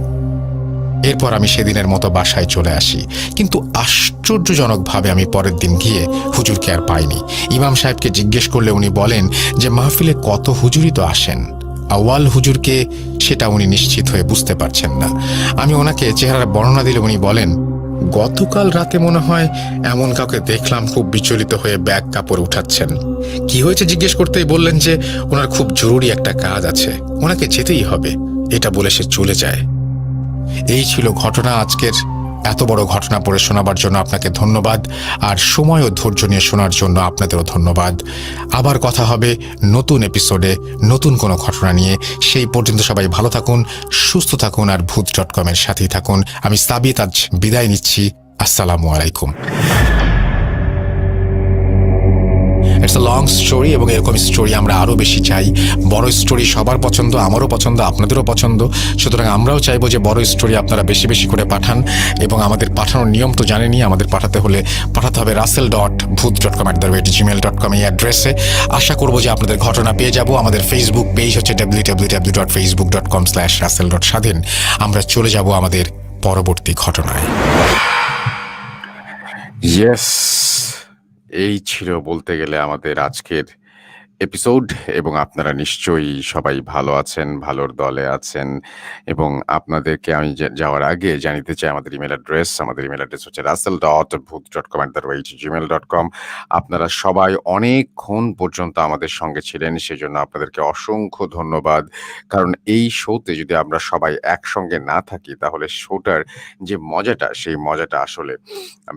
এরপর আমি সেদিনের মতো বাসায় চলে আসি, কিন্তু আশ্চর্যজনকভাবে আমি পরের দিন গিয়ে হুজুরকে আর পাইনি। ইমাম সাহেবকে জিজ্ঞেস করলে উনি বলেন যে মাহফিলে কত হুজুরই তো আসেন, আউয়াল হুজুরকে সেটা উনি নিশ্চিত হয়ে বুঝতে পারছেন না। আমি ওনাকে চেহারার বর্ণনা দিলে উনি বলেন, গতকাল রাতে মনে হয় এমন কাউকে দেখলাম খুব বিচলিত হয়ে ব্যাগ কাপড় উঠাচ্ছেন। কি হয়েছে জিজ্ঞেস করতেই বললেন যে ওনার খুব জরুরি একটা কাজ আছে, ওনাকে যেতেই হবে। এটা বলে সে চলে যায়। এই ছিল ঘটনা আজকের। এত বড় ঘটনা পড়ে শোনাবার জন্য আপনাকে ধন্যবাদ, আর সময় ও ধৈর্য নিয়ে শোনার জন্য আপনাদেরও ধন্যবাদ। আবার কথা হবে নতুন এপিসোডে নতুন কোনো ঘটনা নিয়ে। সেই পর্যন্ত সবাই ভালো থাকুন, সুস্থ থাকুন, আর ভূত.com-এর সাথেই থাকুন। আমি সাবিত আজ বিদায় নিচ্ছি। আসসালামু আলাইকুম। ইটস আ লং স্টোরি, এবং এরকম স্টোরি আমরা আরও বেশি চাই। বড় স্টোরি সবার পছন্দ, আমারও পছন্দ, আপনাদেরও পছন্দ। সুতরাং আমরাও চাইবো যে বড় স্টোরি আপনারা বেশি বেশি করে পাঠান। এবং আমাদের পাঠানোর নিয়ম তো জানেনই, আমাদের পাঠাতে হলে পাঠাতে হবে russell.booth.com@gmail.com এই অ্যাড্রেসে। আশা করবো যে আপনাদের ঘটনা পেয়ে যাব। আমাদের ফেসবুক পেজ হচ্ছে www.facebook.com/russell.স্বাধীন। আমরা চলে যাব আমাদের পরবর্তী ঘটনায়। ইয়েস, এই ছিল বলতে গেলে আমাদের আজকের এপিসোড। এবং আপনারা নিশ্চয়ই সবাই ভালো আছেন, ভালোর দলে আছেন। এবং আপনাদেরকে আমি যাওয়ার আগে জানিতে চাই আমাদের ইমেল অ্যাড্রেস। আমাদের ইমেল অ্যাড্রেস হচ্ছে russell.booth.com@gmail.com। আপনারা সবাই অনেকক্ষণ পর্যন্ত আমাদের সঙ্গে ছিলেন, সেজন্য আপনাদেরকে অসংখ্য ধন্যবাদ। কারণ এই শোতে যদি আমরা সবাই একসঙ্গে না থাকি তাহলে শোটার যে মজাটা, সেই মজাটা আসলে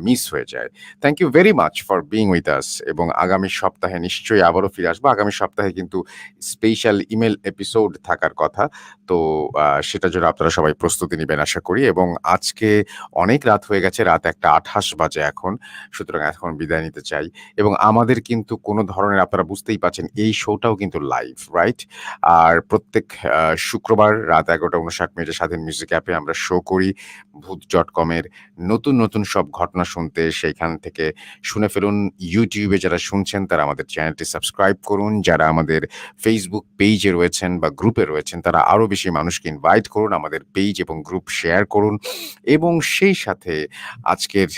মিস হয়ে যায়। Thank you very much for being with us. এবং আগামী সপ্তাহে নিশ্চয়ই আবারও ফিরে আসবো। আগামী সপ্তাহে কিন্তু স্পেশাল ইমেল এপিসোড থাকার কথা। তো সেটার জন্য আপনারা সবাই প্রস্তুতি নেবেন আশা করি। এবং আজকে অনেক রাত হয়ে গেছে, রাত 1:28 বাজে এখন। সুতরাং এখন বিদায় নিতে চাই। এবং আমাদের কিন্তু কোনো ধরনের, আপনারা বুঝতেই পারছেন, এই শোটাও কিন্তু লাইভ, রাইট? আর প্রত্যেক শুক্রবার রাত 11:59 স্বাধীন মিউজিক অ্যাপে আমরা শো করি। ভূত.com-এর নতুন নতুন সব ঘটনা শুনতে সেইখান থেকে শুনে ফেলুন। ইউটিউবে যারা শুনছেন তারা আমাদের চ্যানেলটি সাবস্ক্রাইব করুন। যারা আমাদের ফেসবুক পেজে রয়েছেন বা গ্রুপে রয়েছেন তারা আরও বেশি মানুষকে ইনভাইট করুন, আমাদের পেজ এবং গ্রুপ শেয়ার করুন। এবং সেই সাথে আজকের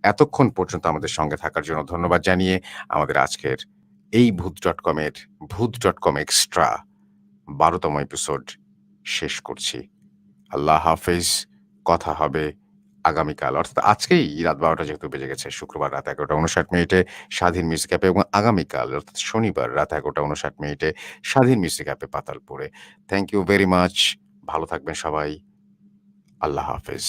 এতক্ষণ পর্যন্ত আমাদের সঙ্গে থাকার জন্য ধন্যবাদ জানিয়ে আমাদের আজকের এই ভূত.com এক্সট্রা 12তম এপিসোড শেষ করছি। আল্লাহ হাফেজ। কথা হবে আগামীকাল, অর্থাৎ আজকেই রাত 12টা যেহেতু বেজে গেছে, শুক্রবার রাত 11:59 স্বাধীন মিউজিক অ্যাপে, এবং আগামীকাল অর্থাৎ শনিবার রাত 11:59 স্বাধীন মিউজিক অ্যাপে পাতালপুরে। Thank you very much. ভালো থাকবেন সবাই। আল্লাহ হাফেজ।